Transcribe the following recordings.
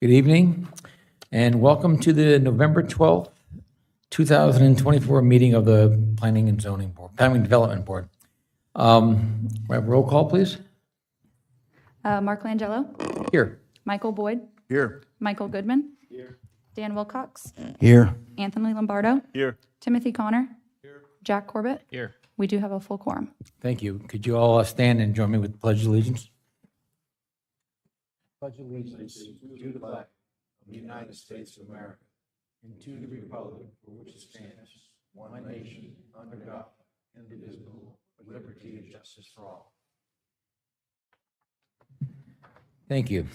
Good evening, and welcome to the November 12th, 2024 meeting of the Planning and Zoning Board, Planning and Development Board. We have roll call, please. Mark Langelo, Here. Michael Boyd, Here. Michael Goodman, Dan Wilcox, Here. Anthony Lombardo, Here. Timothy Connor, Jack Corbett. Here. We do have a full quorum. Thank you. Could you all stand and join me with the Pledge of Allegiance? Pledge allegiance to the flag of the United States of America and to the republic for which it stands, one nation, under God, indivisible, with liberty and justice for all. Thank you.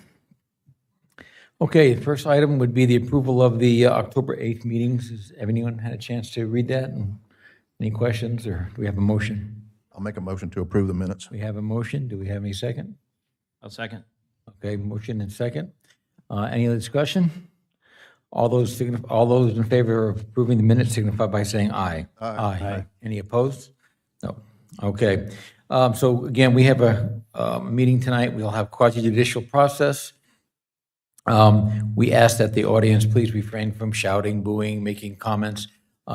Okay, the first item would be the approval of the October 8th meetings. Has anyone had a chance to read that? And any questions, or do we have a motion? I'll make a motion to approve the minutes. We have a motion. Do we have any second? I'll second. Okay, motion and second. Any other discussion? All those in favor of approving the minutes signify by saying aye. Aye. Any opposed? No. Okay. So again, we have a meeting tonight. We'll have quasi-judicial process. We ask that the audience please refrain from shouting, booing, making comments.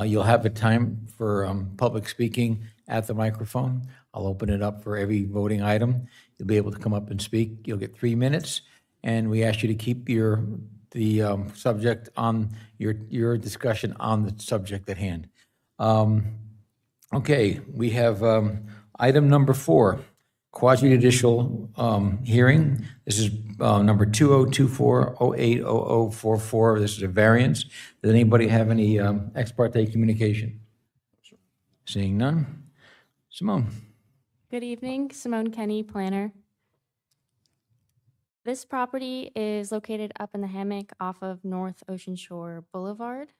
You'll have a time for public speaking at the microphone. I'll open it up for every voting item. You'll be able to come up and speak. You'll get 3 minutes, and we ask you to keep the subject on your discussion on the subject at hand. Okay, we have item number 4, quasi-judicial hearing. This is number 2024-080044. This is a variance. Does anybody have any ex parte communication? Seeing none. Simone. Good evening, Simone Kenny, planner. This property is located up in the hammock off of North Ocean Shore Boulevard.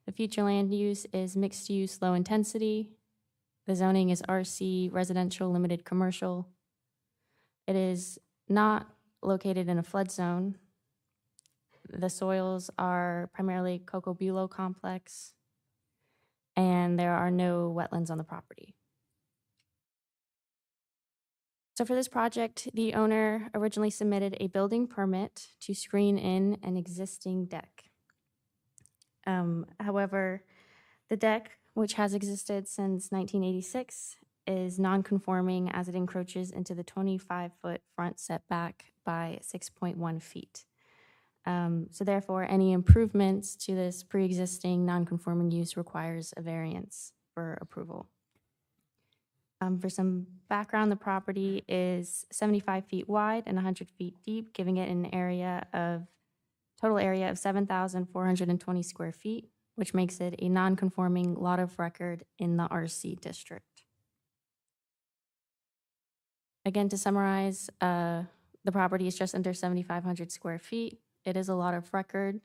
The future land use is mixed use, low intensity. The zoning is RC, residential, limited commercial. It is not located in a flood zone. The soils are primarily Cocoa Bulo complex, and there are no wetlands on the property. So for this project, the owner originally submitted a building permit to screen in an existing deck. However, the deck, which has existed since 1986, is non-conforming as it encroaches into the 25-foot front setback by 6.1 feet. So therefore, any improvements to this pre-existing non-conforming use requires a variance for approval. For some background, the property is 75 feet wide and 100 feet deep, giving it an total area of 7,420 square feet, which makes it a non-conforming lot of record in the RC district. Again, to summarize, the property is just under 7,500 square feet. It is a lot of record.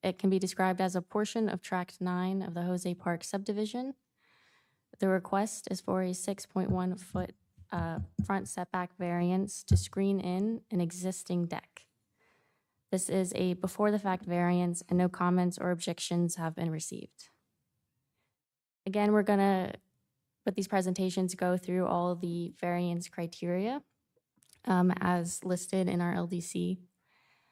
It can be described as a portion of Tract 9 of the Jose Park subdivision. The request is for a 6.1 foot front setback variance to screen in an existing deck. This is a before the fact variance and no comments or objections have been received. Again, we're gonna, with these presentations, go through all the variance criteria as listed in our LDC.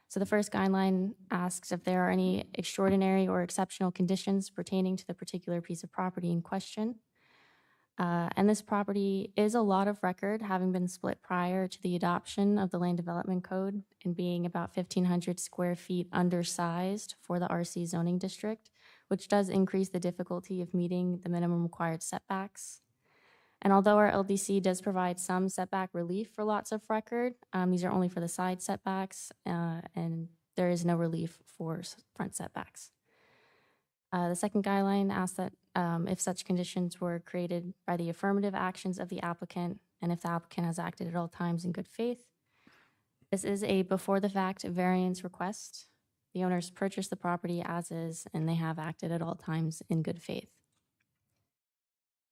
So the first guideline asks if there are any extraordinary or exceptional conditions pertaining to the particular piece of property in question. And this property is a lot of record, having been split prior to the adoption of the Land Development Code and being about 1,500 square feet undersized for the RC zoning district, which does increase the difficulty of meeting the minimum required setbacks. And although our LDC does provide some setback relief for lots of record, these are only for the side setbacks, and there is no relief for front setbacks. The second guideline asks that if such conditions were created by the affirmative actions of the applicant and if the applicant has acted at all times in good faith. This is a before the fact variance request. The owners purchased the property as is and they have acted at all times in good faith.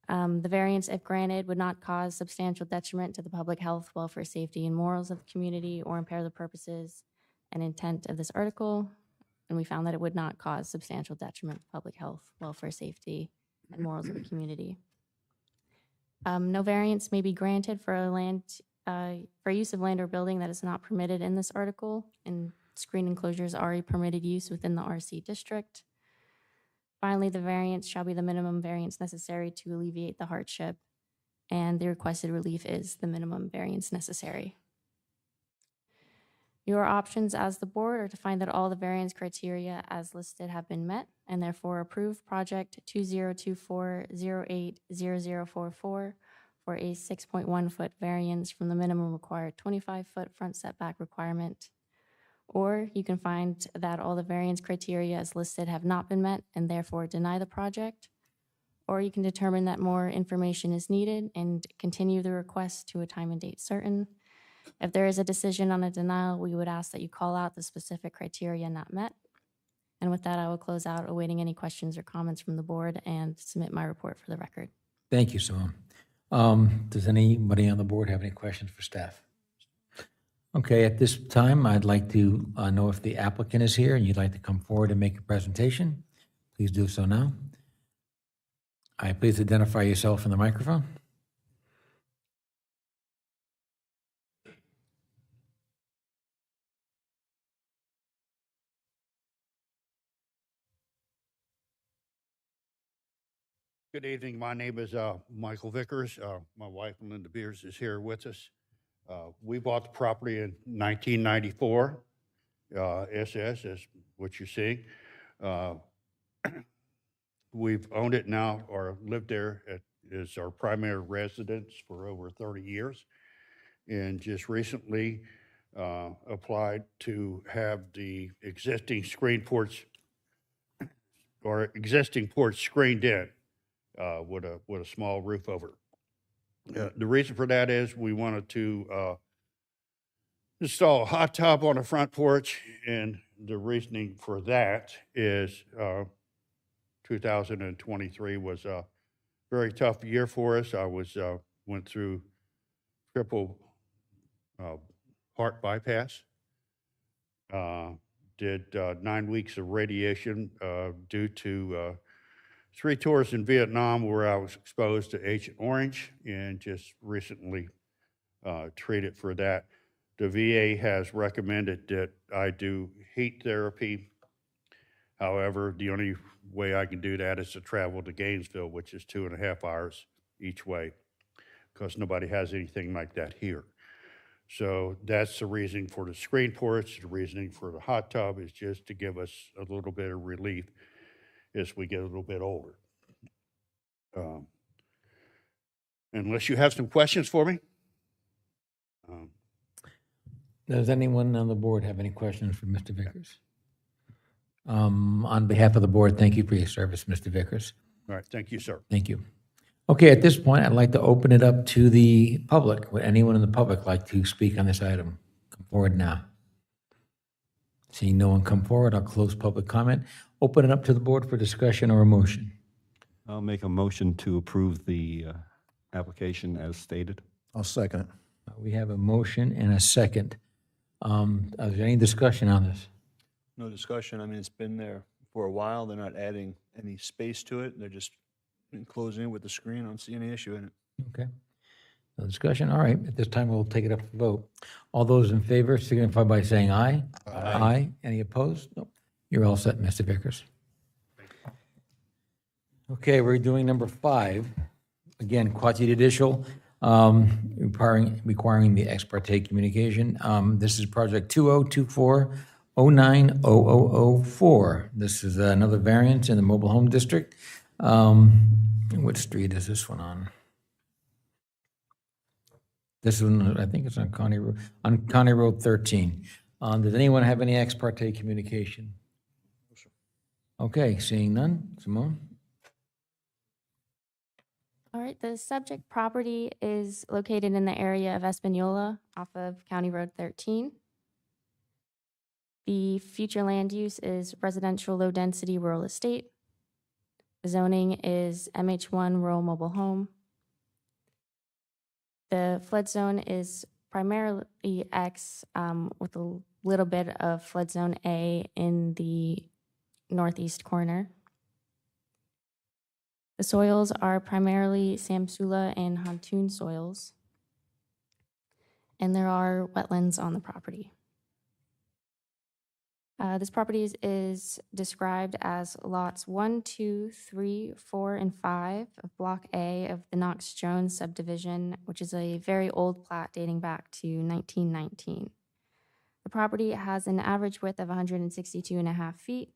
The variance, if granted, would not cause substantial detriment to the public health, welfare, safety, and morals of the community or impair the purposes and intent of this article. And we found that it would not cause substantial detriment to public health, welfare, safety, and morals of the community. No variance may be granted for use of land or building that is not permitted in this article. And Screen enclosures are a permitted use within the RC district. Finally, the variance shall be the minimum variance necessary to alleviate the hardship, and the requested relief is the minimum variance necessary. Your options as the board are to find that all the variance criteria as listed have been met, and therefore approve project 2024-08-0044 for a 6.1-foot variance from the minimum required 25-foot front setback requirement. Or you can find that all the variance criteria as listed have not been met and therefore deny the project. Or you can determine that more information is needed and continue the request to a time and date certain. If there is a decision on a denial, we would ask that you call out the specific criteria not met. And with that, I will close out, awaiting any questions or comments from the board, and submit my report for the record. Thank you, Simone. Does anybody on the board have any questions for staff? Okay, at this time, I'd like to know if the applicant is here and you'd like to come forward and make a presentation. Please do so now. All right, please identify yourself in the microphone. Good evening. My name is Michael Vickers. My wife, Linda Beers, is here with us. We bought the property in 1994. SS is what you're seeing. We've owned it now, or lived there as our primary residence for over 30 years. And just recently applied to have the existing screen porch, or existing porch screened in. With a small roof over. The reason for that is we wanted to install a hot tub on the front porch, and the reasoning for that is 2023 was a very tough year for us. I went through triple heart bypass. Did 9 weeks of radiation due to 3 tours in Vietnam where I was exposed to Agent Orange, and just recently treated for that. The VA has recommended that I do heat therapy. However, the only way I can do that is to travel to Gainesville, which is 2.5 hours each way, because nobody has anything like that here. So that's the reasoning for the screen porch. The reasoning for the hot tub is just to give us a little bit of relief as we get a little bit older. Unless you have some questions for me? Does anyone on the board have any questions for Mr. Vickers? On behalf of the board, thank you for your service, Mr. Vickers. All right, thank you, sir. Thank you. Okay, at this point, I'd like to open it up to the public. Would anyone in the public like to speak on this item? Come forward now. Seeing no one come forward, I'll close public comment. Open it up to the board for discussion or a motion. I'll make a motion to approve the application as stated. I'll second it. We have a motion and a second. Is there any discussion on this? No discussion. I mean, it's been there for a while. They're not adding any space to it. They're just enclosing it with the screen. I don't see any issue in it. Okay. No discussion? All right. At this time, we'll take it up to vote. All those in favor signify by saying aye. Aye. Any opposed? Nope. You're all set, Mr. Vickers. Okay, we're doing number 5. Again, quasi-judicial, requiring the ex parte communication. This is project 2024-09-0004. This is another variance in the mobile home district. What street is this one on? This one, I think it's on County Road 13. Does anyone have any ex parte communication? Okay, seeing none. Simone? All right, the subject property is located in the area of Espanola off of County Road 13. The future land use is residential low-density rural estate. The zoning is MH1 rural mobile home. The flood zone is primarily X with a little bit of flood zone A in the northeast corner. The soils are primarily Samsula and Hantoon soils, and there are wetlands on the property. This property is described as lots 1, 2, 3, 4, and 5 of Block A of the Knox Jones subdivision, which is a very old plat dating back to 1919. The property has an average width of 162.5 feet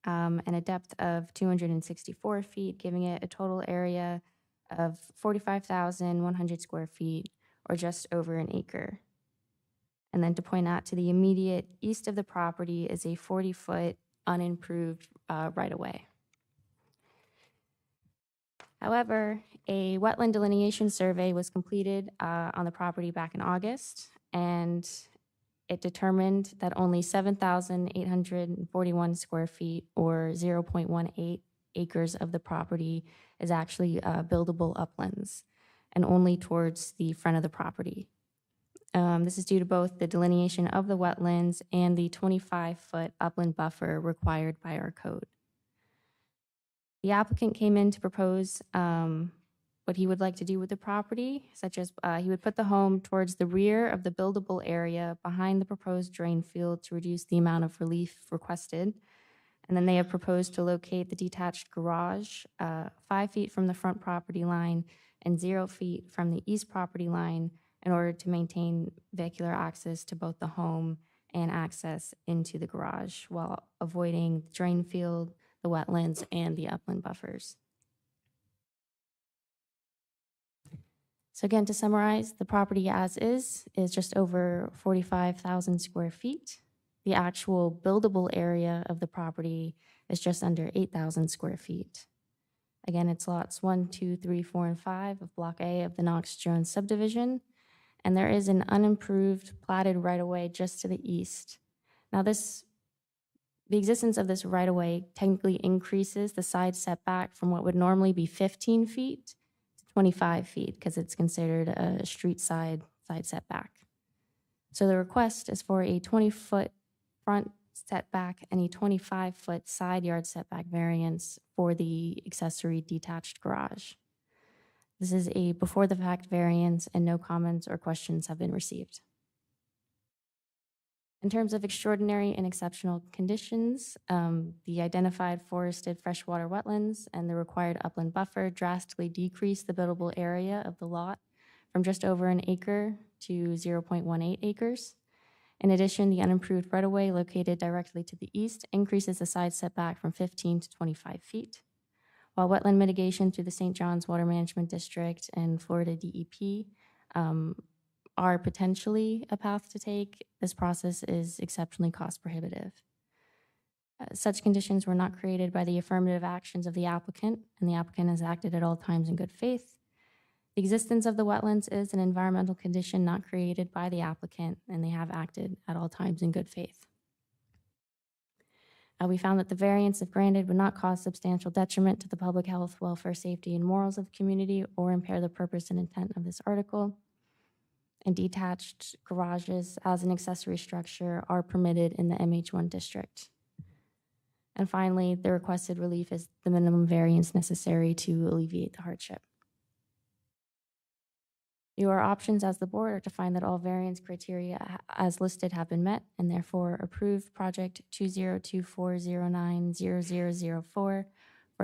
and a depth of 264 feet, giving it a total area of 45,100 square feet, or just over an acre. And then to point out, to the immediate east of the property is a 40-foot unimproved right-of-way. However, a wetland delineation survey was completed on the property back in August, and it determined that only 7,841 square feet, or 0.18 acres of the property, is actually buildable uplands, and only towards the front of the property. This is due to both the delineation of the wetlands and the 25-foot upland buffer required by our code. The applicant came in to propose what he would like to do with the property, such as he would put the home towards the rear of the buildable area behind the proposed drain field to reduce the amount of relief requested. And then they have proposed to locate the detached garage 5 feet from the front property line and 0 feet from the east property line in order to maintain vehicular access to both the home and access into the garage while avoiding the drain field, the wetlands, and the upland buffers. So again, to summarize, the property as is just over 45,000 square feet. The actual buildable area of the property is just under 8,000 square feet. Again, it's lots 1, 2, 3, 4, and 5 of Block A of the Knox Jones subdivision. And there is an unimproved platted right-of-way just to the east. Now the existence of this right-of-way technically increases the side setback from what would normally be 15 feet to 25 feet because it's considered a street side setback. So the request is for a 20-foot front setback and a 25-foot side yard setback variance for the accessory detached garage. This is a before-the-fact variance, and no comments or questions have been received. In terms of extraordinary and exceptional conditions, the identified forested freshwater wetlands and the required upland buffer drastically decrease the buildable area of the lot from just over an acre to 0.18 acres. In addition, the unimproved right-of-way located directly to the east increases the side setback from 15 to 25 feet. While wetland mitigation through the St. John's Water Management District and Florida DEP are potentially a path to take, this process is exceptionally cost prohibitive. Such conditions were not created by the affirmative actions of the applicant, and the applicant has acted at all times in good faith. The existence of the wetlands is an environmental condition not created by the applicant, and they have acted at all times in good faith. We found that the variance, if granted, would not cause substantial detriment to the public health, welfare, safety, and morals of the community or impair the purpose and intent of this article. And detached garages as an accessory structure are permitted in the MH1 district. And finally, the requested relief is the minimum variance necessary to alleviate the hardship. Your options as the board are to find that all variance criteria as listed have been met and therefore approve project 2024090004 for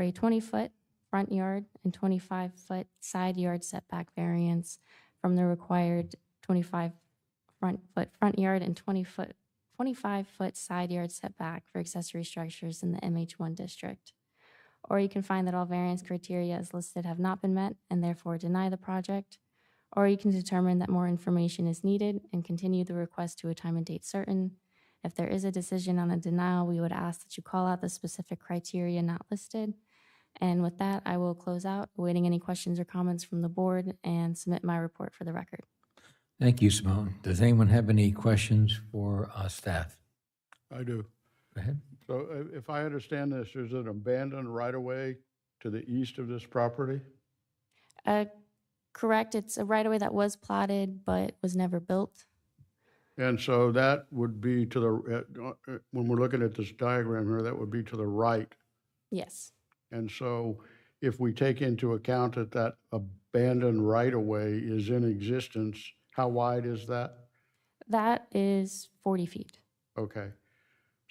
a 20-foot front yard and 25-foot side yard setback variance from the required 25-foot front yard and 25-foot side yard setback for accessory structures in the MH1 district. Or you can find that all variance criteria as listed have not been met and therefore deny the project. Or you can determine that more information is needed and continue the request to a time and date certain. If there is a decision on a denial, we would ask that you call out the specific criteria not listed. And with that, I will close out, awaiting any questions or comments from the board, and submit my report for the record. Thank you, Simone. Does anyone have any questions for staff? I do. Go ahead. So if I understand this, there's an abandoned right-of-way to the east of this property? Correct, it's a right-of-way that was platted but was never built. And so that would be to the, when we're looking at this diagram here, that would be to the right. Yes, And so if we take into account that that abandoned right-of-way is in existence, how wide is that? that is 40 feet. Okay.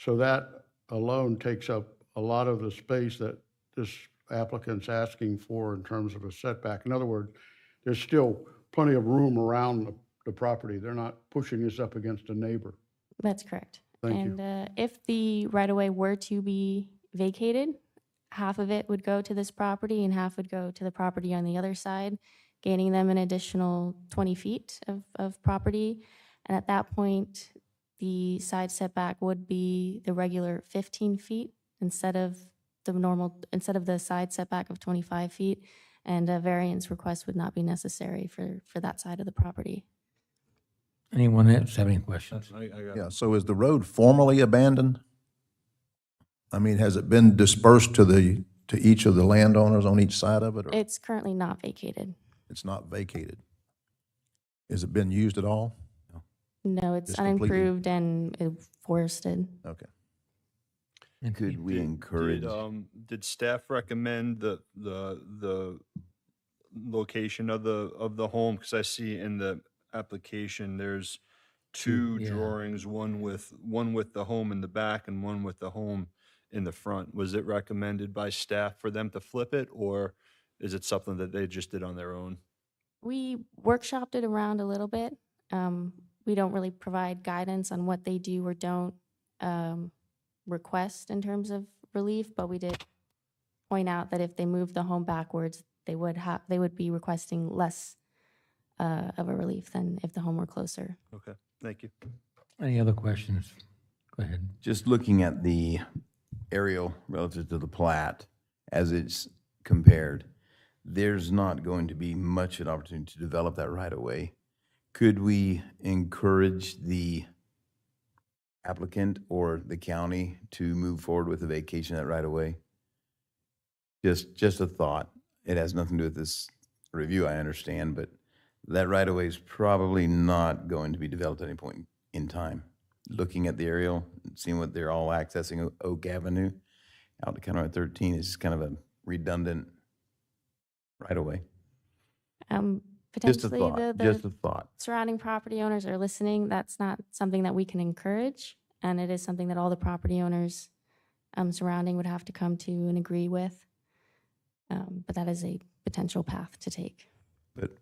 So that alone takes up a lot of the space that this applicant's asking for in terms of a setback. In other words, there's still plenty of room around the property. They're not pushing this up against a neighbor. That's correct. Thank you. And if the right-of-way were to be vacated, half of it would go to this property and half would go to the property on the other side, gaining them an additional 20 feet of property. And at that point, the side setback would be the regular 15 feet instead of the side setback of 25 feet. And a variance request would not be necessary for that side of the property. Anyone else have any questions? I got Yeah, so is the road formally abandoned? I mean, has it been dispersed to each of the landowners on each side of it, or It's currently not vacated. it's not vacated? Has it been used at all? No, it's Just completely- unimproved and forested. Okay. Could we encourage? Did staff recommend the location of the home? Because I see in the application, there's two Yeah. drawings, one with the home in the back and one with the home in the front. Was it recommended by staff for them to flip it, or is it something that they just did on their own? We workshopped it around a little bit. We don't really provide guidance on what they do or don't request in terms of relief, but we did point out that if they moved the home backwards, they would be requesting less of a relief than if the home were closer. Okay, thank you. Any other questions? Go ahead. Just looking at the aerial relative to the plat as it's compared, there's not going to be much an opportunity to develop that right away. Could we encourage the applicant or the county to move forward with the vacation of that right away? Just a thought. It has nothing to do with this review, I understand, but that right away is probably not going to be developed at any point in time. Looking at the aerial, seeing what they're all accessing Oak Avenue out to County Road 13 is just kind of a redundant right away. Just a Potentially, thought, the just a thought. surrounding property owners are listening. That's not something that we can encourage, and it is something that all the property owners surrounding would have to come to and agree with. But that is a potential path to take. But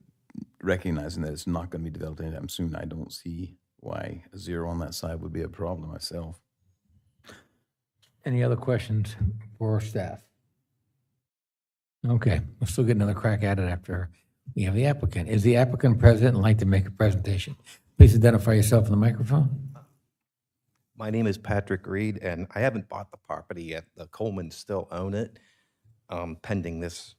recognizing that it's not going to be developed anytime soon, I don't see why a zero on that side would be a problem myself. Any other questions for staff? Okay, we'll still get another crack at it after we have the applicant. Is the applicant present and like to make a presentation? Please identify yourself in the microphone. My name is Patrick Reed, and I haven't bought the property yet. The Colemans still own it, pending this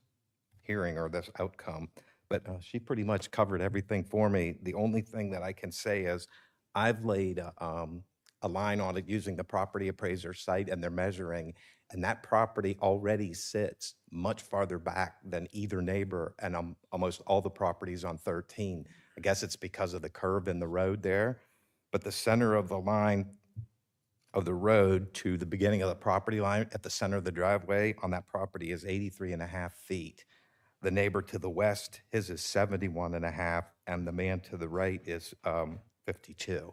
hearing or this outcome. But she pretty much covered everything for me. The only thing that I can say is I've laid a line on it using the property appraiser site, and they're measuring, and that property already sits much farther back than either neighbor and almost all the properties on 13. I guess it's because of the curve in the road there. But the center of the line of the road to the beginning of the property line at the center of the driveway on that property is 83.5 feet. The neighbor to the west, his is 71.5, and the man to the right is 52.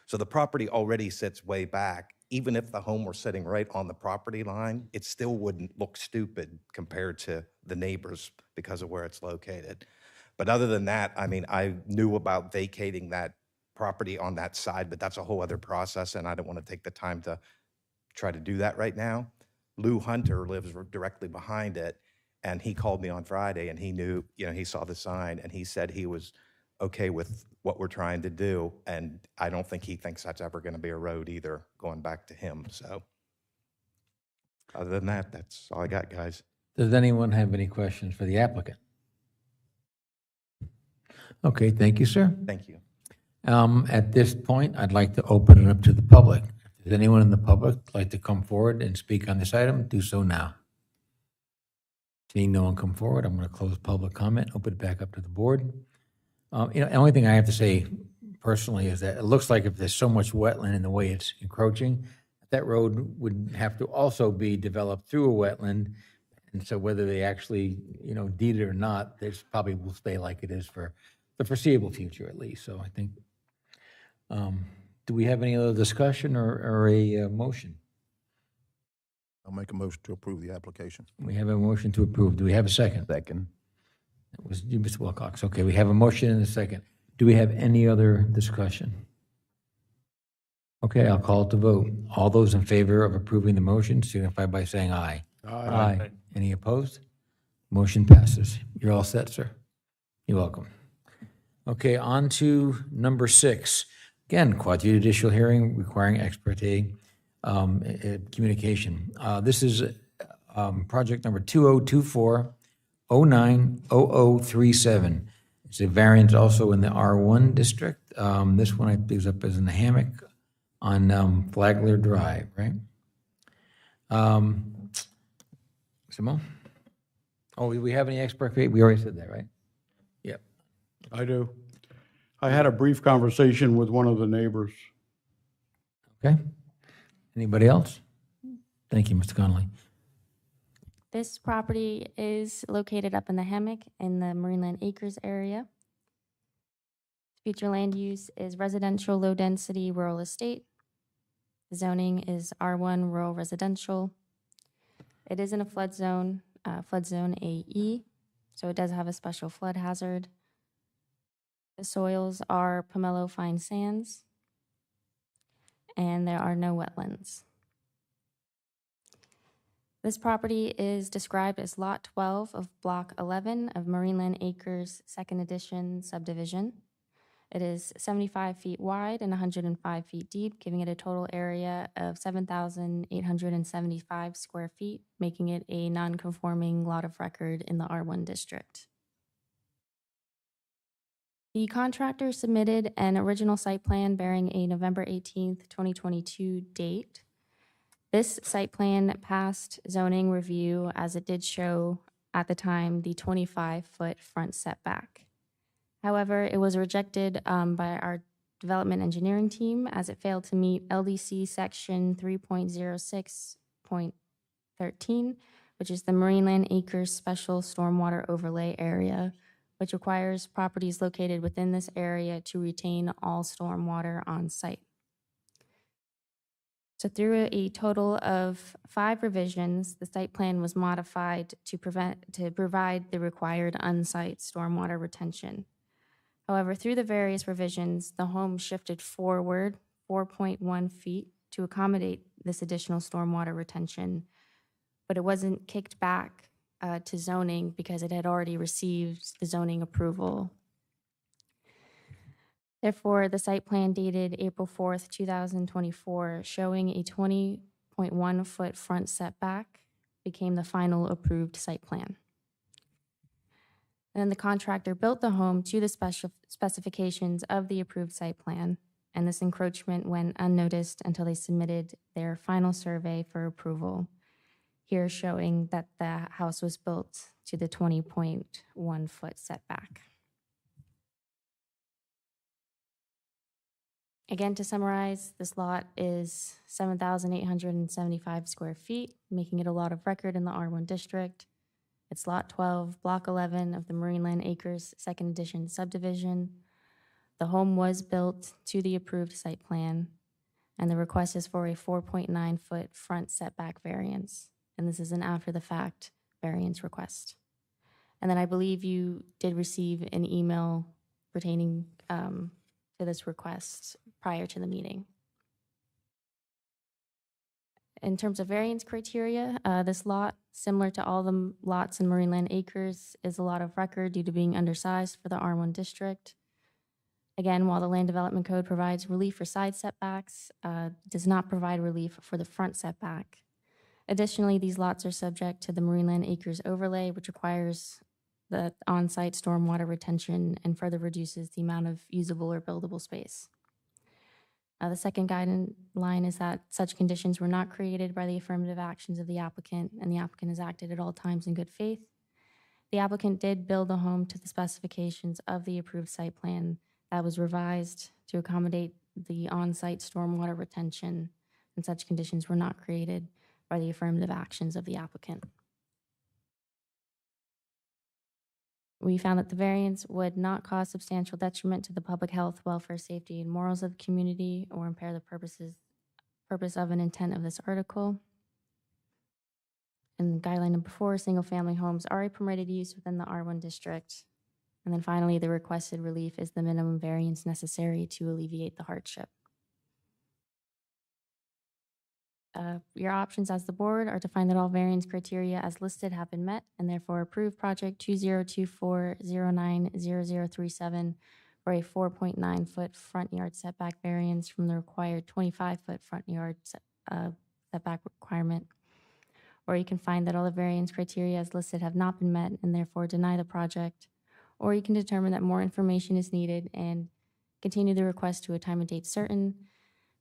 So the property already sits way back. Even if the home were sitting right on the property line, it still wouldn't look stupid compared to the neighbors because of where it's located. But other than that, I mean, I knew about vacating that property on that side, but that's a whole other process, and I don't want to take the time to try to do that right now. Lou Hunter lives directly behind it, and he called me on Friday, and he knew, he saw the sign, and he said he was okay with what we're trying to do, and I don't think he thinks that's ever going to be a road either, going back to him. So other than that, that's all I got, guys. Does anyone have any questions for the applicant? Okay, thank you, sir. Thank you. At this point, I'd like to open it up to the public. Does anyone in the public like to come forward and speak on this item? Do so now. Seeing no one come forward, I'm going to close public comment, open it back up to the board. The only thing I have to say personally is that it looks like if there's so much wetland in the way it's encroaching, that road would have to also be developed through a wetland. And so whether they actually, deed it or not, this probably will stay like it is for the foreseeable future at least. So I think, do we have any other discussion or a motion? I'll make a motion to approve the application. We have a motion to approve. Do we have a second? Second. That was you, Mr. Wilcox. Okay, we have a motion and a second. Do we have any other discussion? Okay, I'll call it to vote. All those in favor of approving the motion signify by saying aye. Aye. Any opposed? Motion passes. You're all set, sir. You're welcome. Okay, on to number 6. Again, quasi-judicial hearing requiring ex parte communication. This is project number 2024-09-0037. It's a variance also in the R1 district. This one I think is up as in the hammock on Flagler Drive, right? Simone? Oh, do we have any expert? We already said that, right? Yep. I do. I had a brief conversation with one of the neighbors. Okay. Anybody else? Thank you, Mr. Connolly. This property is located up in the hammock in the Marineland Acres area. Future land use is residential, low-density, rural estate. The zoning is R1, rural residential. It is in a flood zone AE, so it does have a special flood hazard. The soils are Pomelo fine sands, and there are no wetlands. This property is described as Lot 12 of Block 11 of Marineland Acres, Second Edition subdivision. It is 75 feet wide and 105 feet deep, giving it a total area of 7,875 square feet, making it a non-conforming lot of record in the R1 district. The contractor submitted an original site plan bearing a November 18th, 2022 date. This site plan passed zoning review as it did show at the time the 25-foot front setback. However, it was rejected by our development engineering team as it failed to meet LDC section 3.06.13, which is the Marineland Acres Special Stormwater Overlay Area, which requires properties located within this area to retain all stormwater on site. So through a total of 5 revisions, the site plan was modified to provide the required on-site stormwater retention. However, through the various revisions, the home shifted forward 4.1 feet to accommodate this additional stormwater retention, but it wasn't kicked back to zoning because it had already received the zoning approval. Therefore, the site plan dated April 4th, 2024, showing a 20.1-foot front setback, became the final approved site plan. And then the contractor built the home to the special specifications of the approved site plan, and this encroachment went unnoticed until they submitted their final survey for approval, here showing that the house was built to the 20.1-foot setback. Again, to summarize, this lot is 7,875 square feet, making it a lot of record in the R1 district. It's Lot 12, Block 11 of the Marineland Acres Second Edition subdivision. The home was built to the approved site plan, and the request is for a 4.9-foot front setback variance, and this is an after-the-fact variance request. And then I believe you did receive an email pertaining to this request prior to the meeting. In terms of variance criteria, this lot, similar to all the lots in Marineland Acres, is a lot of record due to being undersized for the R1 district. Again, while the Land Development Code provides relief for side setbacks, it does not provide relief for the front setback. Additionally, these lots are subject to the Marineland Acres overlay, which requires the on-site stormwater retention and further reduces the amount of usable or buildable space. The second guideline is that such conditions were not created by the affirmative actions of the applicant, and the applicant has acted at all times in good faith. The applicant did build the home to the specifications of the approved site plan that was revised to accommodate the on-site stormwater retention, and such conditions were not created by the affirmative actions of the applicant. We found that the variance would not cause substantial detriment to the public health, welfare, safety, and morals of the community or impair the purpose of and intent of this article. And guideline number 4, single-family homes are a permitted use within the R1 district. And then finally, the requested relief is the minimum variance necessary to alleviate the hardship. Your options as the board are to find that all variance criteria as listed have been met and therefore approve project 2024090037 for a 4.9-foot front yard setback variance from the required 25-foot front yard setback requirement. Or you can find that all the variance criteria as listed have not been met and therefore deny the project. Or you can determine that more information is needed and continue the request to a time and date certain.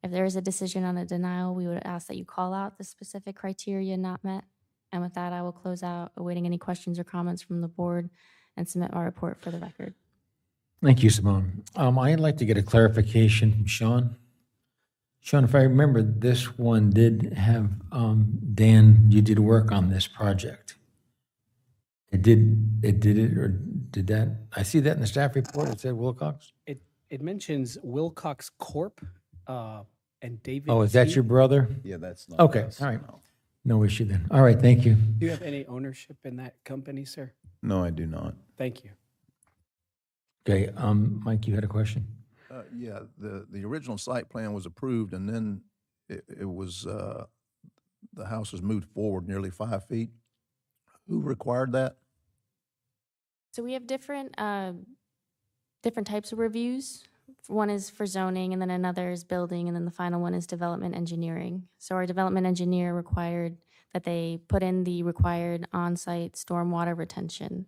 If there is a decision on a denial, we would ask that you call out the specific criteria not met. And with that, I will close out, awaiting any questions or comments from the board, and submit my report for the record. Thank you, Simone. I'd like to get a clarification from Sean. Sean, if I remember, this one did have, Dan, you did work on this project. It did it, or did that? I see that in the staff report. It said Wilcox. It mentions Wilcox Corp. And David. Oh, is that T. your brother? Yeah, that's not. Okay, us, all right. no. No issue then. All right, thank you. Do you have any ownership in that company, sir? No, I do not. Thank you. Okay, Mike, you had a question? Yeah, the original site plan was approved, and then it was, the house was moved forward nearly 5 feet. Who required that? So we have different types of reviews. One is for zoning, and then another is building, and then the final one is development engineering. So our development engineer required that they put in the required on-site stormwater retention.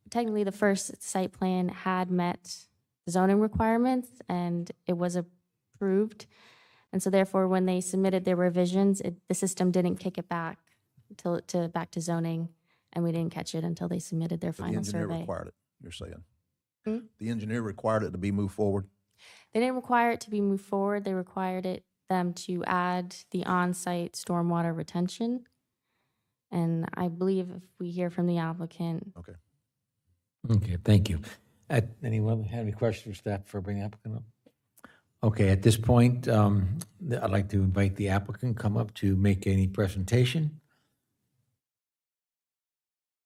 Technically, the first site plan had met zoning requirements, and it was approved. And so therefore, when they submitted their revisions, the system didn't kick it back back to zoning, and we didn't catch it until they submitted their The final engineer survey. required it, you're saying? Hmm? The engineer required it to be moved forward? They didn't require it to be moved forward. They required them to add the on-site stormwater retention. And I believe if we hear from the applicant, Okay. Okay, thank you. Anyone have any questions for staff before I bring the applicant up? Okay, at this point, I'd like to invite the applicant come up to make any presentation.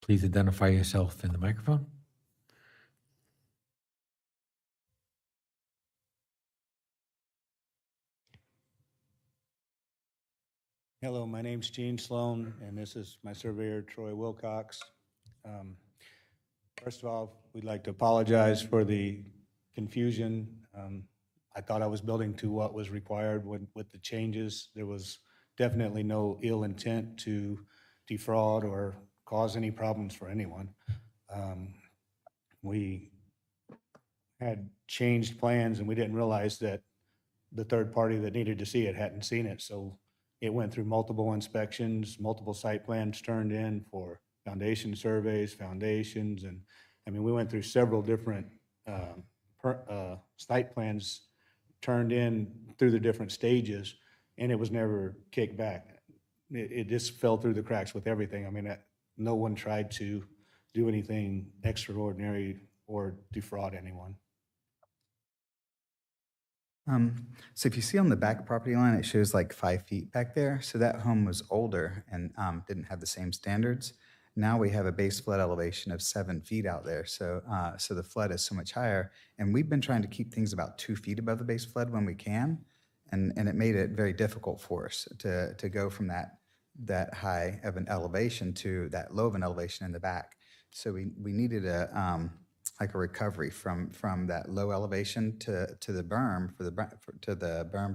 Please identify yourself in the microphone. Hello, my name's Gene Sloan, and this is my surveyor, Troy Wilcox. First of all, we'd like to apologize for the confusion. I thought I was building to what was required with the changes. There was definitely no ill intent to defraud or cause any problems for anyone. We had changed plans, and we didn't realize that the third party that needed to see it hadn't seen it, so it went through multiple inspections, multiple site plans turned in for foundation surveys, foundations, and I mean, we went through several different site plans turned in through the different stages, and it was never kicked back. It just fell through the cracks with everything. I mean, no one tried to do anything extraordinary or defraud anyone. So if you see on the back property line, it shows like 5 feet back there. So that home was older and didn't have the same standards. Now we have a base flood elevation of 7 feet out there. So so the flood is so much higher. And we've been trying to keep things about 2 feet above the base flood when we can. And it made it very difficult for us to go from that high of an elevation to that low of an elevation in the back. So we needed like a recovery from that low elevation to the berm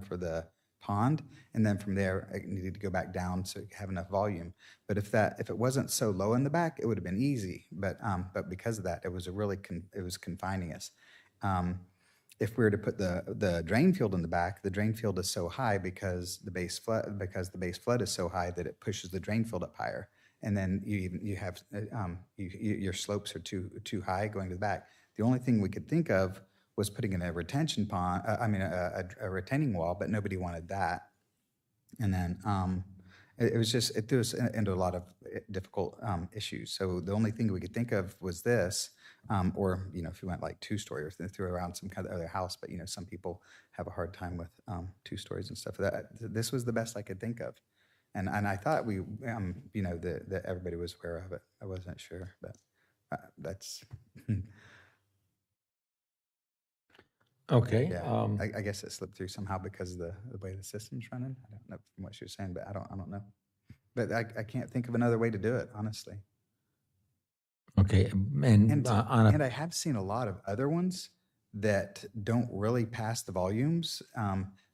for the pond, and then from there it needed to go back down so it could have enough volume. But if it wasn't so low in the back, it would have been easy. But because of that, it was it was confining us. If we were to put the drain field in the back, the drain field is so high because the base flood is so high that it pushes the drain field up higher. And then you have your slopes are too high going to the back. The only thing we could think of was putting in a retention pond. A retaining wall, but nobody wanted that. And then It was just, it threw us into a lot of difficult issues. So the only thing we could think of was this, or, if you went like 2-story or threw around some kind of other house, but, some people have a hard time with 2 stories and stuff. This was the best I could think of. And I thought that everybody was aware of it. I wasn't sure, but that's, Okay. yeah. I guess it slipped through somehow because of the way the system's running. I don't know from what she was saying, but I don't know. But I can't think of another way to do it, honestly. Okay, And on and a, I have seen a lot of other ones that don't really pass the volumes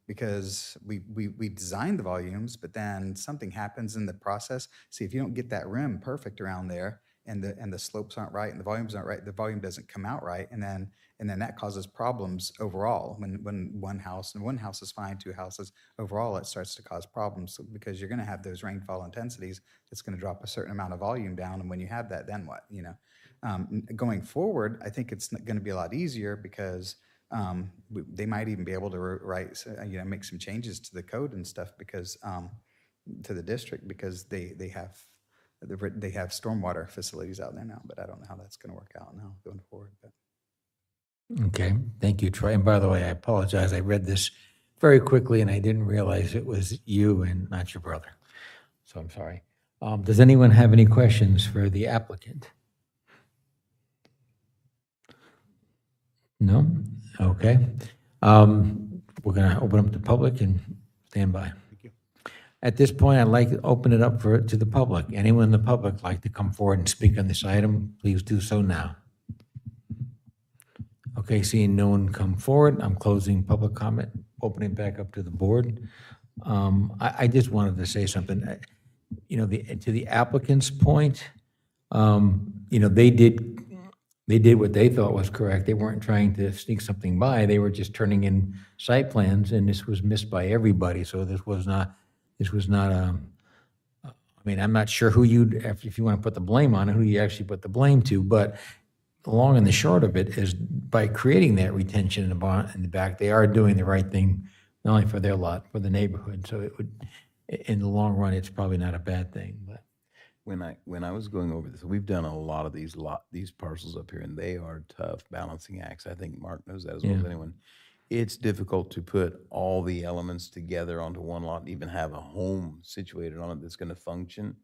because we designed the volumes, but then something happens in the process. See, if you don't get that rim perfect around there, and the slopes aren't right and the volumes aren't right, the volume doesn't come out right, and then that causes problems overall. When one house is fine, 2 houses overall, it starts to cause problems because you're going to have those rainfall intensities. It's going to drop a certain amount of volume down, and when you have that, then what? Going forward, I think it's going to be a lot easier because they might even be able to make some changes to the code and stuff because to the district because they have stormwater facilities out there now, but I don't know how that's going to work out now going forward. But. okay, thank you, Troy. And by the way, I apologize. I read this very quickly and I didn't realize it was you and not your brother. So I'm sorry. Does anyone have any questions for the applicant? No? Okay. We're going to open up the public and stand by. At this point, I'd like to open it up to the public. Anyone in the public like to come forward and speak on this item, please do so now. Okay, seeing no one come forward, I'm closing public comment, opening back up to the board. I just wanted to say something. To the applicant's point, they did what they thought was correct. They weren't trying to sneak something by. They were just turning in site plans, and this was missed by everybody. So this was not I'm not sure who if you want to put the blame on it, who you actually put the blame to, but the long and the short of it is by creating that retention in the back, they are doing the right thing, not only for their lot, for the neighborhood. So it would, in the long run, it's probably not a bad thing, but. When I was going over this, we've done a lot of these parcels up here, and they are tough balancing acts. I think Mark knows that as well as anyone. It's difficult to put all the elements together onto one lot and even have a home situated on it that's going to function.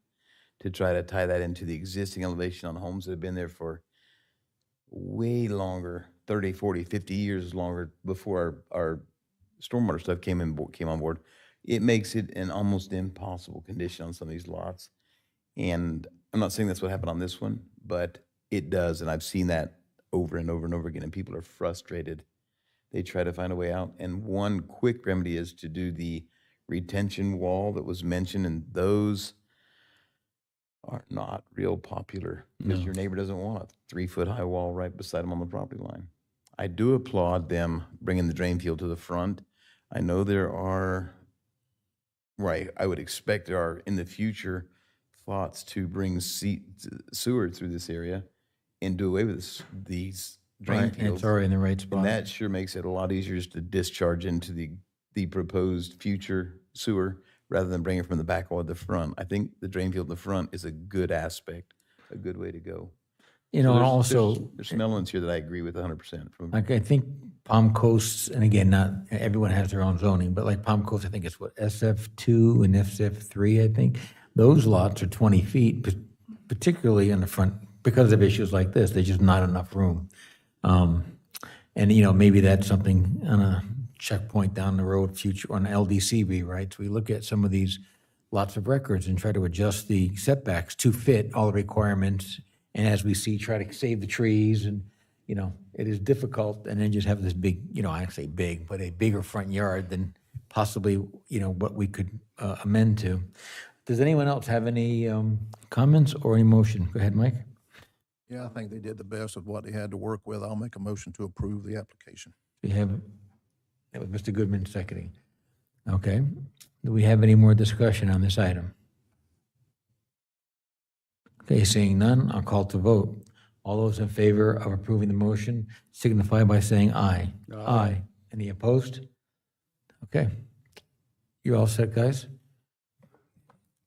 To try to tie that into the existing elevation on homes that have been there for way longer, 30, 40, 50 years longer before our stormwater stuff came on board. It makes it an almost impossible condition on some of these lots. And I'm not saying that's what happened on this one, but it does. And I've seen that over and over and over again. And people are frustrated. They try to find a way out. And one quick remedy is to do the retention wall that was mentioned. And those are not real popular because your neighbor doesn't want a 3-foot high wall right beside them on the property line. I do applaud them bringing the drain field to the front. I know there are, I would expect there are in the future thoughts to bring sewer through this area and do away with these drain fields. It's already in the right spot. And that sure makes it a lot easier just to discharge into the proposed future sewer rather than bring it from the back or the front. I think the drain field in the front is a good aspect, a good way to go. And also, there's some elements here that I agree with 100%. Like I think Palm Coast, and again, not everyone has their own zoning, but like Palm Coast, I think it's SF2 and SF3, I think. Those lots are 20 feet, particularly in the front, because of issues like this. There's just not enough room. And, maybe that's something on a checkpoint down the road, future on LDCB, right? So we look at some of these lots of records and try to adjust the setbacks to fit all the requirements. And as we see, try to save the trees and, it is difficult. And then just have this big, I say big, but a bigger front yard than possibly, what we could amend to. Does anyone else have any comments or any motion? Go ahead, Mike. Yeah, I think they did the best of what they had to work with. I'll make a motion to approve the application. We have, that was Mr. Goodman seconding. Okay. Do we have any more discussion on this item? Okay, seeing none, I'll call to vote. All those in favor of approving the motion signify by saying aye. Aye. Any opposed? Okay. You're all set, guys?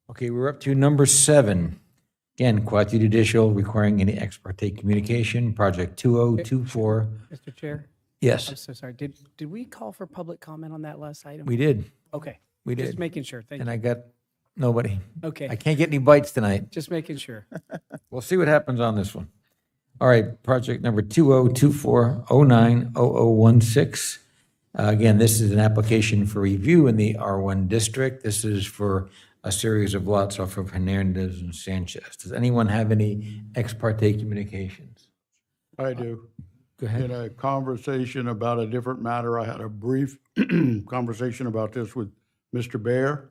Okay, we're up to number 7. Again, quasi judicial requiring any ex parte communication, project 2024. Mr. Chair? Yes, I'm so sorry. Did we call for public comment on that last item? we did. Okay. We Just did. making sure. Thank And you. I got nobody. Okay. I can't get any bites tonight. Just making sure. We'll see what happens on this one. All right, project number 2024-09-0016. Again, this is an application for review in the R1 district. This is for a series of lots off of Hernandez and Sanchez. Does anyone have any ex parte communications? I do. Go In ahead. a conversation about a different matter, I had a brief conversation about this with Mr. Bear.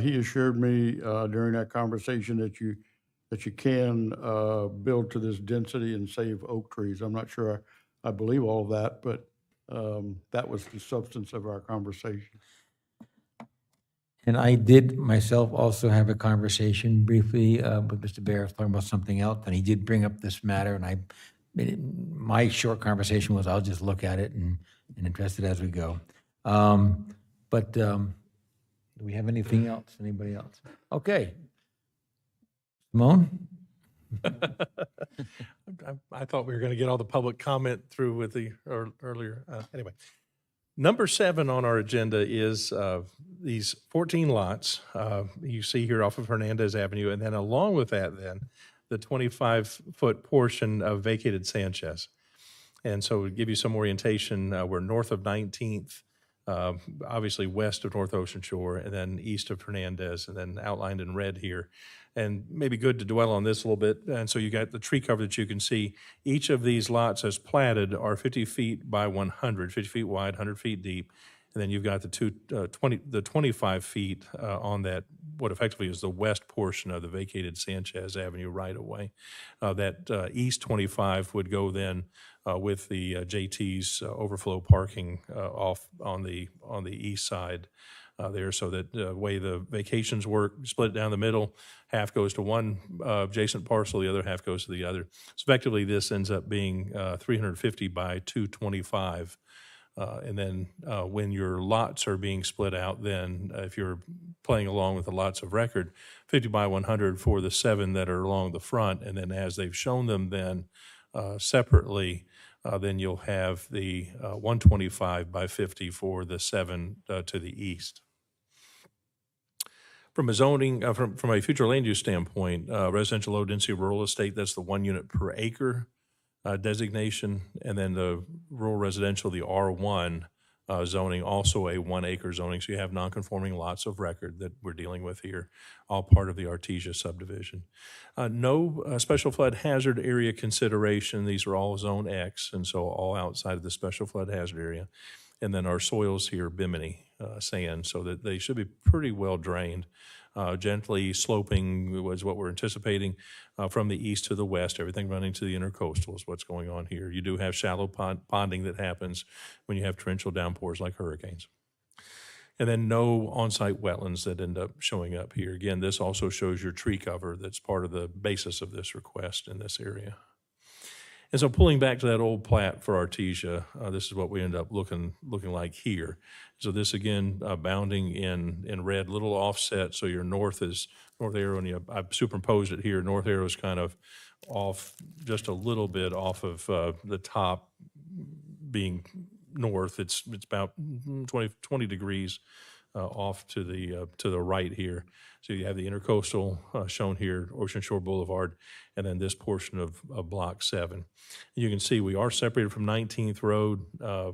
He assured me during that conversation that you can build to this density and save oak trees. I'm not sure I believe all of that, but that was the substance of our conversation. And I did myself also have a conversation briefly with Mr. Bear, talking about something else, and he did bring up this matter, and my short conversation was, I'll just look at it and address it as we go. But do we have anything else? Anybody else? Okay. Simone? I thought we were going to get all the public comment through with the earlier. Anyway, number 7 on our agenda is these 14 lots you see here off of Hernandez Avenue, and then along with that, then the 25-foot portion of vacated Sanchez. And so to give you some orientation, we're north of 19th, obviously west of North Ocean Shore, and then east of Hernandez, and then outlined in red here. And maybe good to dwell on this a little bit. And so you got the tree cover that you can see. Each of these lots as platted are 50 feet by 100, 50 feet wide, 100 feet deep. And then you've got the 25 feet on that, what effectively is the west portion of the vacated Sanchez Avenue right-of-way. That east 25 would go then with the JT's overflow parking off on the east side there, so that the way the vacations work, split it down the middle, half goes to one adjacent parcel, the other half goes to the other. So effectively, this ends up being 350 by 225. And then when your lots are being split out, then if you're playing along with the lots of record, 50 by 100 for the 7 that are along the front, and then as they've shown them then separately, then you'll have the 125 by 50 for the 7 to the east. From a zoning, from a future land use standpoint, residential low density rural estate, that's the 1 unit per acre designation, and then the rural residential, the R1 zoning, also a 1 acre zoning. So you have non-conforming lots of record that we're dealing with here, all part of the Artesia subdivision. No special flood hazard area consideration. These are all zone X, and so all outside of the special flood hazard area. And then our soils here, bimini sand, so that they should be pretty well drained. Gently sloping was what we're anticipating from the east to the west. Everything running to the intercoastal is what's going on here. You do have shallow ponding that happens when you have torrential downpours like hurricanes. And then no on-site wetlands that end up showing up here. Again, this also shows your tree cover that's part of the basis of this request in this area. And so pulling back to that old plat for Artesia, this is what we end up looking like here. So this again, bounding in red, little offset. So your north arrow, and I've superimposed it here. North arrow is kind of off, just a little bit off of the top being north. It's about 20 degrees off to the right here. So you have the intercoastal shown here, Ocean Shore Boulevard, and then this portion of Block 7. You can see we are separated from 19th Road,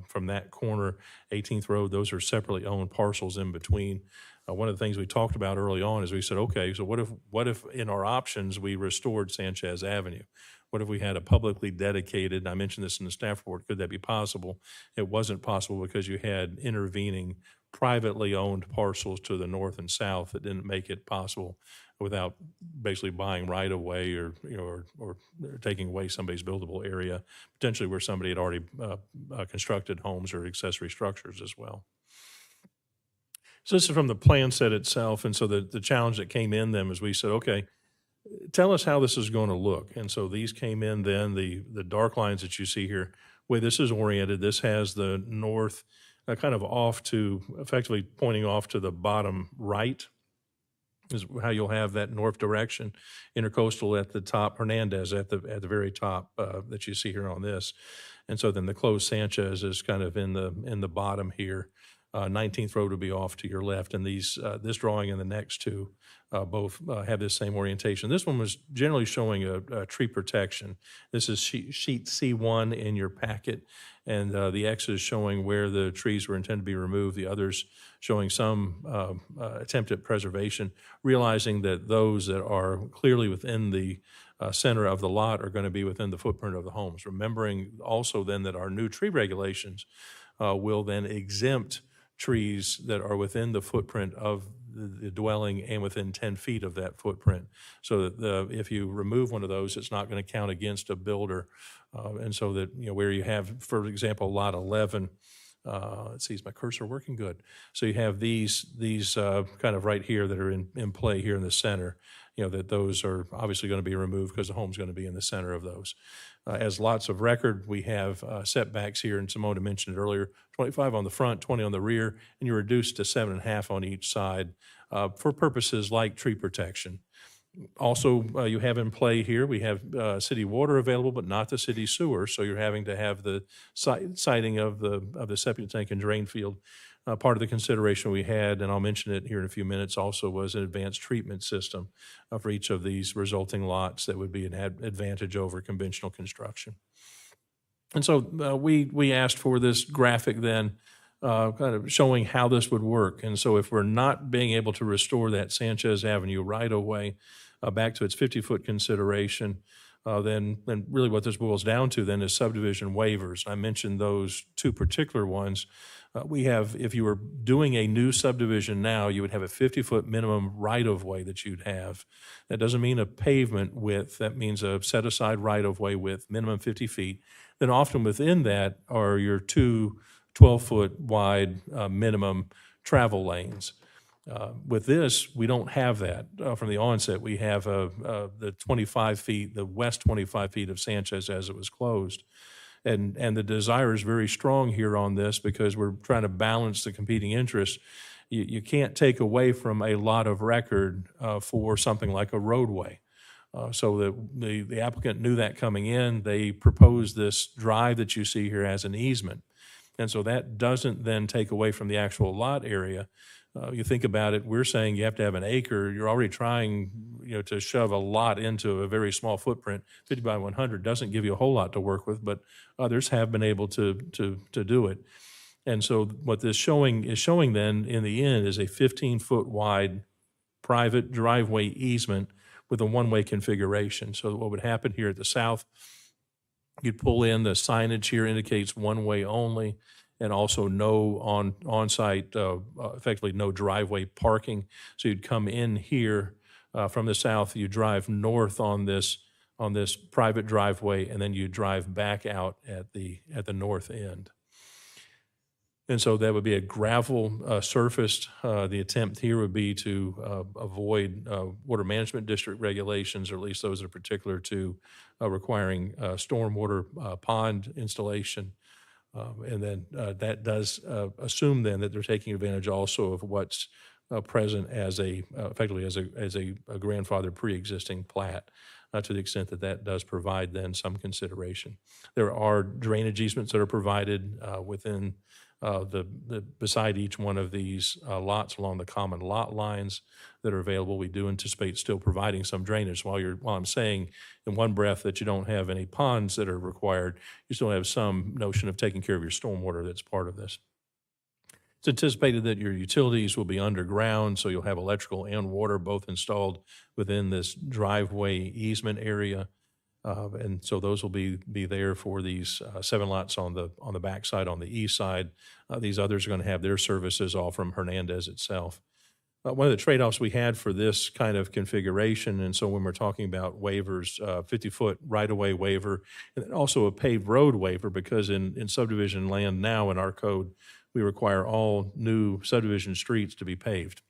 from that corner, 18th Road. Those are separately owned parcels in between. One of the things we talked about early on is we said, okay, so what if in our options we restored Sanchez Avenue? What if we had a publicly dedicated, and I mentioned this in the staff report, could that be possible? It wasn't possible because you had intervening privately owned parcels to the north and south that didn't make it possible without basically buying right away or taking away somebody's buildable area, potentially where somebody had already constructed homes or accessory structures as well. So this is from the plan set itself, and so the challenge that came in then is we said, okay, tell us how this is going to look. And so these came in then, the dark lines that you see here, way this is oriented, this has the north kind of off to, effectively pointing off to the bottom right is how you'll have that north direction, intercoastal at the top, Hernandez at the very top that you see here on this. And so then the closed Sanchez is kind of in the bottom here. 19th Road will be off to your left, and these this drawing and the next two both have this same orientation. This one was generally showing a tree protection. This is sheet C1 in your packet, and the X is showing where the trees were intended to be removed, the others showing some attempt at preservation, realizing that those that are clearly within the center of the lot are going to be within the footprint of the homes. Remembering also then that our new tree regulations will then exempt trees that are within the footprint of the dwelling and within 10 feet of that footprint. So that if you remove one of those, it's not going to count against a builder. And so that, where you have, for example, lot 11, let's see, is my cursor working? Good. So you have these kind of right here that are in play here in the center, that those are obviously going to be removed because the home's going to be in the center of those. As lots of record, we have setbacks here, and Simone mentioned it earlier, 25 on the front, 20 on the rear, and you're reduced to 7.5 on each side for purposes like tree protection. Also, you have in play here, we have city water available, but not the city sewer, so you're having to have the siting of the septic tank and drain field. Part of the consideration we had, and I'll mention it here in a few minutes, also was an advanced treatment system for each of these resulting lots that would be an advantage over conventional construction. And so we asked for this graphic then, kind of showing how this would work. And so if we're not being able to restore that Sanchez Avenue right-of-way back to its 50-foot consideration, then really what this boils down to then is subdivision waivers. I mentioned those two particular ones. We have, if you were doing a new subdivision now, you would have a 50-foot minimum right-of-way that you'd have. That doesn't mean a pavement width. That means a set-aside right-of-way width, minimum 50 feet. Then often within that are your two 12-foot wide minimum travel lanes. With this, we don't have that from the onset. We have the 25 feet, the west 25 feet of Sanchez as it was closed. And the desire is very strong here on this because we're trying to balance the competing interests. You can't take away from a lot of record for something like a roadway. So the applicant knew that coming in. They proposed this drive that you see here as an easement. And so that doesn't then take away from the actual lot area. You think about it, we're saying you have to have an acre. You're already trying, to shove a lot into a very small footprint. 50 by 100 doesn't give you a whole lot to work with, but others have been able to do it. And so what this is showing then in the end is a 15-foot wide private driveway easement with a one-way configuration. So what would happen here at the south, you'd pull in, the signage here indicates one way only, and also no on-site, effectively no driveway parking. So you'd come in here from the south, you drive north on this private driveway, and then you drive back out at the north end. And so that would be a gravel surfaced. The attempt here would be to avoid water management district regulations, or at least those that are particular to requiring stormwater pond installation. And then that does assume then that they're taking advantage also of what's present as effectively as a grandfather pre-existing plat, to the extent that that does provide then some consideration. There are drainage easements that are provided within beside each one of these lots along the common lot lines that are available. We do anticipate still providing some drainage. While I'm saying in one breath that you don't have any ponds that are required, you still have some notion of taking care of your stormwater that's part of this. It's anticipated that your utilities will be underground, so you'll have electrical and water both installed within this driveway easement area. And so those will be there for these 7 lots on the back side, on the east side. These others are going to have their services all from Hernandez itself. One of the trade-offs we had for this kind of configuration, and so when we're talking about waivers, 50-foot right-of-way waiver, and then also a paved road waiver, because in subdivision land now in our code, we require all new subdivision streets to be paved.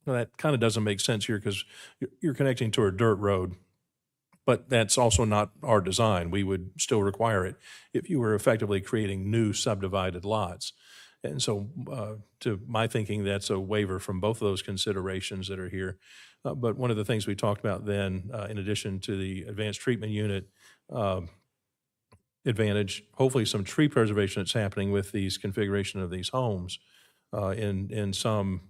Now, that kind of doesn't make sense here because you're connecting to a dirt road. But that's also not our design. We would still require it if you were effectively creating new subdivided lots. And so, to my thinking, that's a waiver from both of those considerations that are here. But one of the things we talked about then, in addition to the advanced treatment unit advantage, hopefully some tree preservation that's happening with these configuration of these homes, in some,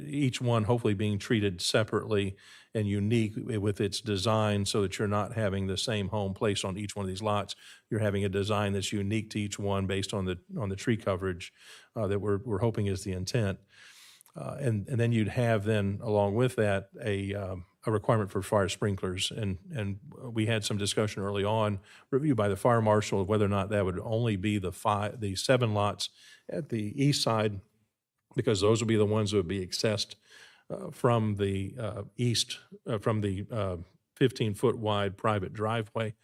each one hopefully being treated separately and unique with its design, so that you're not having the same home placed on each one of these lots. You're having a design that's unique to each one based on the tree coverage that we're hoping is the intent. And then you'd have then, along with that, a requirement for fire sprinklers. And we had some discussion early on, reviewed by the fire marshal, of whether or not that would only be the 7 lots at the east side, because those would be the ones that would be accessed from the east, from the 15-foot wide private driveway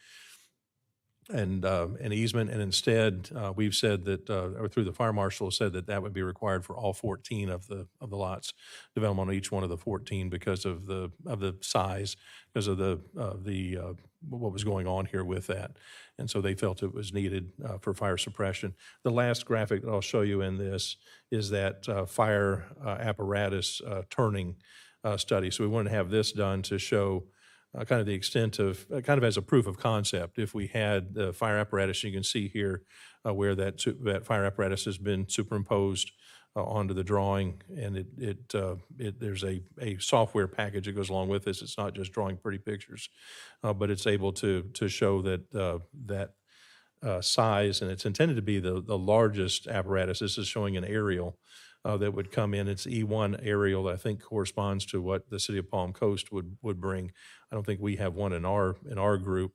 and an easement. And instead, we've said that, or through the fire marshal, said that that would be required for all 14 of the lots, development on each one of the 14 because of the size, because of the what was going on here with that. And so they felt it was needed for fire suppression. The last graphic that I'll show you in this is that fire apparatus turning study. So we wanted to have this done to show kind of the extent of, kind of as a proof of concept. If we had the fire apparatus, you can see here where that fire apparatus has been superimposed onto the drawing, and there's a software package that goes along with this. It's not just drawing pretty pictures, but it's able to show that size, and it's intended to be the largest apparatus. This is showing an aerial that would come in. It's E1 aerial that I think corresponds to what the city of Palm Coast would bring. I don't think we have one in our group,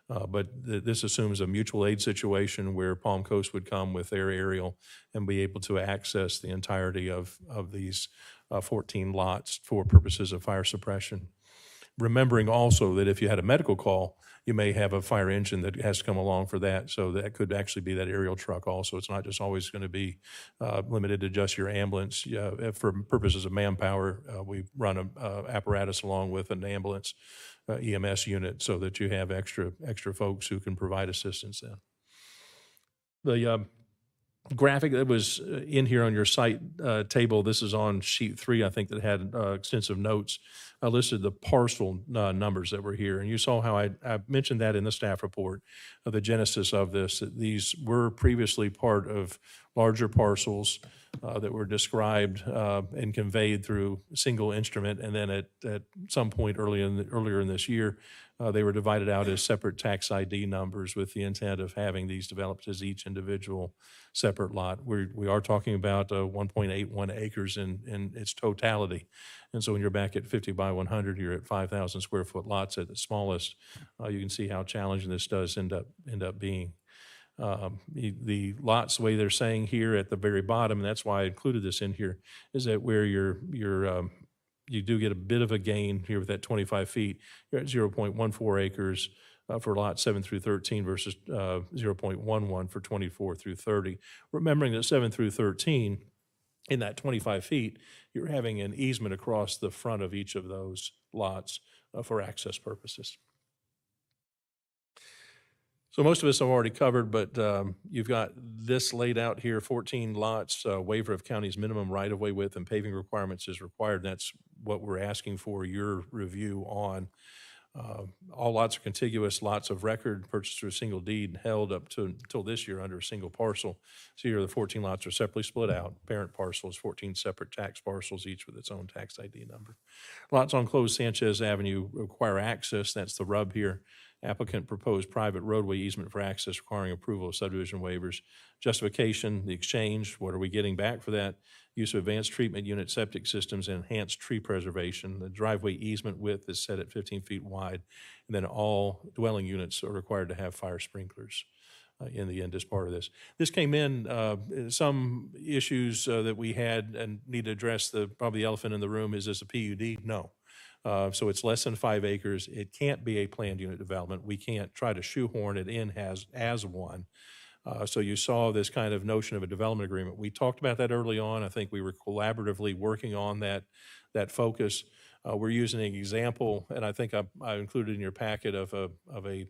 but this assumes a mutual aid situation where Palm Coast would come with their aerial and be able to access the entirety of these 14 lots for purposes of fire suppression. Remembering also that if you had a medical call, you may have a fire engine that has to come along for that. So that could actually be that aerial truck also. It's not just always going to be limited to just your ambulance. For purposes of manpower, we run an apparatus along with an ambulance EMS unit so that you have extra folks who can provide assistance then. The graphic that was in here on your site table, this is on sheet 3, I think, that had extensive notes. I listed the parcel numbers that were here, and you saw how I mentioned that in the staff report of the genesis of this, that these were previously part of larger parcels that were described and conveyed through a single instrument, and then at some point earlier in this year, they were divided out as separate tax ID numbers with the intent of having these developed as each individual separate lot. We are talking about 1.81 acres in its totality. And so when you're back at 50 by 100, you're at 5,000 square foot lots at the smallest. You can see how challenging this does end up being. The lots, the way they're saying here at the very bottom, and that's why I included this in here, is that where you do get a bit of a gain here with that 25 feet. You're at 0.14 acres for lots 7 through 13 versus 0.11 for 24 through 30. Remembering that 7 through 13, in that 25 feet, you're having an easement across the front of each of those lots for access purposes. So most of us have already covered, but you've got this laid out here, 14 lots, waiver of county's minimum right-of-way width and paving requirements is required. That's what we're asking for your review on. All lots are contiguous, lots of record, purchased through a single deed, held up to until this year under a single parcel. So here the 14 lots are separately split out. Parent parcel is 14 separate tax parcels, each with its own tax ID number. Lots on closed Sanchez Avenue require access. That's the rub here. Applicant proposed private roadway easement for access requiring approval of subdivision waivers. Justification, the exchange, what are we getting back for that? Use of advanced treatment unit septic systems and enhanced tree preservation. The driveway easement width is set at 15 feet wide. And then all dwelling units are required to have fire sprinklers in the end as part of this. This came in, some issues that we had and need to address, probably the elephant in the room, is this a PUD? No. So it's less than 5 acres. It can't be a planned unit development. We can't try to shoehorn it in as one. So you saw this kind of notion of a development agreement. We talked about that early on. I think we were collaboratively working on that focus. We're using an example, and I think I included in your packet of a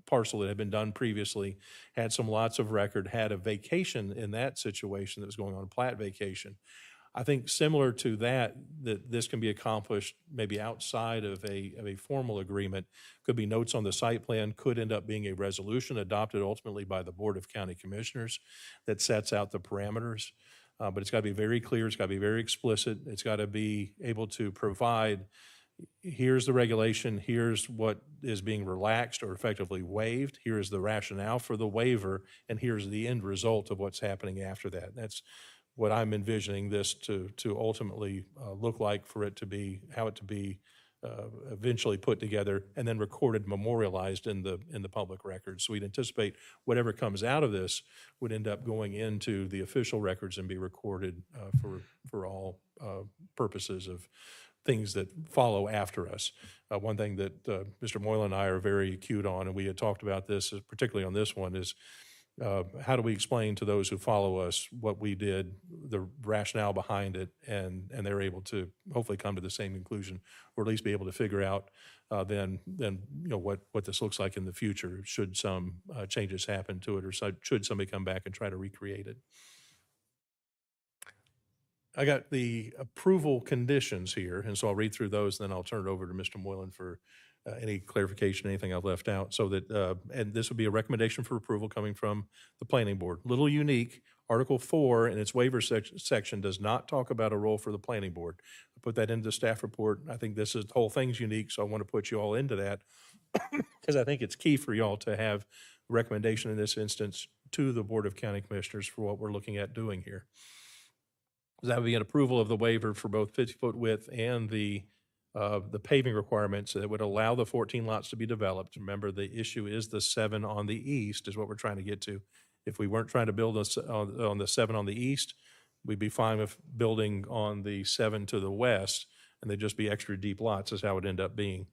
parcel that had been done previously, had some lots of record, had a vacation in that situation that was going on, a plat vacation. I think similar to that this can be accomplished maybe outside of a formal agreement. Could be notes on the site plan, could end up being a resolution adopted ultimately by the Board of County Commissioners that sets out the parameters. But it's got to be very clear, it's got to be very explicit, it's got to be able to provide, here's the regulation, here's what is being relaxed or effectively waived, here's the rationale for the waiver, and here's the end result of what's happening after that. That's what I'm envisioning this to ultimately look like, for it to be, how it to be eventually put together and then recorded, memorialized in the public records. So we'd anticipate whatever comes out of this would end up going into the official records and be recorded for all purposes of things that follow after us. One thing that Mr. Moylan and I are very acute on, and we had talked about this, particularly on this one, is how do we explain to those who follow us what we did, the rationale behind it, and they're able to hopefully come to the same conclusion, or at least be able to figure out then what this looks like in the future should some changes happen to it, or should somebody come back and try to recreate it. I got the approval conditions here, and so I'll read through those, and then I'll turn it over to Mr. Moylan for any clarification, anything I've left out, so that, and this would be a recommendation for approval coming from the planning board. Little unique, Article 4 in its waiver section does not talk about a role for the planning board. I put that into the staff report. I think the whole thing's unique, so I want to put you all into that because I think it's key for y'all to have a recommendation in this instance to the Board of County Commissioners for what we're looking at doing here. That would be an approval of the waiver for both 50-foot width and the paving requirements that would allow the 14 lots to be developed. Remember, the issue is the 7 on the east is what we're trying to get to. If we weren't trying to build on the 7 on the east, we'd be fine with building on the 7 to the west, and they'd just be extra deep lots is how it would end up being.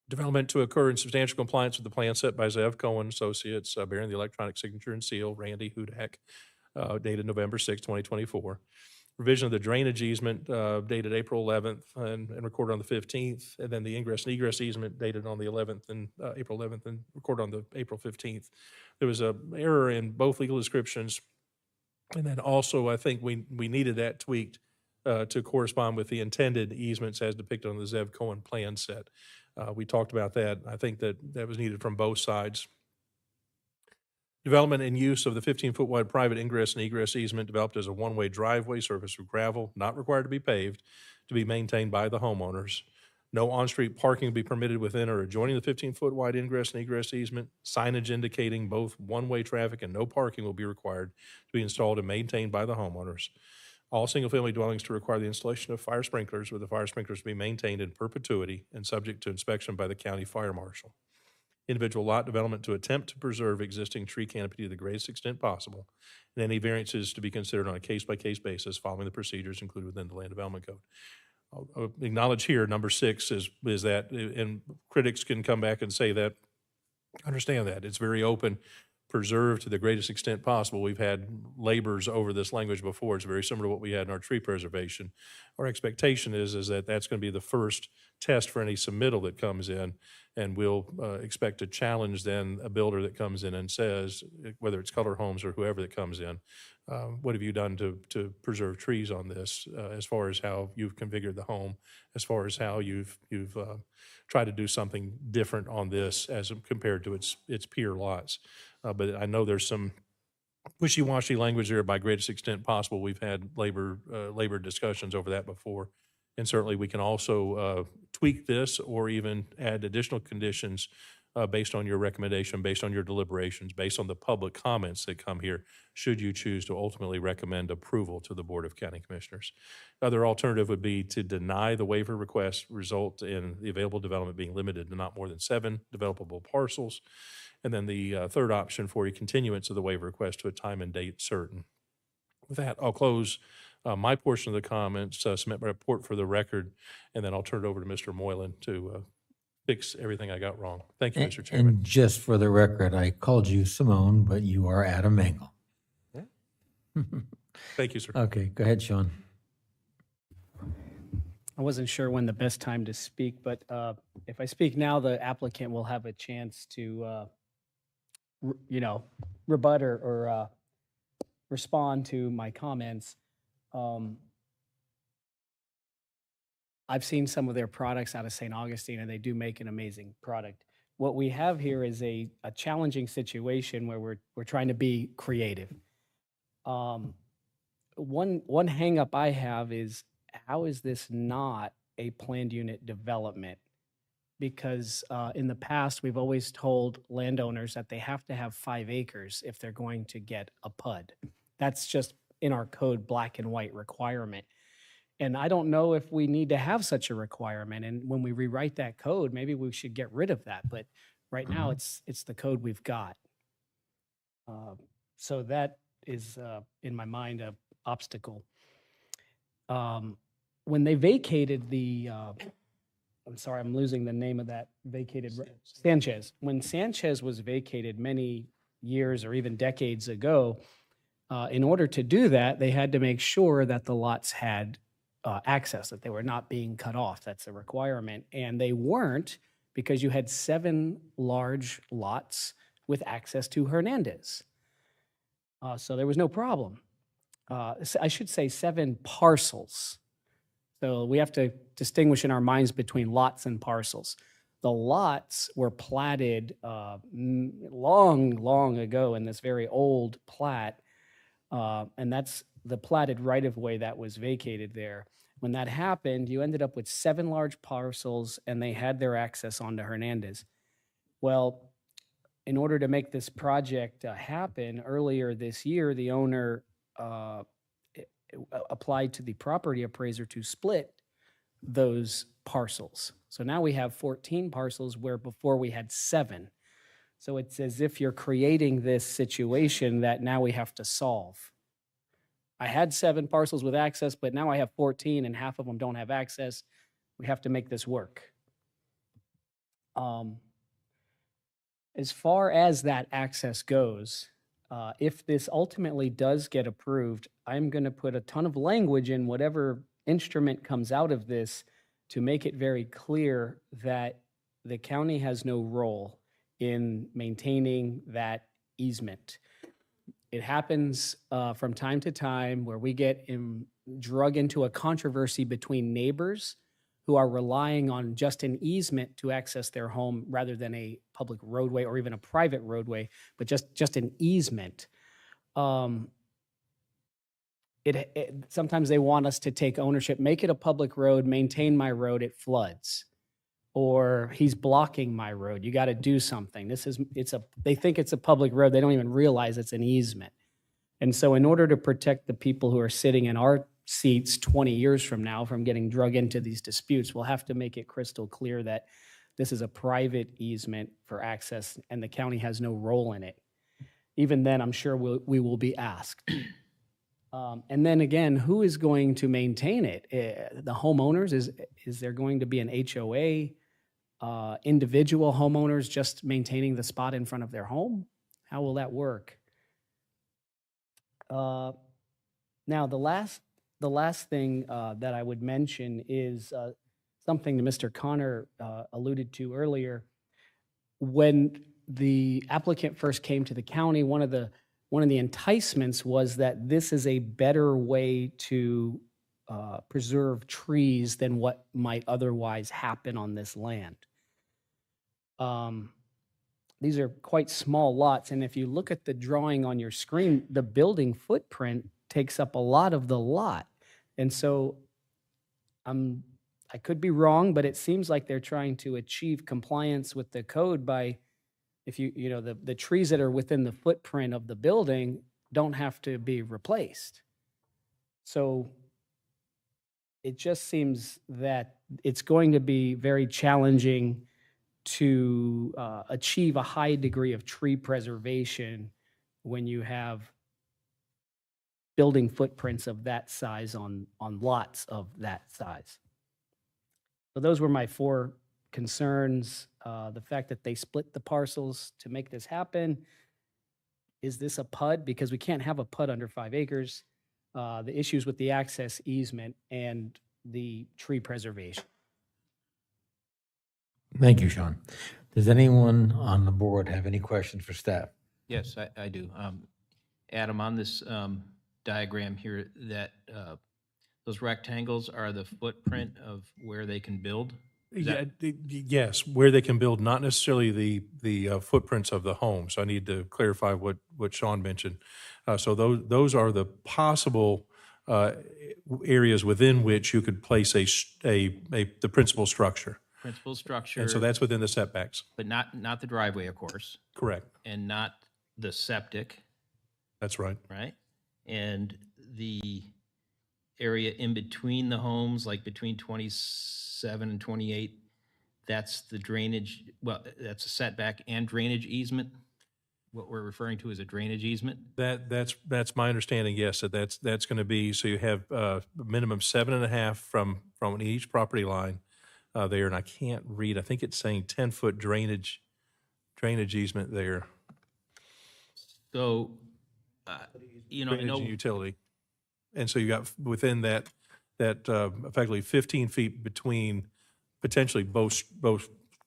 Development to occur in substantial compliance with the plan set by Zev Cohen Associates, bearing the electronic signature and seal, Randy Hudak, dated November 6, 2024. Revision of the drainage easement dated April 11th and recorded on the 15th, and then the ingress and egress easement dated on the 11th and April 11th and recorded on the April 15th. There was an error in both legal descriptions, and then also I think we needed that tweaked to correspond with the intended easements as depicted on the Zev Cohen plan set. We talked about that. I think that was needed from both sides. Development and use of the 15-foot wide private ingress and egress easement developed as a one-way driveway surface with gravel, not required to be paved, to be maintained by the homeowners. No on-street parking will be permitted within or adjoining the 15-foot wide ingress and egress easement. Signage indicating both one-way traffic and no parking will be required to be installed and maintained by the homeowners. All single-family dwellings to require the installation of fire sprinklers, with the fire sprinklers to be maintained in perpetuity and subject to inspection by the county fire marshal. Individual lot development to attempt to preserve existing tree canopy to the greatest extent possible, and any variances to be considered on a case-by-case basis following the procedures included within the Land Development Code. I'll acknowledge here, number 6 is that, and critics can come back and say that, understand that, it's very open, preserved to the greatest extent possible. We've had labors over this language before. It's very similar to what we had in our tree preservation. Our expectation is that that's going to be the first test for any submittal that comes in, and we'll expect to challenge then a builder that comes in and says, whether it's Color Homes or whoever that comes in, what have you done to preserve trees on this, as far as how you've configured the home, as far as how you've tried to do something different on this as compared to its peer lots. But I know there's some wishy-washy language there, by greatest extent possible. We've had labor discussions over that before. And certainly we can also tweak this or even add additional conditions based on your recommendation, based on your deliberations, based on the public comments that come here, should you choose to ultimately recommend approval to the Board of County Commissioners. Other alternative would be to deny the waiver request, result in the available development being limited to not more than 7 developable parcels. And then the third option for a continuance of the waiver request to a time and date certain. With that, I'll close my portion of the comments, submit my report for the record, and then I'll turn it over to Mr. Moylan to fix everything I got wrong. Thank you, Mr. Chairman. And just for the record, I called you Simone, but you are Adam Mangle. Thank you, sir. Okay, go ahead, Sean. I wasn't sure when the best time to speak, but if I speak now, the applicant will have a chance to, rebut or respond to my comments. I've seen some of their products out of St. Augustine, and they do make an amazing product. What we have here is a challenging situation where we're trying to be creative. One hangup I have is, how is this not a planned unit development? Because in the past, we've always told landowners that they have to have 5 acres if they're going to get a PUD. That's just in our code, black and white requirement. And I don't know if we need to have such a requirement. And when we rewrite that code, maybe we should get rid of that. But right now, it's the code we've got. So that is, in my mind, an obstacle. When they vacated the, I'm sorry, I'm losing the name of that vacated, Sanchez. When Sanchez was vacated many years or even decades ago, in order to do that, they had to make sure that the lots had access, that they were not being cut off. That's a requirement. And they weren't, because you had 7 large lots with access to Hernandez. So there was no problem. I should say 7 parcels. So we have to distinguish in our minds between lots and parcels. The lots were platted long ago in this very old plat, and that's the platted right-of-way that was vacated there. When that happened, you ended up with 7 large parcels, and they had their access onto Hernandez. Well, in order to make this project happen, earlier this year, the owner applied to the property appraiser to split those parcels. So now we have 14 parcels where before we had 7. So it's as if you're creating this situation that now we have to solve. I had 7 parcels with access, but now I have 14 and half of them don't have access. We have to make this work. As far as that access goes, if this ultimately does get approved, I'm going to put a ton of language in whatever instrument comes out of this to make it very clear that the county has no role in maintaining that easement. It happens from time to time where we get drug into a controversy between neighbors who are relying on just an easement to access their home rather than a public roadway or even a private roadway, but just an easement. Sometimes they want us to take ownership, make it a public road, maintain my road, it floods. Or he's blocking my road, you got to do something. They think it's a public road, they don't even realize it's an easement. And so in order to protect the people who are sitting in our seats 20 years from now from getting drug into these disputes, we'll have to make it crystal clear that this is a private easement for access and the county has no role in it. Even then, I'm sure we will be asked. And then again, who is going to maintain it? The homeowners? Is there going to be an HOA? Individual homeowners just maintaining the spot in front of their home? How will that work? Now, the last thing that I would mention is something that Mr. Connor alluded to earlier. When the applicant first came to the county, one of the enticements was that this is a better way to preserve trees than what might otherwise happen on this land. These are quite small lots, and if you look at the drawing on your screen, the building footprint takes up a lot of the lot. And so I could be wrong, but it seems like they're trying to achieve compliance with the code by, if the trees that are within the footprint of the building don't have to be replaced. So it just seems that it's going to be very challenging to achieve a high degree of tree preservation when you have building footprints of that size on lots of that size. So those were my 4 concerns. The fact that they split the parcels to make this happen. Is this a PUD? Because we can't have a PUD under 5 acres. The issues with the access easement and the tree preservation. Thank you, Sean. Does anyone on the board have any questions for staff? Yes, I do. Adam, on this diagram here, that those rectangles are the footprint of where they can build? Is Yeah, that- yes, where they can build, not necessarily the footprints of the home. So I need to clarify what Sean mentioned. So those are the possible areas within which you could place the principal structure. Principal structure? And so that's within the setbacks. But not the driveway, of course, Correct. and not the septic, That's right. right? And the area in between the homes, like between 27 and 28, that's the drainage, well, that's a setback and drainage easement? What we're referring to as a drainage easement? That's my understanding, yes, that's going to be, so you have a minimum 7.5 from each property line there, and I can't read, I think it's saying 10-foot drainage easement there. So, you know, I Drainage know, and utility. And so you got within that effectively 15 feet between potentially both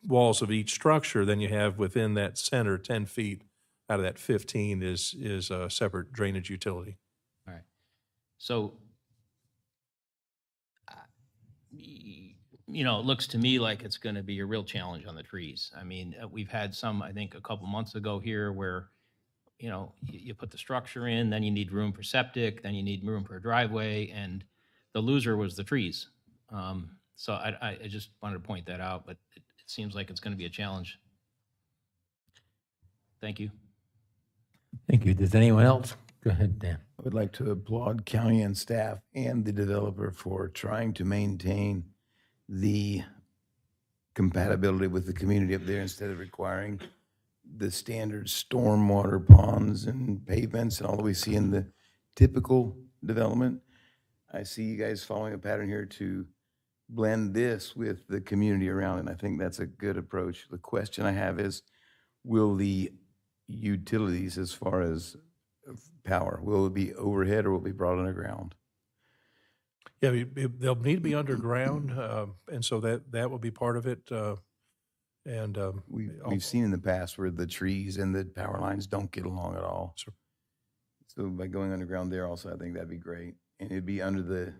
walls of each structure, then you have within that center 10 feet out of that 15 is a separate drainage utility. all right. So, you know, it looks to me like it's going to be a real challenge on the trees. I mean, we've had some, I think, a couple months ago here where, you know, you put the structure in, then you need room for septic, then you need room for a driveway, and the loser was the trees. So I just wanted to point that out, but it seems like it's going to be a challenge. Thank you. Thank you. Does anyone else? Go ahead, Dan. I would like to applaud county and staff and the developer for trying to maintain the compatibility with the community up there instead of requiring the standard stormwater ponds and pavements and all that we see in the typical development. I see you guys following a pattern here to blend this with the community around it, and I think that's a good approach. The question I have is, will the utilities as far as power, will it be overhead or will it be brought underground? Yeah, they'll need to be underground, and so that will be part of it. We've seen in the past where the trees and the power lines don't get along at all. Sure. So by going underground there also, I think that'd be great. And it'd be under the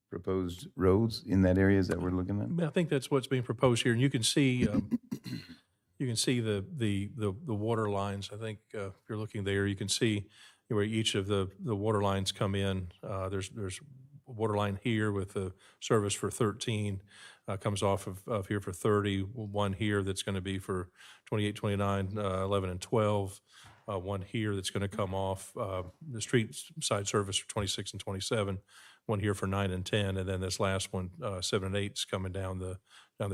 proposed roads in that area that we're looking at? I think that's what's being proposed here, and you can see the water lines. I think if you're looking there, you can see where each of the water lines come in. There's a water line here with the service for 13, comes off of here for 30, one here that's going to be for 28, 29, 11, and 12, one here that's going to come off the street side service for 26 and 27, one here for 9 and 10, and then this last one, 7 and 8, is coming down the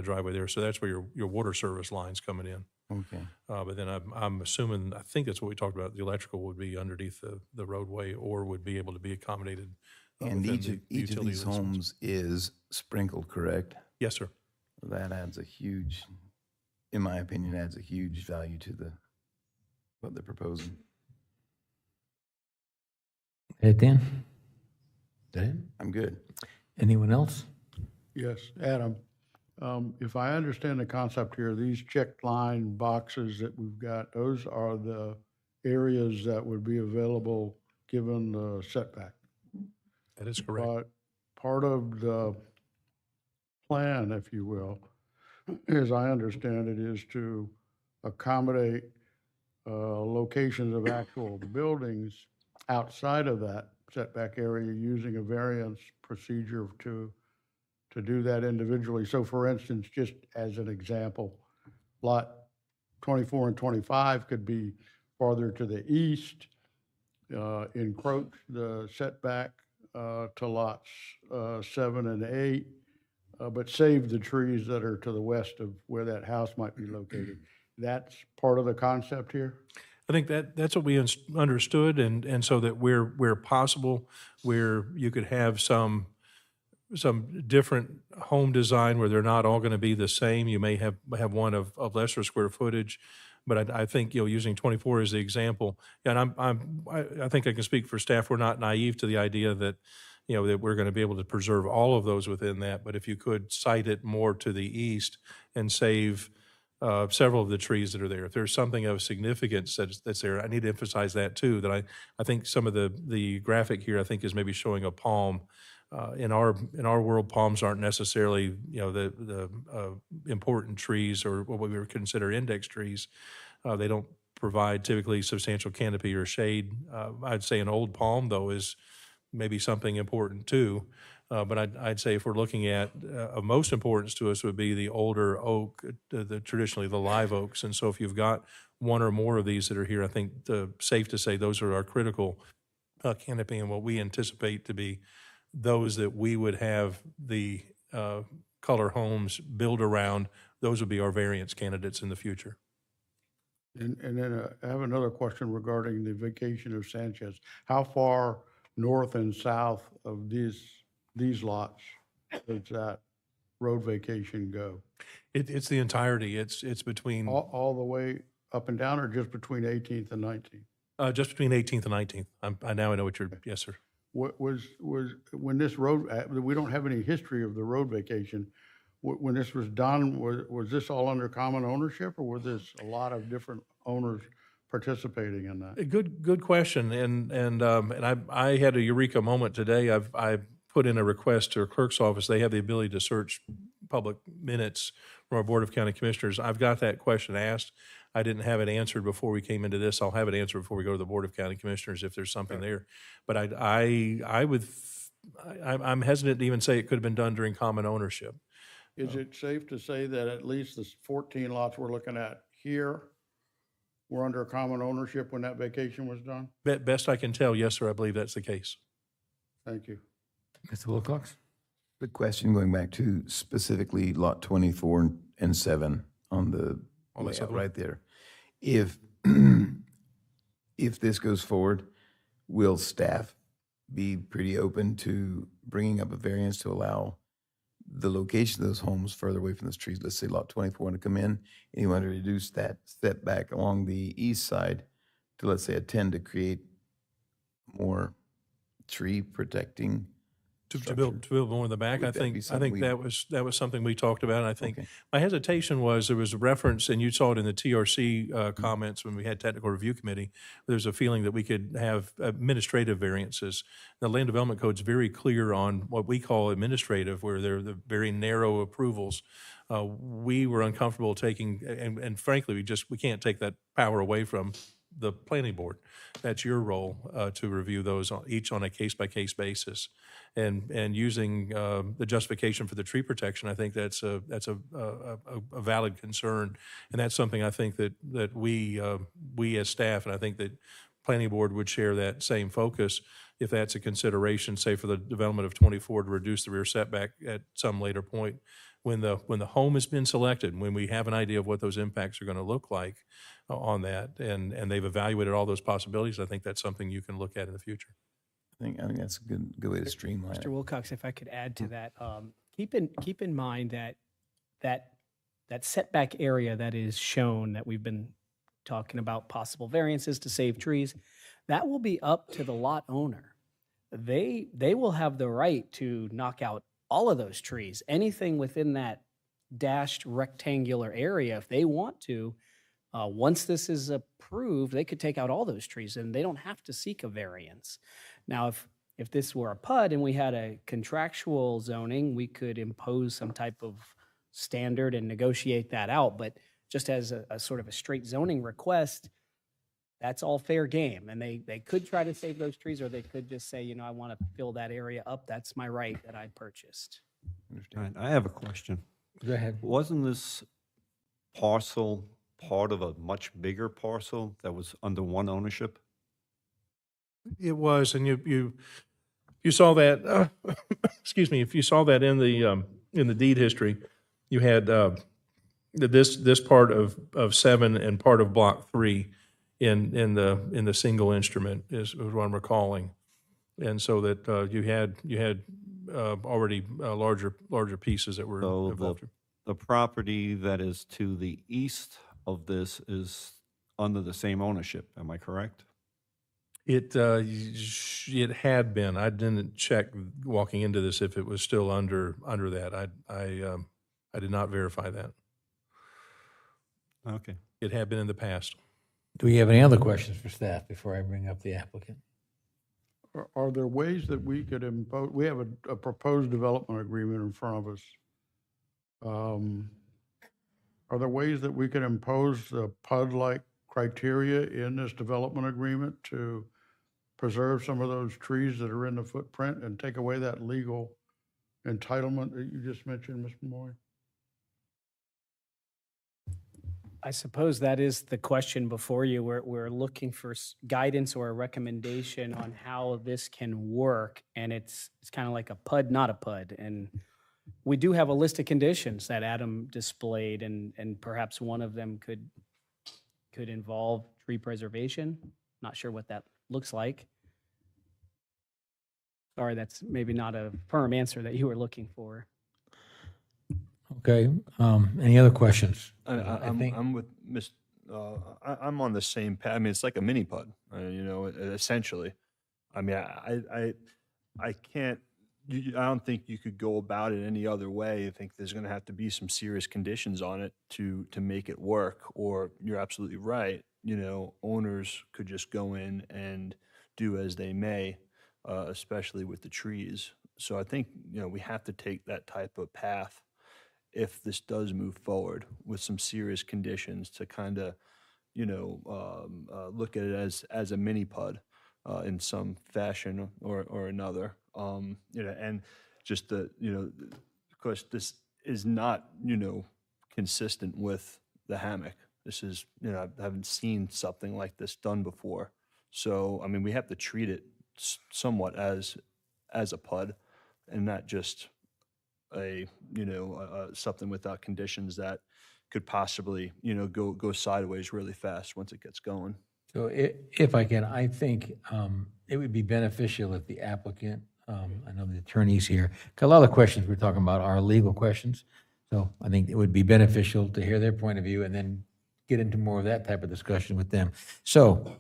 driveway there. So that's where your water service line's coming in. Okay. But then I'm assuming, I think that's what we talked about, the electrical would be underneath the roadway or would be able to be accommodated. And within the each of utility these lines. homes is sprinkled, correct? Yes, sir. That adds a huge, in my opinion, adds a huge value to what they're proposing. Hey, Dan? Is that it? I'm good. Anyone else? Yes, Adam, if I understand the concept here, these checked line boxes that we've got, those are the areas that would be available given the setback. That is correct. But part of the plan, if you will, as I understand it, is to accommodate locations of actual buildings outside of that setback area using a variance procedure to do that individually. So for instance, just as an example, lot 24 and 25 could be farther to the east, encroach the setback to lots 7 and 8, but save the trees that are to the west of where that house might be located. That's part of the concept here? I think that's what we understood, and so that where possible, where you could have some different home design where they're not all going to be the same. You may have one of lesser square footage, but I think, using 24 as the example, and I think I can speak for staff. We're not naive to the idea that, that we're going to be able to preserve all of those within that. But if you could site it more to the east and save several of the trees that are there. If there's something of significance that's there, I need to emphasize that too, that I think some of the graphic here, I think, is maybe showing a palm. In our world, palms aren't necessarily, the important trees or what we would consider index trees. They don't provide typically substantial canopy or shade. I'd say an old palm, though, is maybe something important too. But I'd say if we're looking at of most importance to us would be the older oak, traditionally the live oaks. And so if you've got one or more of these that are here, I think safe to say those are our critical canopy and what we anticipate to be those that we would have the color homes build around. Those would be our variance candidates in the future. And then I have another question regarding the vacation of Sanchez. How far north and south of these lots does that road vacation go? It's the entirety. It's between All the way up and down, or just between 18th and 19th? just between 18th and 19th. I know what you're. Yes, sir. What was when this road, we don't have any history of the road vacation. When this was done, was this all under common ownership, or were this a lot of different owners participating in that? Good question. And I had a eureka moment today. I put in a request to our clerk's office. They have the ability to search public minutes from our Board of County Commissioners. I've got that question asked. I didn't have it answered before we came into this. I'll have it answered before we go to the Board of County Commissioners if there's something there. But I'm hesitant to even say it could have been done during common ownership. Is it safe to say that at least the 14 lots we're looking at here were under common ownership when that vacation was done? Best I can tell, yes, sir, I believe that's the case. Thank you. Mr. Wilcox? Good question, going back to specifically lot 24 and 7 on the layout right there. If this goes forward, will staff be pretty open to bringing up a variance to allow the location of those homes further away from those trees? Let's say lot 24 to come in, and you want to reduce that setback along the east side to, let's say, a 10 to create more tree protecting To build more in the back, Would that be something we- that was something we talked about. And I think my hesitation was there was a reference, and you saw it in the TRC comments when we had technical review committee. There's a feeling that we could have administrative variances. The land development code's very clear on what we call administrative, where they're the very narrow approvals. We were uncomfortable taking, and frankly, we can't take that power away from the planning board. That's your role to review those each on a case-by-case basis. And using the justification for the tree protection, I think that's a valid concern. And that's something I think that we as staff, and I think that planning board would share that same focus if that's a consideration, say for the development of 24 to reduce the rear setback at some later point. When the home has been selected, when we have an idea of what those impacts are going to look like on that, and they've evaluated all those possibilities, I think that's something you can look at in the future. I think that's a good way to streamline it. Mr. Wilcox, if I could add to that, keep in mind that setback area that is shown, that we've been talking about possible variances to save trees, that will be up to the lot owner. They will have the right to knock out all of those trees, anything within that dashed rectangular area, if they want to. Once this is approved, they could take out all those trees, and they don't have to seek a variance. Now, if this were a PUD and we had a contractual zoning, we could impose some type of standard and negotiate that out. But just as a sort of a straight zoning request, that's all fair game. And they could try to save those trees, or they could just say, I want to fill that area up. That's my right that I purchased. All right, I have a question. Go ahead. Wasn't this parcel part of a much bigger parcel that was under one ownership? It was, and you saw that. Excuse me. If you saw that in the deed history, you had this part of 7 and part of block 3 in the single instrument is what I'm recalling, and so that you had already larger pieces that were So involved. the property that is to the east of this is under the same ownership, am I correct? It had been. I didn't check walking into this if it was still under that. I did not verify that. Okay. It had been in the past. Do we have any other questions for staff before I bring up the applicant? Are there ways that we could impose, we have a proposed development agreement in front of us. Are there ways that we could impose the PUD-like criteria in this development agreement to preserve some of those trees that are in the footprint and take away that legal entitlement that you just mentioned, Mr. Moy? I suppose that is the question before you. We're looking for guidance or a recommendation on how this can work, and it's kind of like a PUD, not a PUD. And we do have a list of conditions that Adam displayed, and perhaps one of them could involve tree preservation. Not sure what that looks like. Sorry, that's maybe not a firm answer that you were looking for. Okay, any other questions? I'm with Miss. I'm on the same path. I mean, it's like a mini PUD, essentially. I mean, I can't. I don't think you could go about it any other way. I think there's going to have to be some serious conditions on it to make it work. Or you're absolutely right. Owners could just go in and do as they may, especially with the trees. So I think we have to take that type of path if this does move forward with some serious conditions to kind of, look at it as a mini PUD in some fashion or another. And just of course, this is not, consistent with the hammock. This is, I haven't seen something like this done before. So, I mean, we have to treat it somewhat as a PUD and not just something without conditions that could possibly, go sideways really fast once it gets going. So if I can, I think it would be beneficial if the applicant, I know the attorney's here, 'cause a lot of the questions we're talking about are legal questions. So I think it would be beneficial to hear their point of view and then get into more of that type of discussion with them. So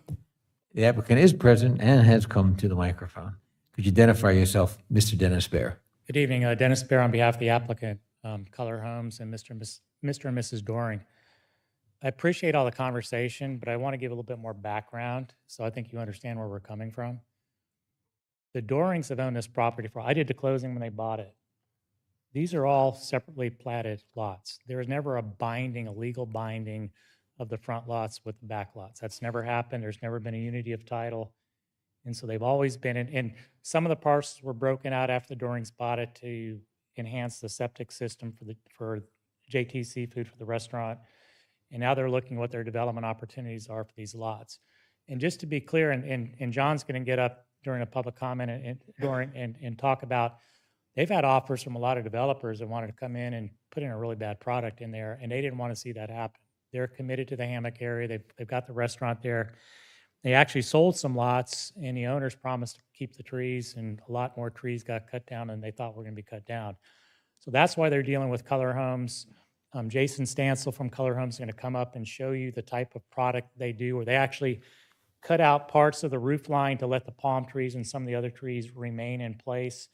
the applicant is present and has come to the microphone. Could you identify yourself, Mr. Dennis Bear? Good evening, Dennis Bear on behalf of the applicant, Color Homes, and Mr. and Mrs. Doring. I appreciate all the conversation, but I want to give a little bit more background so I think you understand where we're coming from. The Dorings have owned this property I did the closing when they bought it. These are all separately platted lots. There was never a legal binding of the front lots with the back lots. That's never happened. There's never been a unity of title. And so they've always been and some of the parcels were broken out after the Dorings bought it to enhance the septic system for JT Seafood for the restaurant. And now they're looking what their development opportunities are for these lots. And just to be clear, and John's going to get up during a public comment and talk about, they've had offers from a lot of developers that wanted to come in and put in a really bad product in there, and they didn't want to see that happen. They're committed to the hammock area. They've got the restaurant there. They actually sold some lots, and the owners promised to keep the trees, and a lot more trees got cut down than they thought were going to be cut down. So that's why they're dealing with Color Homes. Jason Stansel from Color Homes is going to come up and show you the type of product they do, where they actually cut out parts of the roof line to let the palm trees and some of the other trees remain in place.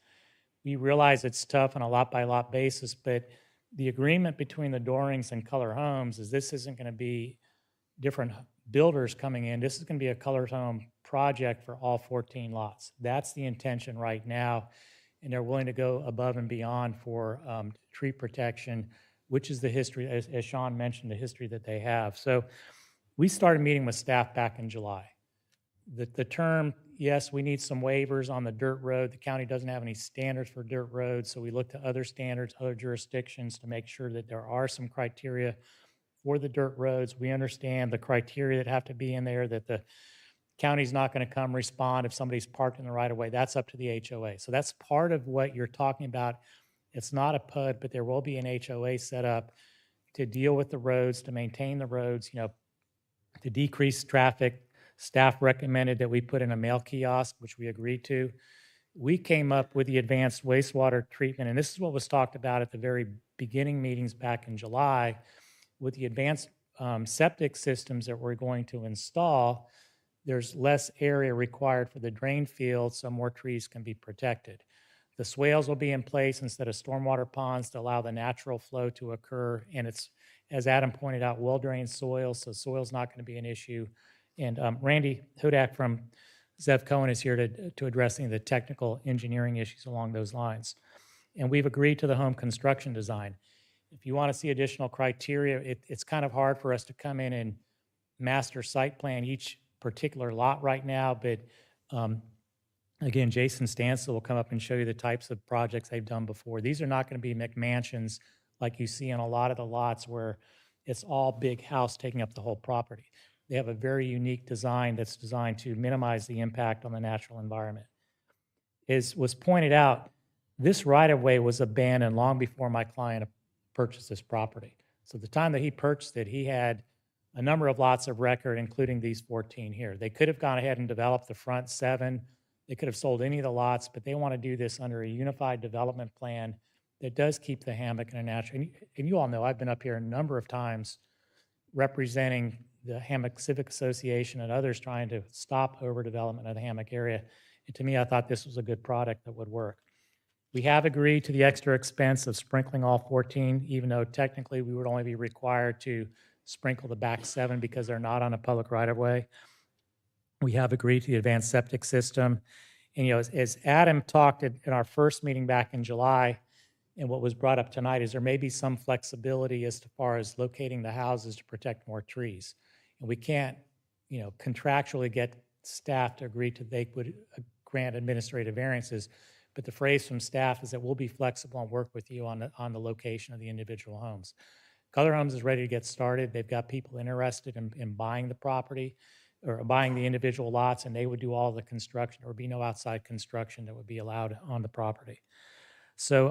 We realize it's tough on a lot-by-lot basis, but the agreement between the Dorings and Color Homes is this isn't going to be different builders coming in. This is going to be a Color Home project for all 14 lots. That's the intention right now, and they're willing to go above and beyond for tree protection, which is the history, as Sean mentioned, the history that they have. So we started meeting with staff back in July. The term, yes, we need some waivers on the dirt road. The county doesn't have any standards for dirt roads, so we look to other standards, other jurisdictions to make sure that there are some criteria for the dirt roads. We understand the criteria that have to be in there, that the county's not going to come respond if somebody's parked in the right of way. That's up to the HOA. So that's part of what you're talking about. It's not a PUD, but there will be an HOA set up to deal with the roads, to maintain the roads, to decrease traffic. Staff recommended that we put in a mail kiosk, which we agreed to. We came up with the advanced wastewater treatment, and this is what was talked about at the very beginning meetings back in July. With the advanced septic systems that we're going to install, there's less area required for the drain field, so more trees can be protected. The swales will be in place instead of stormwater ponds to allow the natural flow to occur. And it's, as Adam pointed out, well-drained soil, so soil's not going to be an issue. And Randy Hudak from Zev Cohen is here to address any of the technical engineering issues along those lines. And we've agreed to the home construction design. If you want to see additional criteria, it's kind of hard for us to come in and master site plan each particular lot right now, but again, Jason Stansel will come up and show you the types of projects they've done before. These are not going to be McMansions like you see on a lot of the lots where it's all big house taking up the whole property. They have a very unique design that's designed to minimize the impact on the natural environment. As was pointed out, this right-of-way was abandoned long before my client purchased this property. So the time that he purchased it, he had a number of lots of record, including these 14 here. They could have gone ahead and developed the front 7. They could have sold any of the lots, but they want to do this under a unified development plan that does keep the hammock in a natural. And you all know I've been up here a number of times representing the Hammock Civic Association and others trying to stop overdevelopment of the hammock area. And to me, I thought this was a good product that would work. We have agreed to the extra expense of sprinkling all 14, even though technically we would only be required to sprinkle the back 7 because they're not on a public right-of-way. We have agreed to the advanced septic system. And, you know, as Adam talked in our first meeting back in July, and what was brought up tonight is there may be some flexibility as far as locating the houses to protect more trees. And we can't, you know, contractually get staff to agree to they would grant administrative variances. But the phrase from staff is that we'll be flexible and work with you on the location of the individual homes. Color Homes is ready to get started. They've got people interested in buying the property or buying the individual lots, and they would do all the construction. There would be no outside construction that would be allowed on the property. So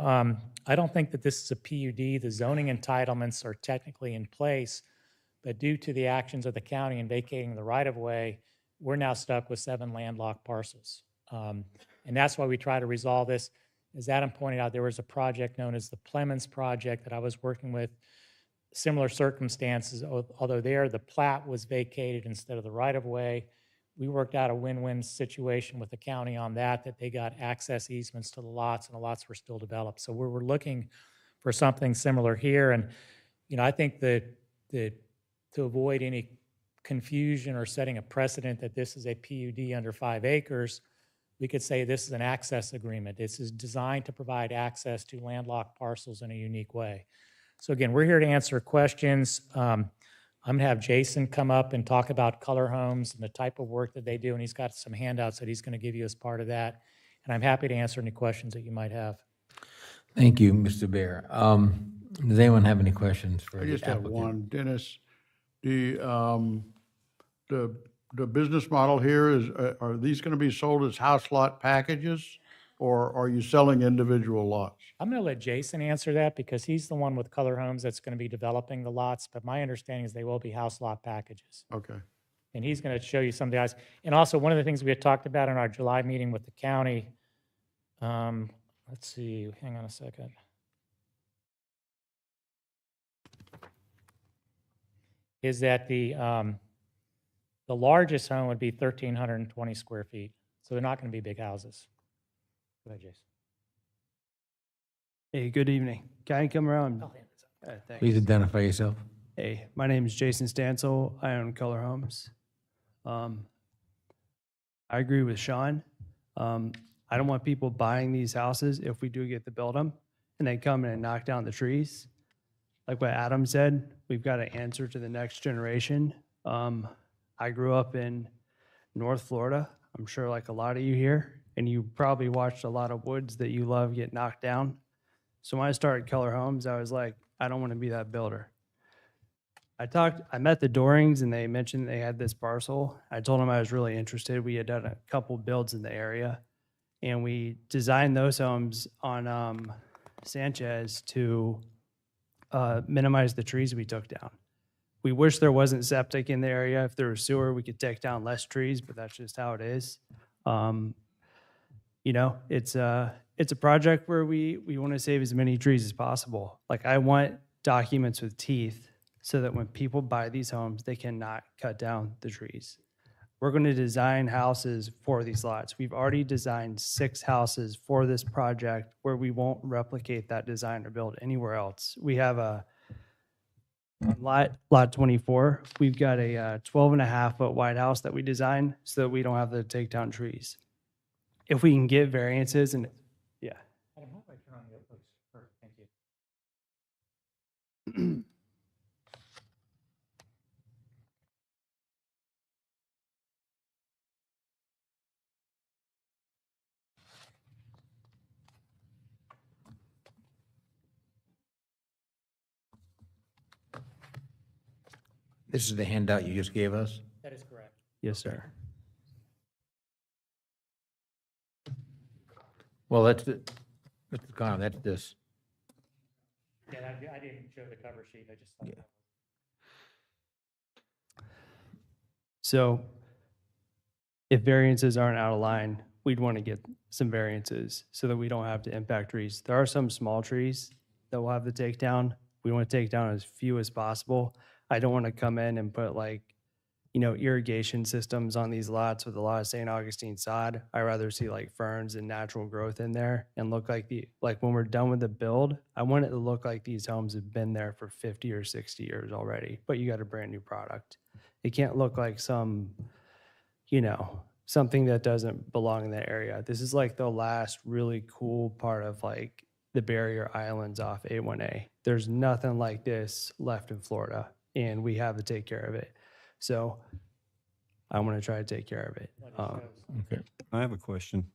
I don't think that this is a PUD. The zoning entitlements are technically in place, but due to the actions of the county in vacating the right-of-way, we're now stuck with 7 landlocked parcels. And that's why we try to resolve this. As Adam pointed out, there was a project known as the Plemons Project that I was working with. Similar circumstances, although there the plat was vacated instead of the right-of-way. We worked out a win-win situation with the county on that they got access easements to the lots, and the lots were still developed. So we're looking for something similar here. And, you know, I think that to avoid any confusion or setting a precedent that this is a PUD under 5 acres, we could say this is an access agreement. This is designed to provide access to landlocked parcels in a unique way. So again, we're here to answer questions. I'm going to have Jason come up and talk about Color Homes and the type of work that they do, and he's got some handouts that he's going to give you as part of that. And I'm happy to answer any questions that you might have. Thank you, Mr. Bear. Does anyone have any questions for I the just have applicant? one. Dennis, the business model here is, are these going to be sold as house lot packages, or are you selling individual lots? I'm going to let Jason answer that because he's the one with Color Homes that's going to be developing the lots, but my understanding is they will be house lot packages. Okay. And he's going to show you some of the eyes. And also, one of the things we had talked about in our July meeting with the county, let's see, hang on a second. Is that the largest home would be 1,320 square feet. So they're not going to be big houses. Go ahead, Jason. Hey, good evening. Can I come around? Thanks. Please identify yourself. Hey, my name is Jason Stansel. I own Color Homes. I agree with Sean. I don't want people buying these houses if we do get to build them and they come in and knock down the trees. Like what Adam said, we've got to answer to the next generation. I grew up in North Florida. I'm sure like a lot of you here, and you probably watched a lot of woods that you love get knocked down. So when I started Color Homes, I was like, I don't want to be that builder. I met the Dorings and they mentioned they had this parcel. I told them I was really interested. We had done a couple builds in the area and we designed those homes on Sanchez to minimize the trees we took down. We wish there wasn't septic in the area. If there was sewer, we could take down less trees, but that's just how it is. You know, it's a project where we want to save as many trees as possible. Like I want documents with teeth so that when people buy these homes, they cannot cut down the trees. We're going to design houses for these lots. We've already designed 6 houses for this project where we won't replicate that design or build anywhere else. We have on lot 24, we've got a 12.5-foot wide house that we designed so that we don't have to take down trees. If we can get variances and, yeah. Adam, how do I turn on the uploads first? Thank you. This is the handout you just gave us? That is correct. Yes, sir. Well, that's the, Mr. Connor, that's this. Yeah, I didn't show the cover sheet. I just thought that So if variances aren't out of line, we'd want to get some variances so that we don't have to impact trees. There are some small trees that we'll have to take down. We want to take down as few as possible. I don't want to come in and put irrigation systems on these lots with a lot of St. Augustine sod. I rather see like ferns and natural growth in there and look like when we're done with the build, I want it to look like these homes have been there for 50 or 60 years already, but you got a brand new product. It can't look like something that doesn't belong in that area. This is like the last really cool part of like the barrier islands off A1A. There's nothing like this left in Florida, and we have to take care of it. So I want to try to take care of it. Okay. I have a question.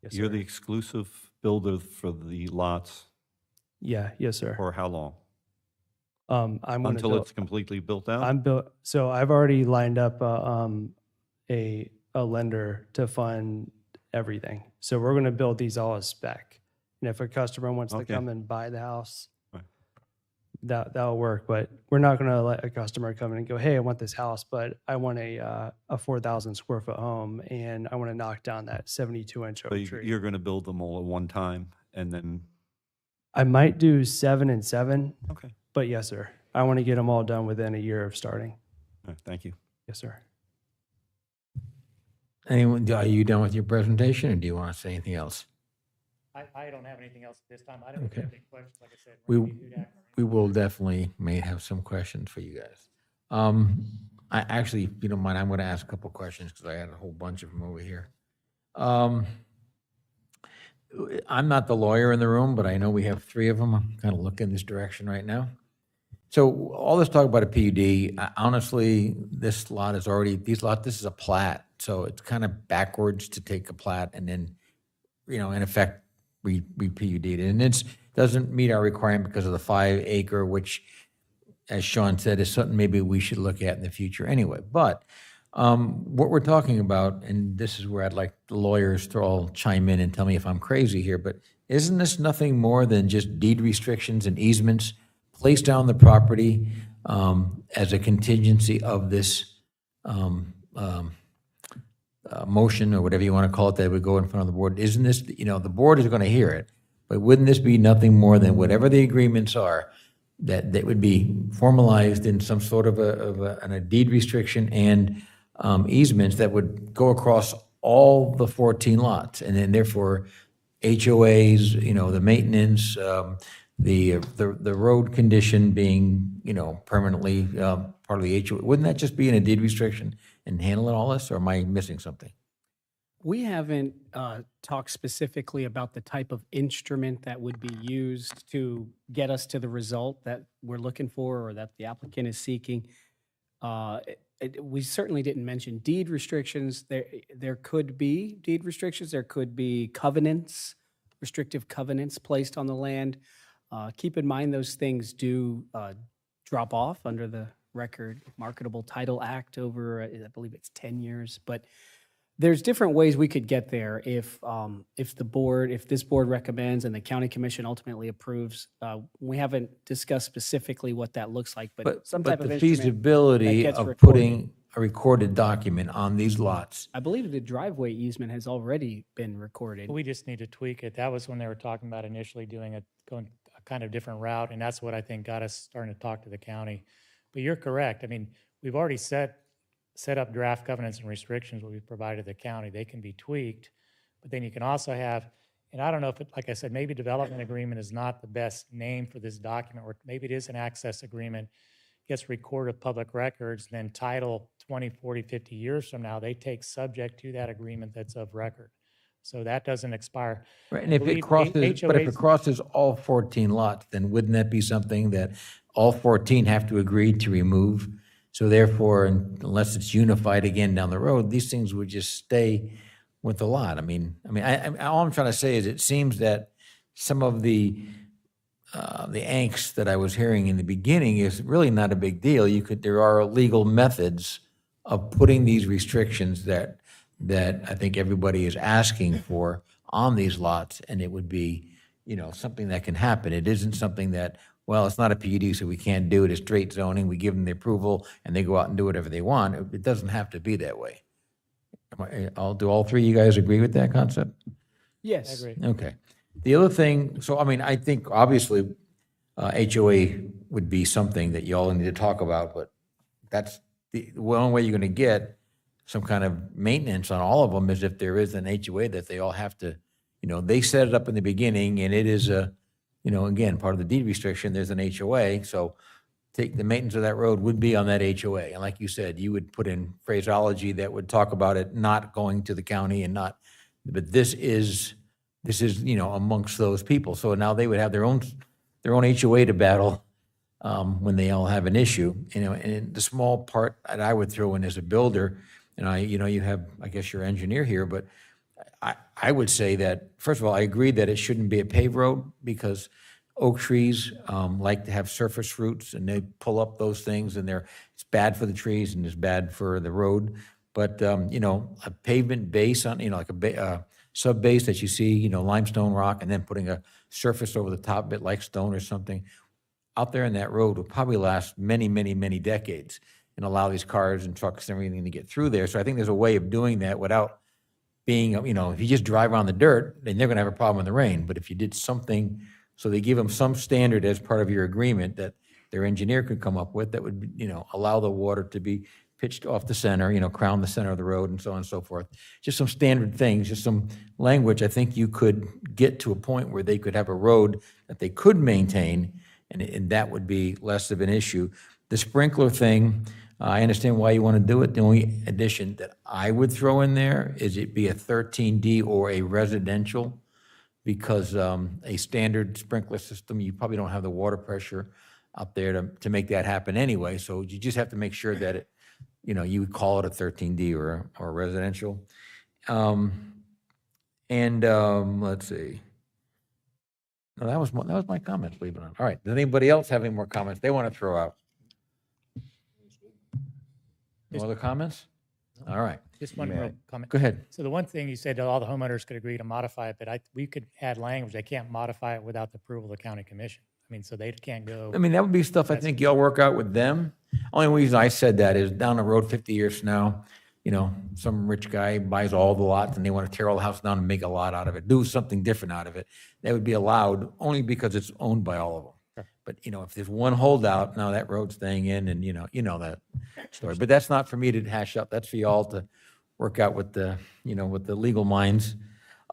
Yes, You're sir. the exclusive builder for the lots Yeah, yes, sir. for how long? I'm gonna Until build- it's completely built out? I'm built. So I've already lined up a lender to fund everything. So we're going to build these all as spec. And if a customer wants to Okay. come and buy the house, Right. that'll work. But we're not going to let a customer come in and go, "Hey, I want this house, but I want a 4,000 square foot home, and I want to knock down that 72-inch So oak tree." you're going to build them all at one time and then, I might do 7 and 7. okay. But yes, sir. I want to get them all done within a year of starting. All right, thank you. Yes, sir. Anyone, are you done with your presentation, or do you want to say anything else? I don't have anything else at this time. I don't Okay. have any questions, like I said. We, Randy Hudak or we will definitely may have some questions for you guys. I actually, if you don't mind, I'm going to ask a couple questions because I had a whole bunch of them over here. I'm not the lawyer in the room, but I know we have 3 of them. I'm kind of looking this direction right now. So all this talk about a PUD, honestly, this lot is already, this is a plat. So it's kind of backwards to take a plat and then, in effect, we PUD'd it. And it doesn't meet our requirement because of the 5 acre, which, as Sean said, is something maybe we should look at in the future anyway. But what we're talking about, and this is where I'd like the lawyers to all chime in and tell me if I'm crazy here, but isn't this nothing more than just deed restrictions and easements placed on the property as a contingency of this motion, or whatever you want to call it, that would go in front of the board? Isn't this, the board is going to hear it, but wouldn't this be nothing more than whatever the agreements are, that would be formalized in some sort of a deed restriction and easements that would go across all the 14 lots, and then therefore HOAs, the maintenance, the road condition being, permanently part of the HOA. Wouldn't that just be in a deed restriction and handling all this, or am I missing something? We haven't talked specifically about the type of instrument that would be used to get us to the result that we're looking for or that the applicant is seeking. We certainly didn't mention deed restrictions. There could be deed restrictions. There could be covenants, restrictive covenants placed on the land. Keep in mind, those things do drop off under the Record Marketable Title Act over, I believe it's 10 years. But there's different ways we could get there if this board recommends and the county commission ultimately approves. We haven't discussed specifically what that looks like, but some type of the instrument that feasibility gets of recorded. putting a recorded document on these lots. I believe the driveway easement has already been recorded. We just need to tweak it. That was when they were talking about initially going a kind of different route, and that's what I think got us starting to talk to the county. But you're correct. I mean, we've already set set up draft covenants and restrictions, what we've provided the county. They can be tweaked, but then you can also have, and I don't know if it, like I said, maybe development agreement is not the best name for this document, or maybe it is an access agreement, gets recorded with public records, then title 20, 40, 50 years from now, they take subject to that agreement that's of record. So that doesn't expire. Right, and if it crosses, but if it crosses all 14 lots, then wouldn't that be something that all 14 have to agree to remove? So therefore, unless it's unified again down the road, these things would just stay with the lot. I mean, all I'm trying to say is it seems that some of the angst that I was hearing in the beginning is really not a big deal. There are legal methods of putting these restrictions that I think everybody is asking for on these lots, and it would be, something that can happen. It isn't something that, well, it's not a PUD, so we can't do it. It's straight zoning. We give them the approval, and they go out and do whatever they want. It doesn't have to be that way. Do all three of you guys agree with that concept? Yes. I agree. Okay. The other thing, so I think obviously HOA would be something that you all need to talk about, but that's the only way you're going to get some kind of maintenance on all of them is if there is an HOA that they all have to, they set it up in the beginning, and it is again, part of the deed restriction, there's an HOA, so the maintenance of that road would be on that HOA. And like you said, you would put in phraseology that would talk about it not going to the county but this is, amongst those people. So now they would have their own HOA to battle when they all have an issue, and the small part that I would throw in as a builder, and you have, I guess, your engineer here, but I would say that, first of all, I agree that it shouldn't be a paved road because oak trees like to have surface roots, and they pull up those things, and it's bad for the trees and it's bad for the road. But, a pavement base on, like a sub base that you see, limestone rock, and then putting a surface over the top of it like stone or something, out there in that road will probably last many, many, many decades and allow these cars and trucks and everything to get through there. So I think there's a way of doing that without being, if you just drive around the dirt, then they're going to have a problem in the rain. But if you did something, so they give them some standard as part of your agreement that their engineer could come up with that would, allow the water to be pitched off the center, crown the center of the road and so on and so forth. Just some standard things, just some language. I think you could get to a point where they could have a road that they could maintain, and that would be less of an issue. The sprinkler thing, I understand why you want to do it. The only addition that I would throw in there is it be a 13D or a residential, because a standard sprinkler system, you probably don't have the water pressure out there to make that happen anyway. So you just have to make sure that it, you would call it a 13D or a residential. Let's see. No, that was my comment, believe it or not. All right, does anybody else have any more comments they want to throw out? No other comments? All right. Just one real comment. Go ahead. So the one thing you said, that all the homeowners could agree to modify it, but we could add language, they can't modify it without the approval of the county commission. So they can't go. That would be stuff I think y'all work out with them. Only reason I said that is down the road 50 years from now, some rich guy buys all the lots and they want to tear all the house down and make a lot out of it, do something different out of it. That would be allowed only because it's owned by all of them. Sure. But, if there's one holdout, now that road's staying in, and you know that story. But that's not for me to hash up. That's for y'all to work out with the legal minds.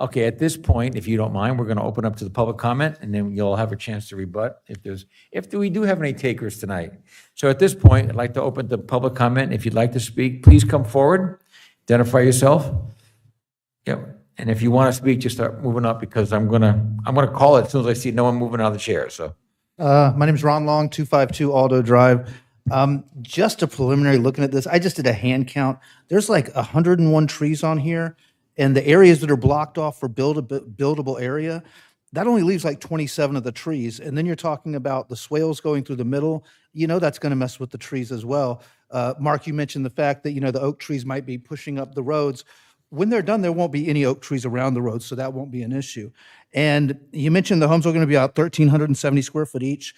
Okay, at this point, if you don't mind, we're going to open up to the public comment, and then you'll have a chance to rebut if we do have any takers tonight. So at this point, I'd like to open the public comment. If you'd like to speak, please come forward, identify yourself. Yep. And if you want to speak, just start moving up, because I'm gonna call it as soon as I see no one moving out of the chair. So. My name is Ron Long, 252 Aldo Drive. Just a preliminary looking at this, I just did a hand count. There's like 101 trees on here, and the areas that are blocked off for buildable area, that only leaves like 27 of the trees. And then you're talking about the swales going through the middle. That's going to mess with the trees as well. Mark, you mentioned the fact that, the oak trees might be pushing up the roads. When they're done, there won't be any oak trees around the road, so that won't be an issue. And you mentioned the homes are going to be about 1,370 square foot each.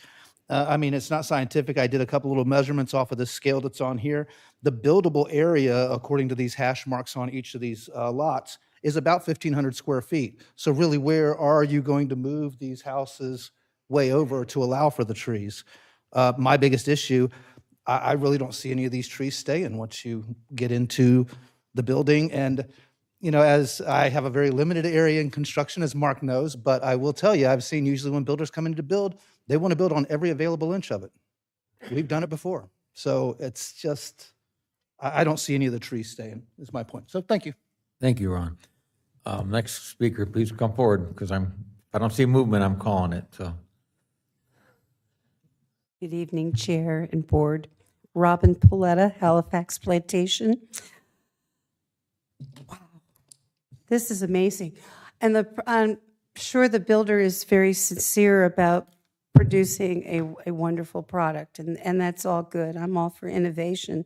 It's not scientific. I did a couple little measurements off of the scale that's on here. The buildable area, according to these hash marks on each of these lots, is about 1,500 square feet. So really, where are you going to move these houses way over to allow for the trees? My biggest issue, I really don't see any of these trees staying once you get into the building. And, you know, as I have a very limited area in construction, as Mark knows, but I will tell you, I've seen usually when builders come in to build, they want to build on every available inch of it. We've done it before. So it's just, I don't see any of the trees staying, is my point. So thank you. Thank you, Ron. Next speaker, please come forward, because if I don't see movement, I'm calling it, so. Good evening, Chair and Board. Robin Pauletta, Halifax Plantation. Wow, this is amazing. And I'm sure the builder is very sincere about producing a wonderful product, and that's all good. I'm all for innovation.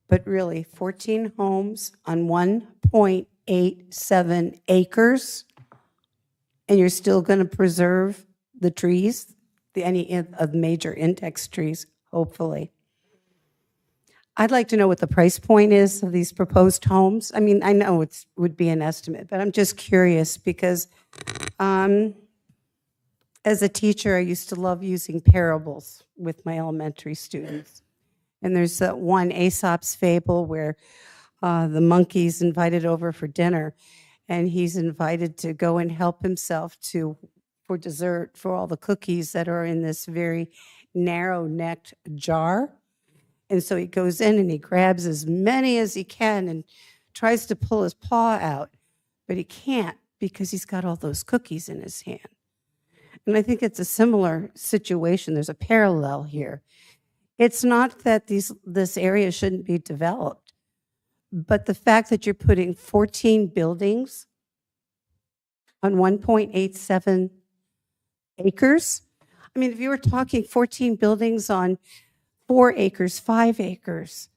But really, 14 homes on 1.87 acres, and you're still going to preserve the trees, any of the major index trees, hopefully. I'd like to know what the price point is of these proposed homes. I mean, I know it would be an estimate, but I'm just curious because as a teacher, I used to love using parables with my elementary students. And there's that one Aesop's fable where the monkey's invited over for dinner, and he's invited to go and help himself for dessert for all the cookies that are in this very narrow-necked jar. And so he goes in and he grabs as many as he can and tries to pull his paw out, but he can't because he's got all those cookies in his hand. And I think it's a similar situation. There's a parallel here. It's not that this area shouldn't be developed, but the fact that you're putting 14 buildings on 1.87 acres. I mean, if you were talking 14 buildings on 4 acres, 5 acres,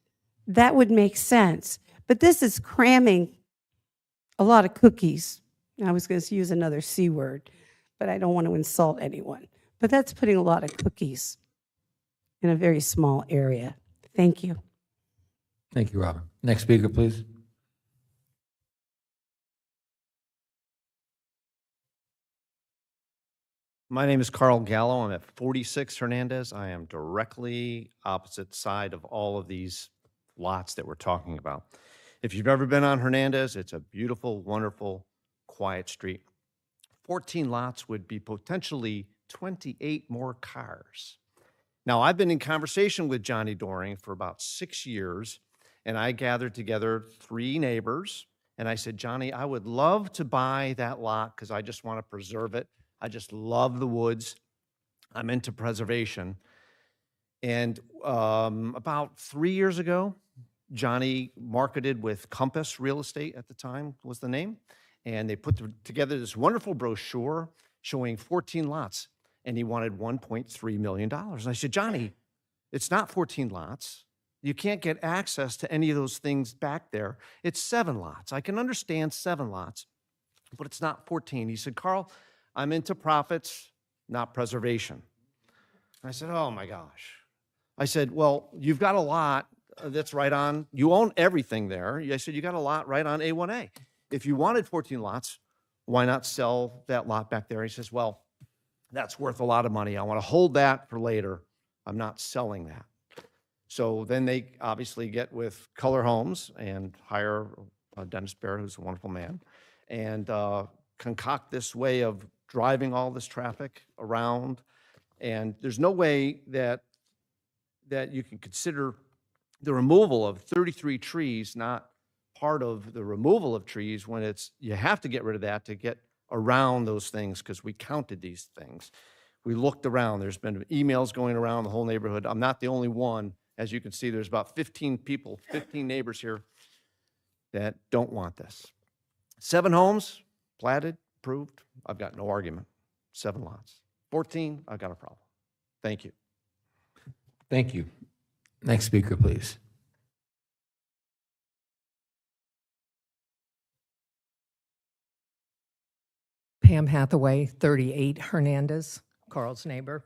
that would make sense. But this is cramming a lot of cookies. I was going to use another C word, but I don't want to insult anyone. But that's putting a lot of cookies in a very small area. Thank you. Thank you, Robin. Next speaker, please. My name is Carl Gallo. I'm at 46 Hernandez. I am directly opposite side of all of these lots that we're talking about. If you've ever been on Hernandez, it's a beautiful, wonderful, quiet street. 14 lots would be potentially 28 more cars. Now, I've been in conversation with Johnny Doring for about 6 years, and I gathered together 3 neighbors, and I said, Johnny, I would love to buy that lot because I just want to preserve it. I just love the woods. I'm into preservation. And about 3 years ago, Johnny marketed with Compass Real Estate at the time was the name. And they put together this wonderful brochure showing 14 lots. And he wanted $1.3 million. And I said, Johnny, it's not 14 lots. You can't get access to any of those things back there. It's 7 lots. I can understand 7 lots, but it's not 14. He said, Carl, I'm into profits, not preservation. And I said, oh my gosh. I said, well, you've got a lot that's right on, you own everything there. I said, you got a lot right on A1A. If you wanted 14 lots, why not sell that lot back there? He says, well, that's worth a lot of money. I want to hold that for later. I'm not selling that. So then they obviously get with Color Homes and hire Dennis Barrett, who's a wonderful man, and concoct this way of driving all this traffic around. And there's no way that you can consider the removal of 33 trees not part of the removal of trees when you have to get rid of that to get around those things, because we counted these things. We looked around. There's been emails going around the whole neighborhood. I'm not the only one. As you can see, there's about 15 people, 15 neighbors here that don't want this. 7 homes, platted, approved. I've got no argument. 7 lots. 14, I've got a problem. Thank you. Thank you. Next speaker, please. Pam Hathaway, 38 Hernandez, Carl's neighbor.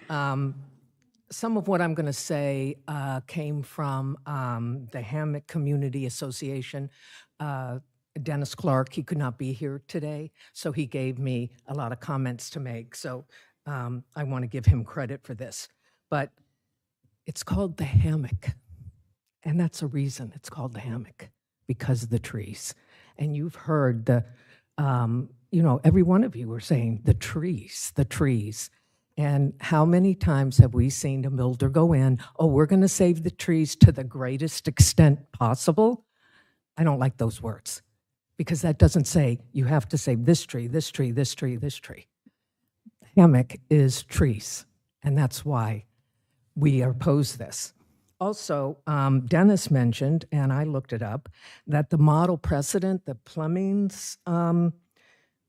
Some of what I'm going to say came from the Hammock Community Association. Dennis Clark, he could not be here today, so he gave me a lot of comments to make. So I want to give him credit for this. But It's called the hammock. And that's a reason it's called the hammock, because of the trees. And you've heard every one of you were saying the trees, the trees. And how many times have we seen a builder go in, oh, we're going to save the trees to the greatest extent possible? I don't like those words, because that doesn't say you have to save this tree, this tree, this tree, this tree. Hammock is trees, and that's why we oppose this. Also, Dennis mentioned, and I looked it up, that the model precedent, the Plumbings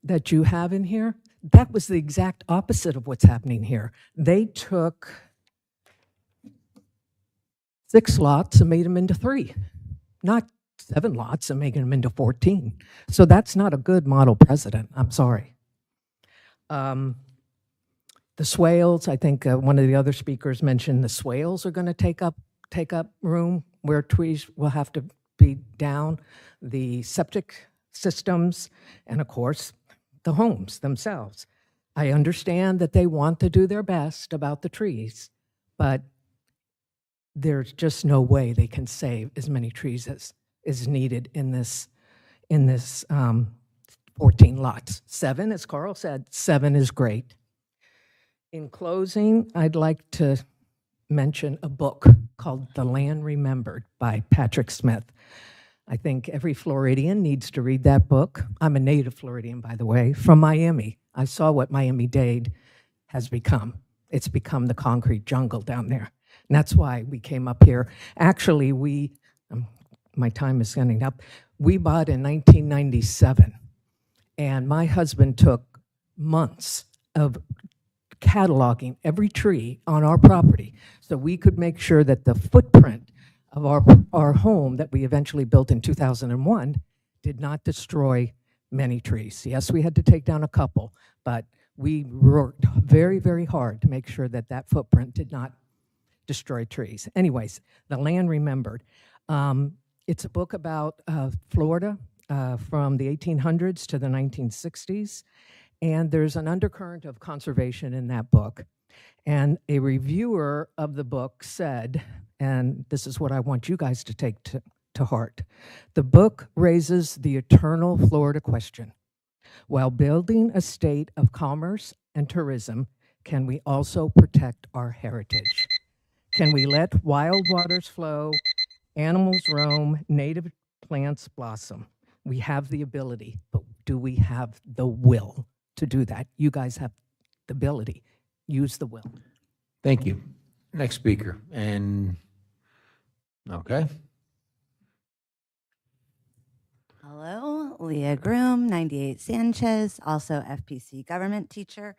that you have in here, that was the exact opposite of what's happening here. They took 6 lots and made them into 3, not 7 lots and making them into 14. So that's not a good model precedent. I'm sorry. The swales, I think one of the other speakers mentioned the swales are going to take up room where trees will have to be down, the septic systems, and of course, the homes themselves. I understand that they want to do their best about the trees, but there's just no way they can save as many trees as is needed in this 14 lots. 7, as Carl said, 7 is great. In closing, I'd like to mention a book called The Land Remembered by Patrick Smith. I think every Floridian needs to read that book. I'm a native Floridian, by the way, from Miami. I saw what Miami-Dade has become. It's become the concrete jungle down there. And that's why we came up here. Actually, my time is ending up. We bought in 1997, and my husband took months of cataloging every tree on our property so we could make sure that the footprint of our home that we eventually built in 2001 did not destroy many trees. Yes, we had to take down a couple, but we worked very, very hard to make sure that that footprint did not destroy trees. Anyways, The Land Remembered. It's a book about Florida from the 1800s to the 1960s. And there's an undercurrent of conservation in that book. And a reviewer of the book said, and this is what I want you guys to take to heart, the book raises the eternal Florida question. While building a state of commerce and tourism, can we also protect our heritage? Can we let wild waters flow, animals roam, native plants blossom? We have the ability, but do we have the will to do that? You guys have the ability. Use the will. Thank you. Next speaker. And, okay. Hello, Leah Groom, 98 Sanchez, also FPC government teacher.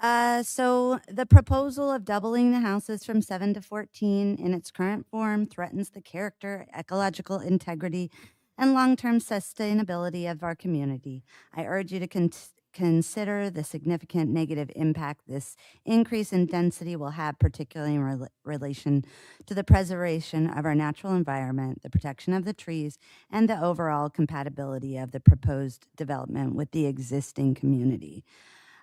So the proposal of doubling the houses from 7 to 14 in its current form threatens the character, ecological integrity, and long-term sustainability of our community. I urge you to consider the significant negative impact this increase in density will have, particularly in relation to the preservation of our natural environment, the protection of the trees, and the overall compatibility of the proposed development with the existing community.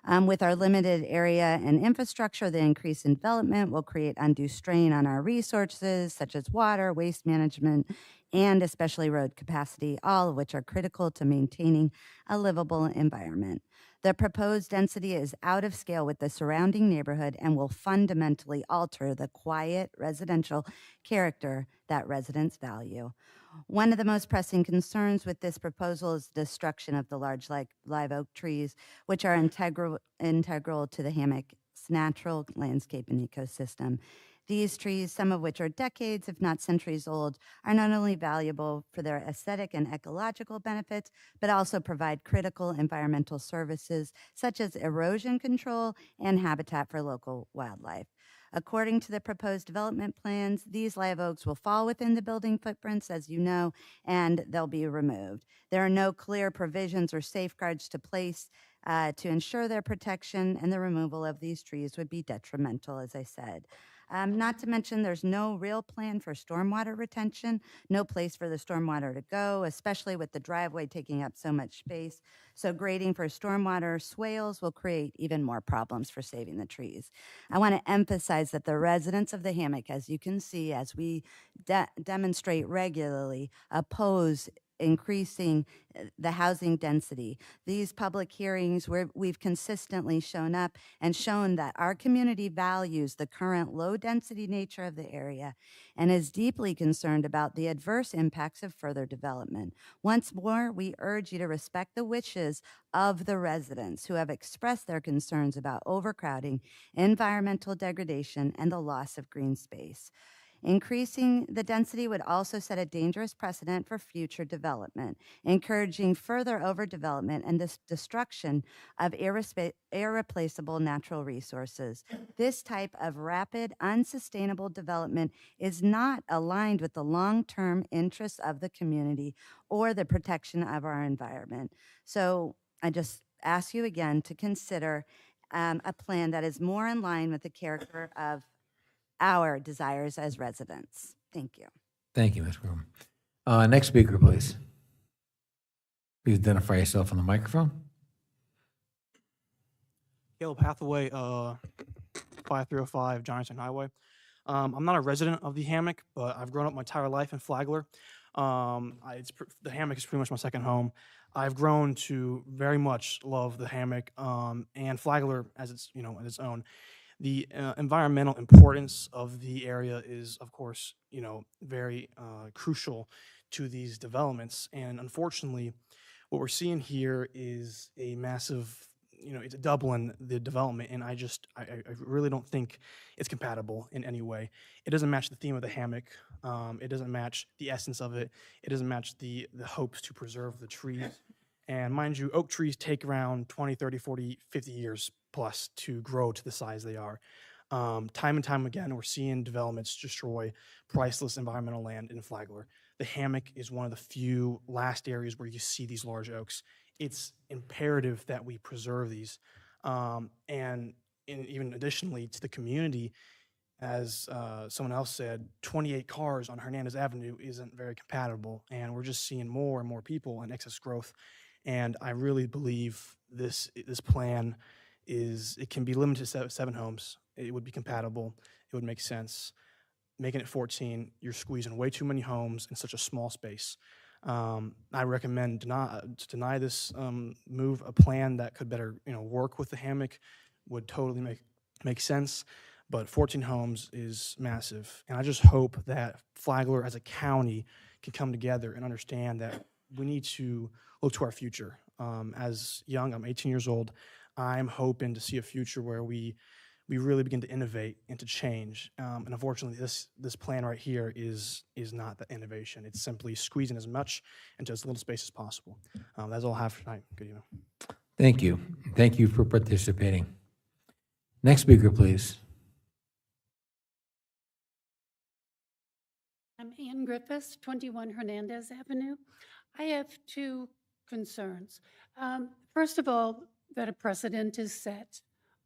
With our limited area and infrastructure, the increase in development will create undue strain on our resources, such as water, waste management, and especially road capacity, all of which are critical to maintaining a livable environment. The proposed density is out of scale with the surrounding neighborhood and will fundamentally alter the quiet residential character that residents value. One of the most pressing concerns with this proposal is the destruction of the large live oak trees, which are integral to the hammock's natural landscape and ecosystem. These trees, some of which are decades, if not centuries old, are not only valuable for their aesthetic and ecological benefits, but also provide critical environmental services such as erosion control and habitat for local wildlife. According to the proposed development plans, these live oaks will fall within the building footprints, as you know, and they'll be removed. There are no clear provisions or safeguards to place to ensure their protection, and the removal of these trees would be detrimental, as I said. Not to mention, there's no real plan for stormwater retention, no place for the stormwater to go, especially with the driveway taking up so much space. So grading for stormwater swales will create even more problems for saving the trees. I want to emphasize that the residents of the hammock, as you can see, as we demonstrate regularly, oppose increasing the housing density. These public hearings where we've consistently shown up and shown that our community values the current low density nature of the area and is deeply concerned about the adverse impacts of further development. Once more, we urge you to respect the wishes of the residents who have expressed their concerns about overcrowding, environmental degradation, and the loss of green space. Increasing the density would also set a dangerous precedent for future development, encouraging further overdevelopment and the destruction of irreplaceable natural resources. This type of rapid, unsustainable development is not aligned with the long-term interests of the community or the protection of our environment. So I just ask you again to consider a plan that is more in line with the character of our desires as residents. Thank you. Thank you, Ms. Groom. Next speaker, please. Please identify yourself on the microphone. Caleb Hathaway, 5305 Johnson Highway. I'm not a resident of the hammock, but I've grown up my entire life in Flagler. The hammock is pretty much my second home. I've grown to very much love the hammock and Flagler as its own. The environmental importance of the area is, of course, very crucial to these developments. And unfortunately, what we're seeing here is a massive, it's doubling the development. And I really don't think it's compatible in any way. It doesn't match the theme of the hammock. It doesn't match the essence of it. It doesn't match the hopes to preserve the trees. And mind you, oak trees take around 20, 30, 40, 50 years plus to grow to the size they are. Time and time again, we're seeing developments destroy priceless environmental land in Flagler. The hammock is one of the few last areas where you see these large oaks. It's imperative that we preserve these. And even additionally to the community, as someone else said, 28 cars on Hernandez Avenue isn't very compatible. And we're just seeing more and more people and excess growth. And I really believe this plan it can be limited to 7 homes. It would be compatible. It would make sense. Making it 14, you're squeezing way too many homes in such a small space. I recommend to deny this move. A plan that could better work with the hammock would totally make sense. But 14 homes is massive. And I just hope that Flagler as a county can come together and understand that we need to look to our future. As young, I'm 18 years old. I'm hoping to see a future where we really begin to innovate and to change. And unfortunately, this plan right here is not the innovation. It's simply squeezing as much into as little space as possible. That's all I have for tonight. Good evening. Thank you. Thank you for participating. Next speaker, please. I'm Ann Griffiths, 21 Hernandez Avenue. I have 2 concerns. First of all, that a precedent is set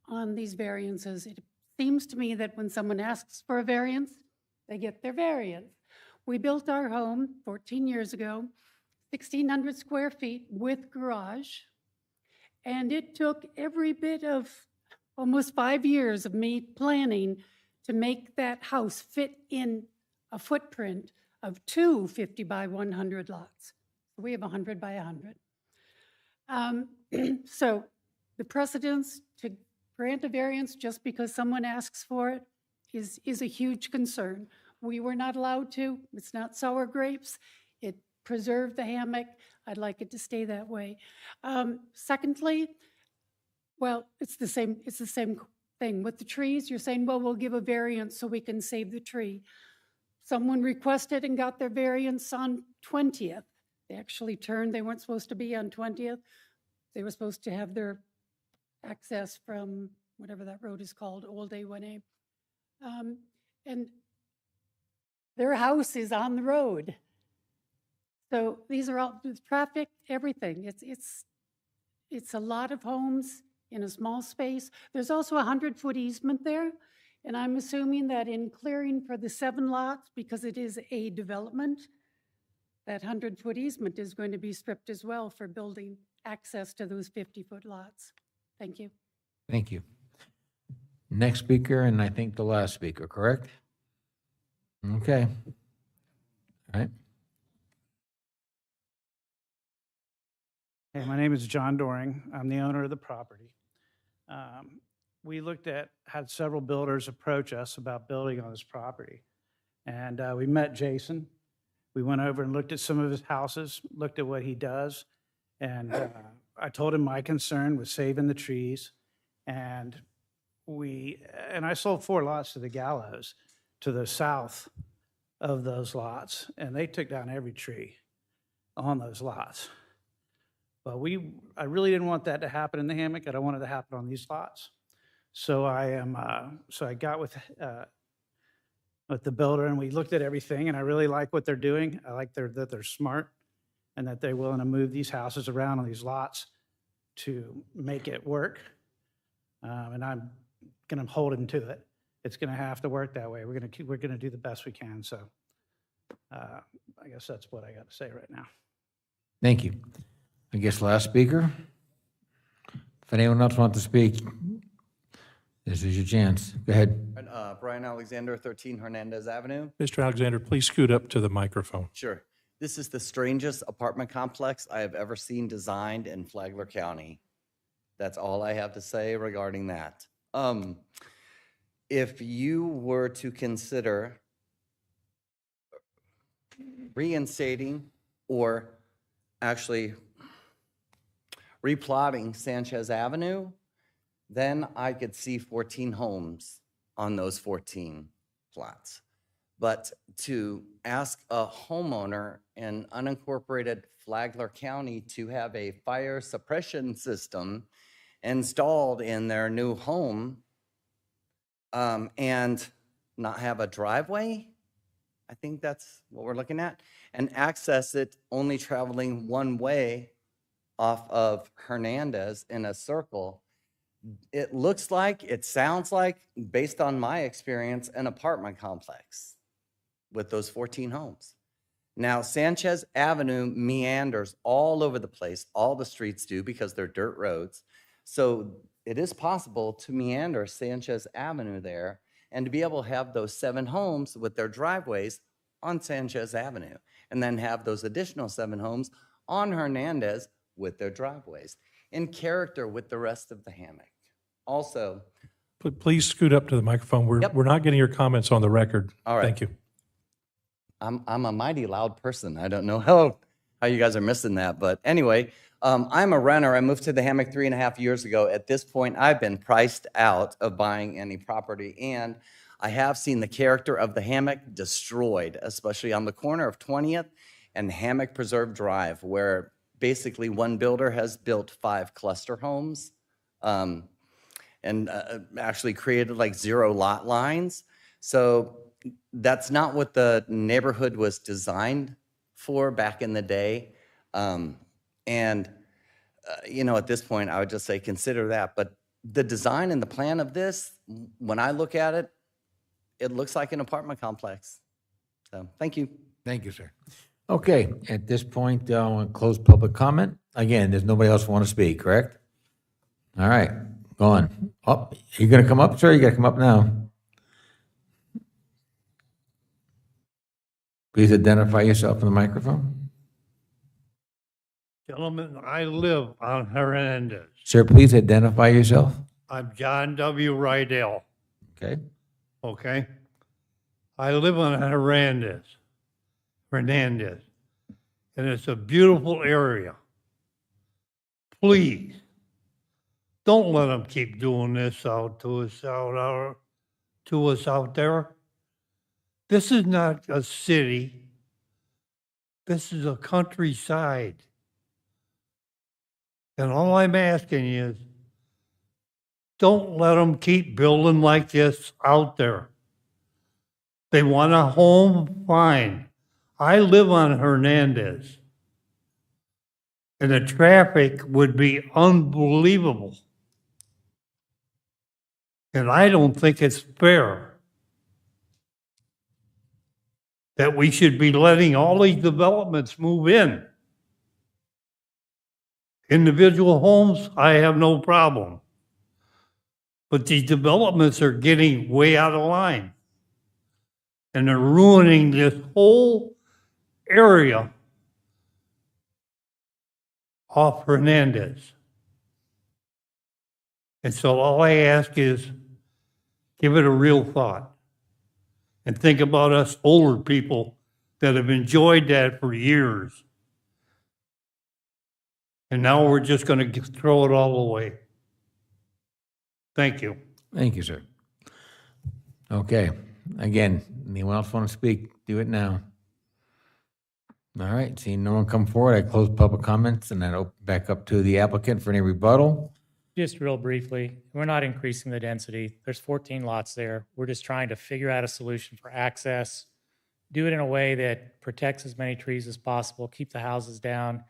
on these variances. It seems to me that when someone asks for a variance, they get their variance. We built our home 14 years ago, 1,600 square feet with garage, and it took every bit of almost 5 years of me planning to make that house fit in a footprint of 2 50 by 100 lots. We have 100 by 100. So the precedence to grant a variance just because someone asks for it is a huge concern. We were not allowed to. It's not sour grapes. It preserved the hammock. I'd like it to stay that way. Secondly, well, it's the same thing. With the trees, you're saying, well, we'll give a variance so we can save the tree. Someone requested and got their variance on 20th. They actually turned. They weren't supposed to be on 20th. They were supposed to have their access from whatever that road is called, Old A1A. And their house is on the road. So these are all traffic, everything. It's a lot of homes in a small space. There's also a 100-foot easement there. And I'm assuming that in clearing for the 7 lots, because it is a development, that 100-foot easement is going to be stripped as well for building access to those 50-foot lots. Thank you. Thank you. Next speaker, and I think the last speaker, correct? Okay. All right. Hey, my name is John Doring. I'm the owner of the property. We had several builders approach us about building on this property. And we met Jason. We went over and looked at some of his houses, looked at what he does. And I told him my concern was saving the trees. And I sold 4 lots to the Gallows to the south of those lots. And they took down every tree on those lots. But I really didn't want that to happen in the hammock. I don't want it to happen on these lots. So I got with the builder and we looked at everything, and I really like what they're doing. I like that they're smart and that they're willing to move these houses around on these lots to make it work. And I'm going to hold him to it. It's going to have to work that way. We're going to do the best we can. So I guess that's what I got to say right now. Thank you. I guess last speaker. If anyone else wants to speak, this is your chance. Go ahead. Brian Alexander, 13 Hernandez Avenue. Mr. Alexander, please scoot up to the microphone. Sure. This is the strangest apartment complex I have ever seen designed in Flagler County. That's all I have to say regarding that. If you were to consider reinstating or actually replotting Sanchez Avenue, then I could see 14 homes on those 14 plots. But to ask a homeowner in unincorporated Flagler County to have a fire suppression system installed in their new home and not have a driveway, I think that's what we're looking at, and access it only traveling one way off of Hernandez in a circle, it looks like, it sounds like, based on my experience, an apartment complex with those 14 homes. Now, Sanchez Avenue meanders all over the place. All the streets do because they're dirt roads. So it is possible to meander Sanchez Avenue there and to be able to have those 7 homes with their driveways on Sanchez Avenue and then have those additional 7 homes on Hernandez with their driveways in character with the rest of the hammock. Also, Please scoot up to the microphone. We're not getting your comments on the record. All right. Thank you. I'm a mighty loud person. I don't know how you guys are missing that. But anyway, I'm a renter. I moved to the hammock 3.5 years ago. At this point, I've been priced out of buying any property. And I have seen the character of the hammock destroyed, especially on the corner of 20th and Hammock Preserve Drive, where basically one builder has built 5 cluster homes and actually created like 0 lot lines. So that's not what the neighborhood was designed for back in the day. You know, at this point, I would just say consider that. But the design and the plan of this, when I look at it, it looks like an apartment complex. So thank you. Thank you, sir. Okay, at this point, I want to close public comment. Again, there's nobody else want to speak, correct? All right, go on. Oh, you going to come up, sir? You got to come up now. Please identify yourself in the microphone. Gentlemen, I live on Hernandez. Sir, please identify yourself. I'm John W. Rydell. Okay. Okay. I live on Hernandez, and it's a beautiful area. Please, don't let them keep doing this out there. This is not a city. This is a countryside. And all I'm asking is, don't let them keep building like this out there. They want a home, fine. I live on Hernandez. And the traffic would be unbelievable. And I don't think it's fair that we should be letting all these developments move in. Individual homes, I have no problem. But these developments are getting way out of line. And they're ruining this whole area off Hernandez. And so all I ask is, give it a real thought. And think about us older people that have enjoyed that for years. And now we're just going to throw it all away. Thank you. Thank you, sir. Okay, again, anyone else want to speak? Do it now. All right, seeing no one come forward, I close public comments and then open back up to the applicant for any rebuttal. Just real briefly, we're not increasing the density. There's 14 lots there. We're just trying to figure out a solution for access, do it in a way that protects as many trees as possible, keep the houses down.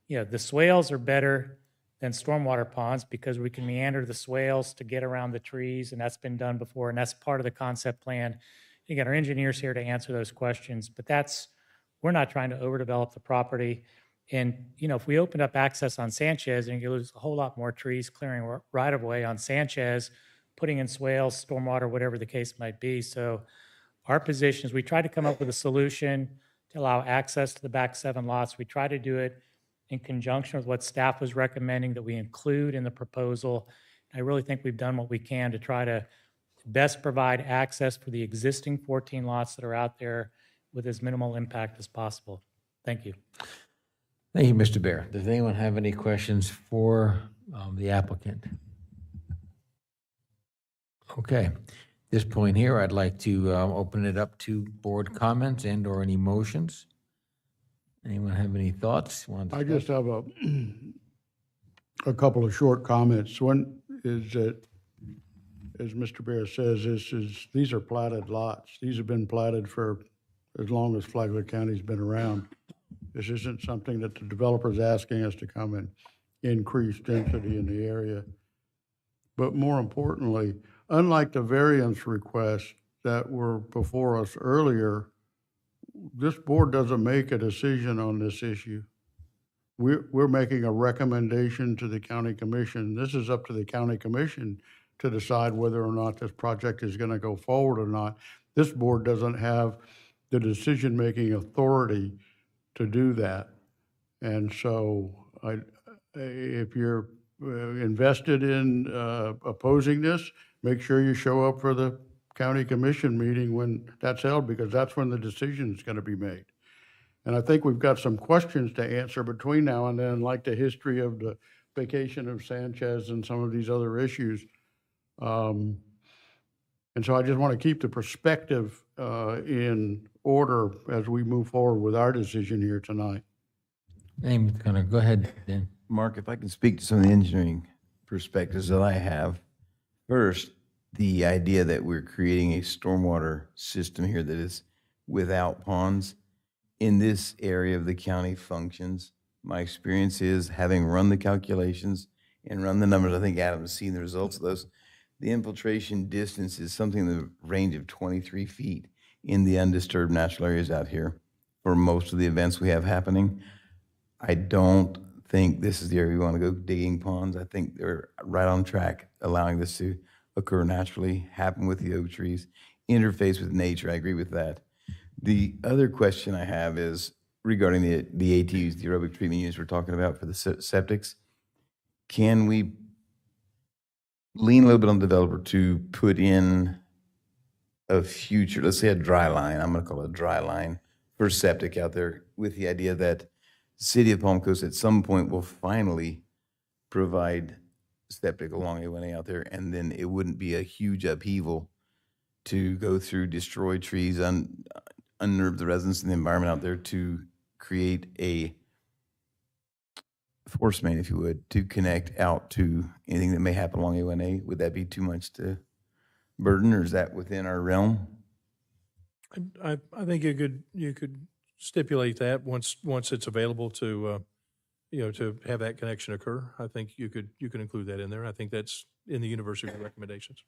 You know, the swales are better than stormwater ponds because we can meander the swales to get around the trees, and that's been done before, and that's part of the concept plan. You got our engineers here to answer those questions, but we're not trying to overdevelop the property. And, you know, if we opened up access on Sanchez and you lose a whole lot more trees clearing right of way on Sanchez, putting in swales, stormwater, whatever the case might be. So our position is we try to come up with a solution to allow access to the back 7 lots. We try to do it in conjunction with what staff was recommending that we include in the proposal. I really think we've done what we can to try to best provide access for the existing 14 lots that are out there with as minimal impact as possible. Thank you. Thank you, Mr. Bear. Does anyone have any questions for the applicant? Okay, at this point here, I'd like to open it up to board comments and or any motions. Anyone have any thoughts? I just have a couple of short comments. One is that, as Mr. Bear says, these are platted lots. These have been platted for as long as Flagler County's been around. This isn't something that the developer's asking us to come and increase density in the area. But more importantly, unlike the variance requests that were before us earlier, this board doesn't make a decision on this issue. We're making a recommendation to the county commission. This is up to the county commission to decide whether or not this project is going to go forward or not. This board doesn't have the decision-making authority to do that. And so if you're invested in opposing this, make sure you show up for the county commission meeting when that's held, because that's when the decision is going to be made. And I think we've got some questions to answer between now and then, like the history of the vacation of Sanchez and some of these other issues. And so I just want to keep the perspective in order as we move forward with our decision here tonight. Name, kind of go ahead, Dan. Mark, if I can speak to some of the engineering perspectives that I have. First, the idea that we're creating a stormwater system here that is without ponds in this area of the county functions. My experience is, having run the calculations and run the numbers, I think Adam's seen the results of those, the infiltration distance is something in the range of 23 feet in the undisturbed natural areas out here for most of the events we have happening. I don't think this is the area we want to go digging ponds. I think they're right on track, allowing this to occur naturally, happen with the oak trees, interface with nature. I agree with that. The other question I have is regarding the ATUs, the aerobic treatment units we're talking about for the septics. Can we lean a little bit on the developer to put in a future, let's say a dry line, I'm going to call it a dry line for septic out there, with the idea that the city of Palm Coast at some point will finally provide septic along A1A out there, and then it wouldn't be a huge upheaval to go through, destroy trees, unnerve the residents in the environment out there, to create a force main, if you would, to connect out to anything that may happen along A1A. Would that be too much to burden, or is that within our realm? I think you could stipulate that once it's available to to have that connection occur. I think you could include that in there. I think that's in the universe of your recommendations.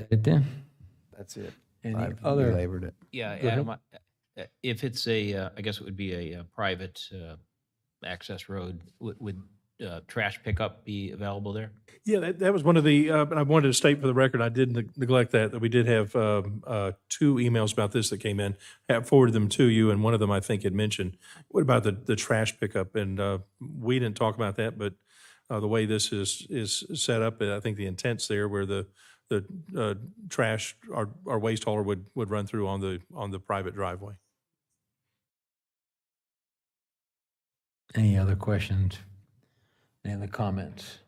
That it then? That's it. Any I've other? belabored it. Yeah, Go ahead. if it's a, I guess it would be a private access road, would trash pickup be available there? Yeah, that was one of the, but I wanted to state for the record, I did neglect that we did have 2 emails about this that came in. Have forwarded them to you, and one of them I think had mentioned, what about the trash pickup? And we didn't talk about that, but the way this is set up, I think the intent's there where the trash, our waste hauler would run through on the private driveway. Any other questions? Any other comments?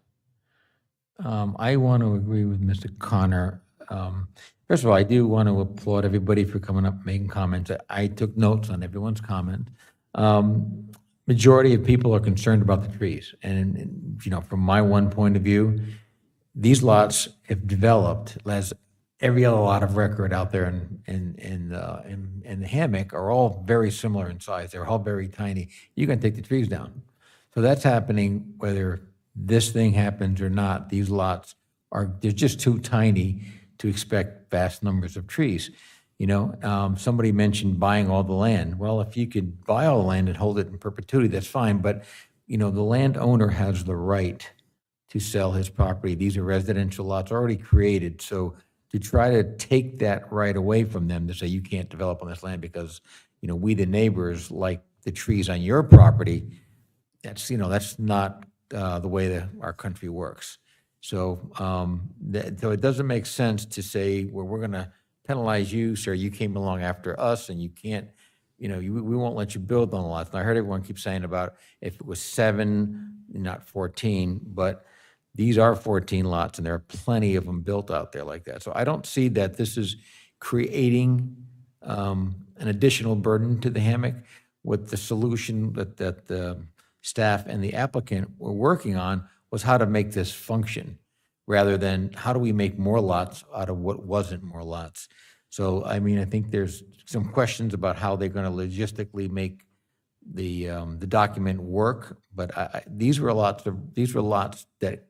I want to agree with Mr. Connor. First of all, I do want to applaud everybody for coming up, making comments. I took notes on everyone's comment. Majority of people are concerned about the trees. And, you know, from my one point of view, these lots, if developed, as every other lot of record out there in the Hammock, are all very similar in size. They're all very tiny. You can take the trees down. So that's happening whether this thing happens or not. These lots they're just too tiny to expect vast numbers of trees. You know, somebody mentioned buying all the land. Well, if you could buy all the land and hold it in perpetuity, that's fine. But, you know, the landowner has the right to sell his property. These are residential lots already created. So to try to take that right away from them, to say you can't develop on this land because, you know, we the neighbors like the trees on your property, that's, you know, that's not the way that our country works. So, so it doesn't make sense to say, well, we're going to penalize you, sir. You came along after us, and you can't, you know, we won't let you build on the lots. And I heard everyone keep saying about if it was 7, not 14, but these are 14 lots, and there are plenty of them built out there like that. So I don't see that this is creating an additional burden to the Hammock. What the solution that the staff and the applicant were working on was how to make this function, rather than how do we make more lots out of what wasn't more lots. So, I mean, I think there's some questions about how they're going to logistically make the document work. But these were lots that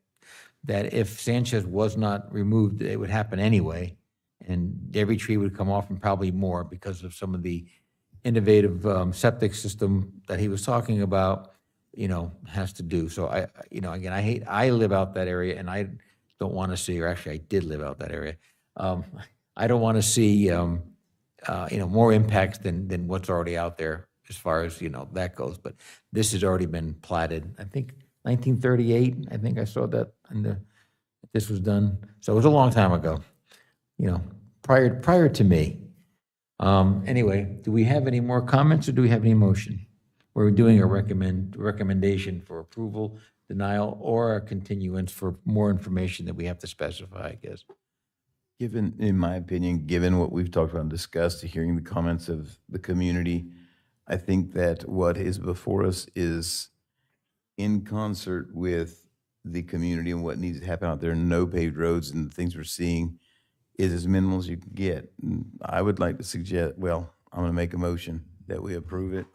if Sanchez was not removed, it would happen anyway, and every tree would come off, and probably more because of some of the innovative septic system that he was talking about, you know, has to do. So you know, again, I live out that area, and I don't want to see, or actually I did live out that area. I don't want to see, you know, more impacts than what's already out there as far as, you know, that goes. But this has already been platted. I think 1938, I think I saw that this was done. So it was a long time ago, you know, prior to me. Anyway, do we have any more comments, or do we have any motion? We're doing a recommendation for approval, denial, or a continuance for more information that we have to specify, I guess. Given, in my opinion, given what we've talked about and discussed, hearing the comments of the community, I think that what is before us is in concert with the community and what needs to happen out there. No paved roads, and the things we're seeing is as minimal as you can get. And I would like to suggest, well, I'm going to make a motion that we approve it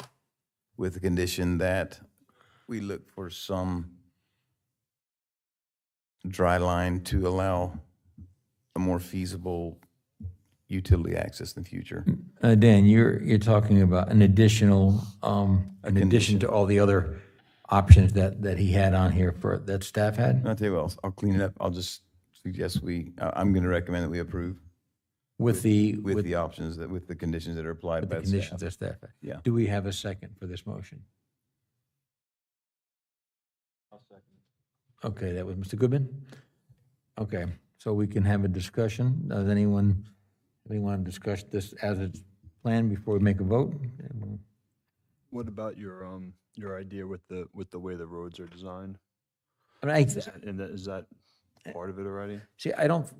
with the condition that we look for some dry line to allow a more feasible utility access in the future. Dan, you're talking about an additional, in addition to all the other options that he had on here that staff had? I'll tell you what, I'll clean it up. I'll just suggest I'm going to recommend that we approve with the options, with the conditions that are applied with by the the conditions staff. that staff had. Yeah. Do we have a second for this motion? I'll second. Okay, that was Mr. Goodman. Okay, so we can have a discussion. Does anyone want to discuss this as it's planned before we make a vote? What about your idea with the way the roads are designed? I mean, Is that part of it already? See,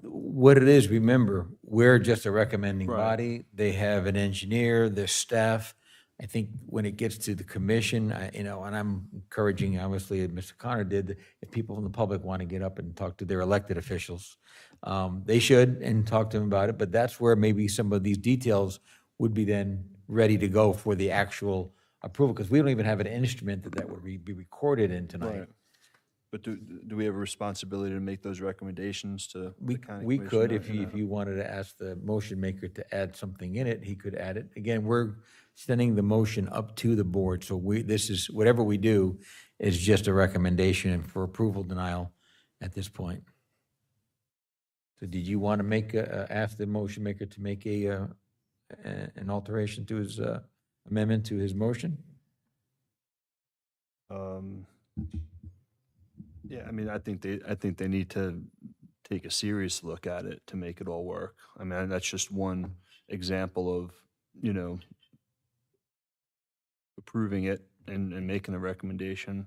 what it is, remember, we're just a recommending Right. body. They have an engineer, their staff. I think when it gets to the commission, you know, and I'm encouraging, obviously, as Mr. Connor did, if people from the public want to get up and talk to their elected officials, they should, and talk to them about it. But that's where maybe some of these details would be then ready to go for the actual approval, because we don't even have an instrument that would be recorded in tonight. Right. But do we have a responsibility to make those recommendations to the county We commission? could, or- if you wanted to ask the motion maker to add something in it, he could add it. Again, we're sending the motion up to the board, so this is, whatever we do is just a recommendation for approval, denial at this point. So did you want to ask the motion maker to make an alteration to his amendment to his motion? Yeah, I mean, I think they need to take a serious look at it to make it all work. I mean, that's just one example of, approving it and making a recommendation.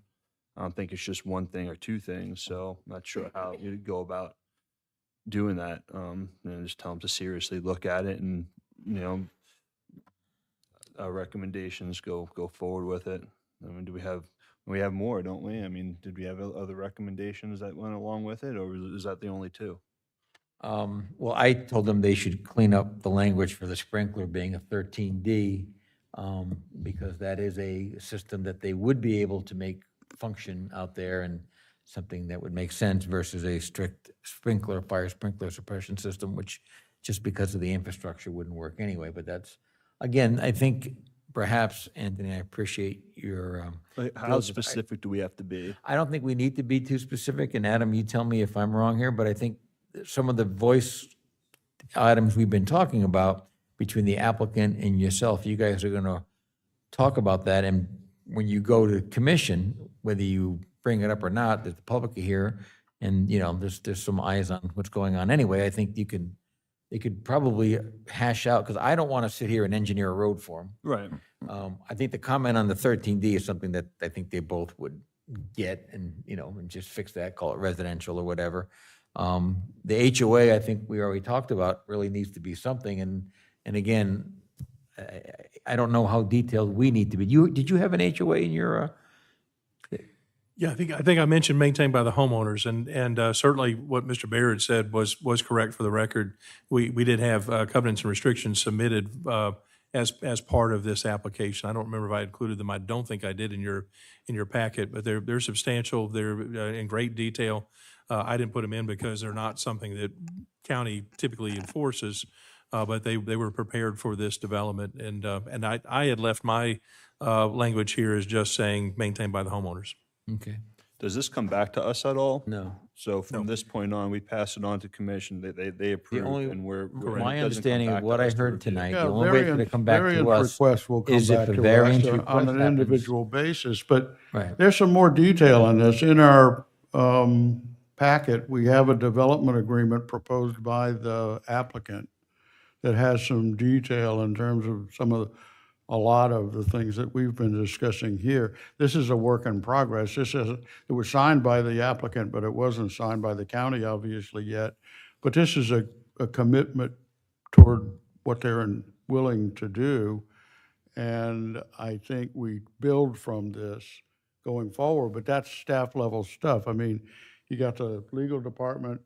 I don't think it's just one thing or two things, so I'm not sure how you'd go about doing that. Just tell them to seriously look at it and, our recommendations, go forward with it. I mean, we have more, don't we? I mean, did we have other recommendations that went along with it, or is that the only two? Well, I told them they should clean up the language for the sprinkler being a 13D, because that is a system that they would be able to make function out there and something that would make sense versus a strict fire sprinkler suppression system, which just because of the infrastructure wouldn't work anyway. But that's, again, I think perhaps, Anthony, I appreciate your. How specific do we have to be? I don't think we need to be too specific, and Adam, you tell me if I'm wrong here, but I think some of the voice items we've been talking about between the applicant and yourself, you guys are gonna talk about that, and when you go to commission, whether you bring it up or not, that the public are here, and, there's some eyes on what's going on anyway, I think they could probably hash out, because I don't want to sit here and engineer a road for them. Right. I think the comment on the 13D is something that I think they both would get and, and just fix that, call it residential or whatever. The HOA, I think we already talked about, really needs to be something. And again, I don't know how detailed we need to be. Did you have an HOA in your? Yeah, I think I mentioned maintained by the homeowners, and certainly what Mr. Baird said was correct for the record. We did have covenants and restrictions submitted as part of this application. I don't remember if I included them. I don't think I did in your packet, but they're substantial. They're in great detail. I didn't put them in because they're not something that county typically enforces, but they were prepared for this development, and I had left my language here as just saying maintained by the homeowners. Okay. Does this come back to us at all? No. So from this point on, we pass it on to commission, they approve, and we're. My understanding of what I heard tonight, Yeah, the only way for it to come back variance to us requests will come is back if a to variance us request on an happens. individual basis, but Right. there's some more detail on this. In our packet, we have a development agreement proposed by the applicant that has some detail in terms of a lot of the things that we've been discussing here. This is a work in progress. It was signed by the applicant, but it wasn't signed by the county obviously yet. But this is a commitment toward what they're willing to do. And I think we build from this going forward, but that's staff level stuff. I mean, you got the legal department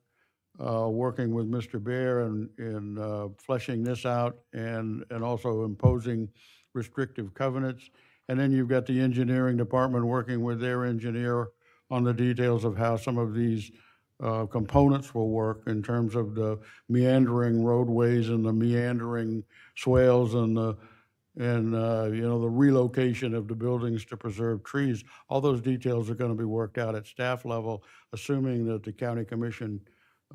working with Mr. Bear in fleshing this out and also imposing restrictive covenants. And then you've got the engineering department working with their engineer on the details of how some of these components will work in terms of the meandering roadways and the meandering swales and the relocation of the buildings to preserve trees. All those details are going to be worked out at staff level, assuming that the county commission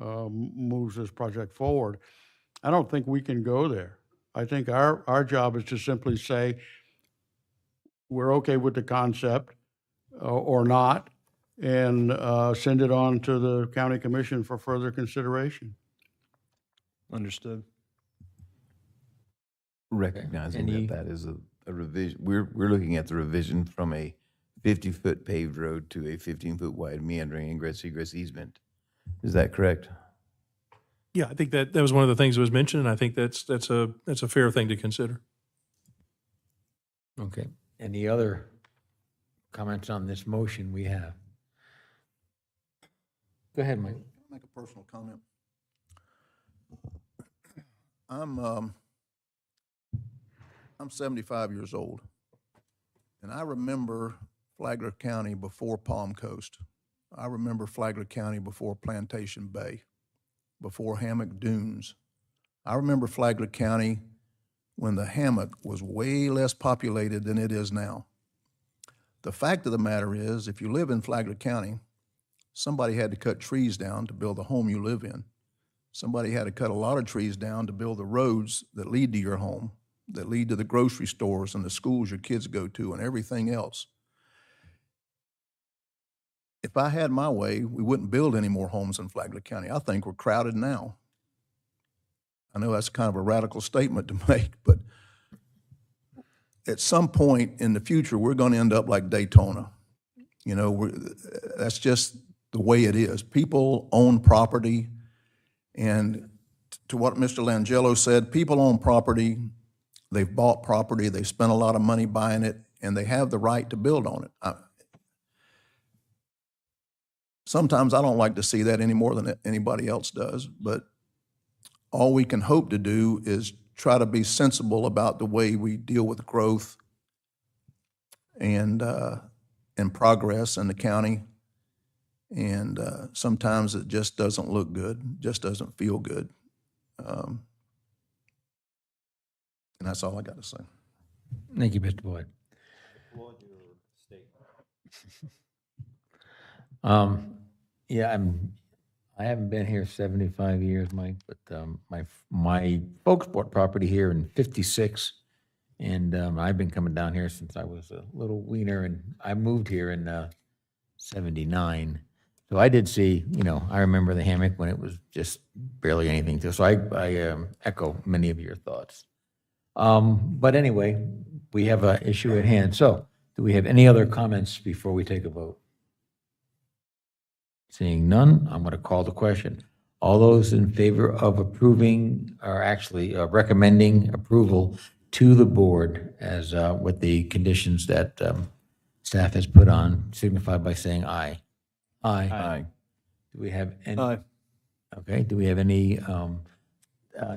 moves this project forward. I don't think we can go there. I think our job is to simply say, we're okay with the concept or not, and send it on to the county commission for further consideration. Understood. Recognizing that is a revision, we're looking at the revision from a 50-foot paved road to a 15-foot wide meandering ingress egress easement. Is that correct? Yeah, I think that was one of the things that was mentioned, and I think that's a fair thing to consider. Okay. Any other comments on this motion we have? Go ahead, Mike. Make a personal comment. I'm 75 years old, and I remember Flagler County before Palm Coast. I remember Flagler County before Plantation Bay, before Hammock Dunes. I remember Flagler County when the Hammock was way less populated than it is now. The fact of the matter is, if you live in Flagler County, somebody had to cut trees down to build the home you live in. Somebody had to cut a lot of trees down to build the roads that lead to your home, that lead to the grocery stores and the schools your kids go to and everything else. If I had my way, we wouldn't build any more homes in Flagler County. I think we're crowded now. I know that's kind of a radical statement to make, but at some point in the future, we're going to end up like Daytona. You know, that's just the way it is. People own property, and to what Mr. Langelo said, people own property, they've bought property, they've spent a lot of money buying it, and they have the right to build on it. Sometimes I don't like to see that any more than anybody else does, but all we can hope to do is try to be sensible about the way we deal with growth and progress in the county. And sometimes it just doesn't look good, just doesn't feel good. And that's all I got to say. Thank you, Mr. Boyd. Yeah, I haven't been here 75 years, Mike, but my folks bought property here in 56, and I've been coming down here since I was a little wiener, and I moved here in 79. So I did see, you know, I remember the Hammock when it was just barely anything to, so I echo many of your thoughts. But anyway, we have an issue at hand. So do we have any other comments before we take a vote? Seeing none, I'm going to call the question. All those in favor of approving, or actually recommending approval to the board as with the conditions that staff has put on, signify by saying aye. Aye. Aye. Do we have any? Aye. Okay, do we have any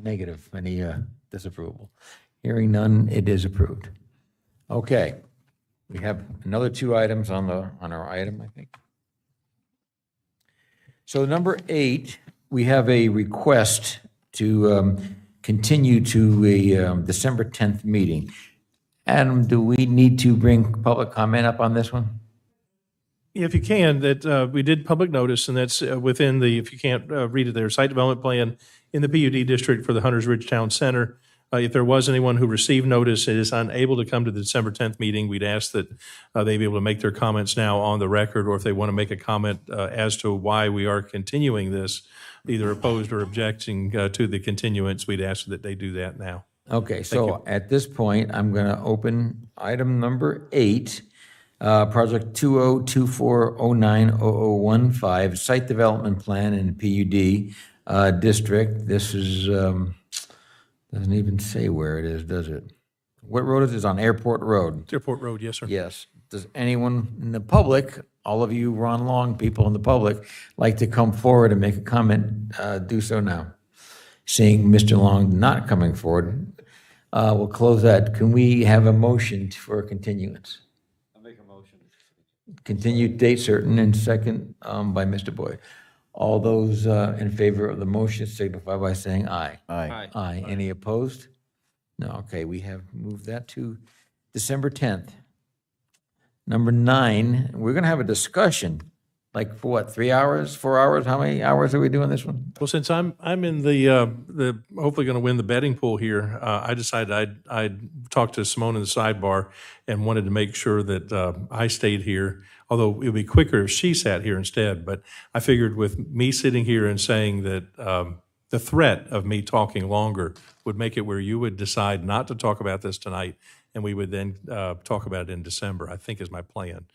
negative, any disapproval? Hearing none, it is approved. Okay, we have another two items on our item, I think. So number 8, we have a request to continue to a December 10th meeting. Adam, do we need to bring public comment up on this one? If you can, that we did public notice, and that's within the, if you can't read it there, site development plan in the PUD district for the Hunters Ridge Town Center. If there was anyone who received notice and is unable to come to the December 10th meeting, we'd ask that they be able to make their comments now on the record, or if they want to make a comment as to why we are continuing this, either opposed or objecting to the continuance, we'd ask that they do that now. Okay, so at this point, I'm going to open item number 8, project 2024090015, site development plan in PUD district. This is, doesn't even say where it is, does it? What road is it? It's on Airport Road. Airport Road, yes, sir. Yes. Does anyone in the public, all of you Ron Long people in the public, like to come forward and make a comment? Do so now. Seeing Mr. Long not coming forward, we'll close that. Can we have a motion for a continuance? I'll make a motion. Continued date certain, and second by Mr. Boyd. All those in favor of the motion signify by saying aye. Aye. Aye. Any opposed? No. Okay, we have moved that to December 10th. Number 9, we're going to have a discussion, like for what, 3 hours, 4 hours? How many hours are we doing this one? Well, since I'm in the hopefully going to win the betting pool here, I decided I'd talk to Simone in the sidebar and wanted to make sure that I stayed here. Although it would be quicker if she sat here instead, but I figured with me sitting here and saying that the threat of me talking longer would make it where you would decide not to talk about this tonight, and we would then talk about it in December, I think is my plan.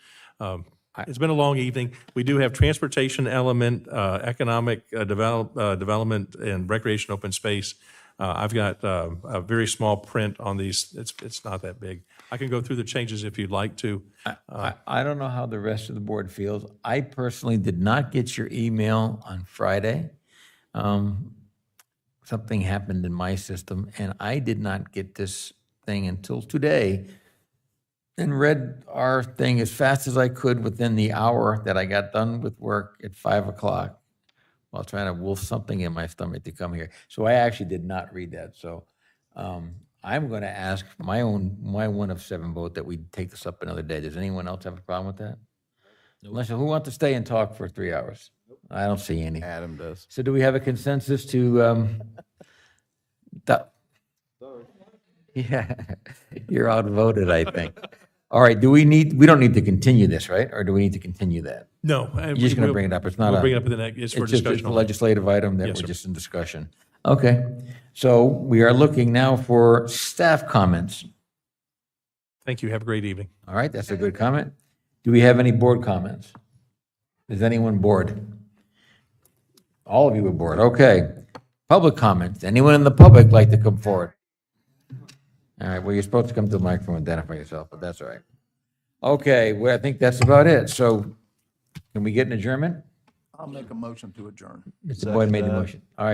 It's been a long evening. We do have transportation element, economic development, and recreation open space. I've got a very small print on these. It's not that big. I can go through the changes if you'd like to. I don't know how the rest of the board feels. I personally did not get your email on Friday. Something happened in my system, and I did not get this thing until today. and read our thing as fast as I could within the hour that I got done with work at 5 o'clock while trying to wolf something in my stomach to come here. So I actually did not read that. So I'm going to ask my one of 7 vote that we take this up another day. Does anyone else have a problem with that? Unless, who wants to stay and talk for 3 hours? I don't see any. Adam does. So do we have a consensus to, yeah, you're outvoted, I think. All right, we don't need to continue this, right? Or do we need to continue that? No. You're just going to bring it up. It's not We'll a. bring it up in the next, it's for just discussion. a only. legislative item that Yes, we're sir. just in discussion. Okay, so we are looking now for staff comments. Thank you. Have a great evening. All right, that's a good comment. Do we have any board comments? Is anyone bored? All of you are bored, okay. Public comments, anyone in the public like to come forward? All right, well, you're supposed to come to the microphone and identify yourself, but that's all right. Okay, well, I think that's about it. So can we get an adjournment? I'll make a motion to adjourn. Mr. Boyd made the motion. All right.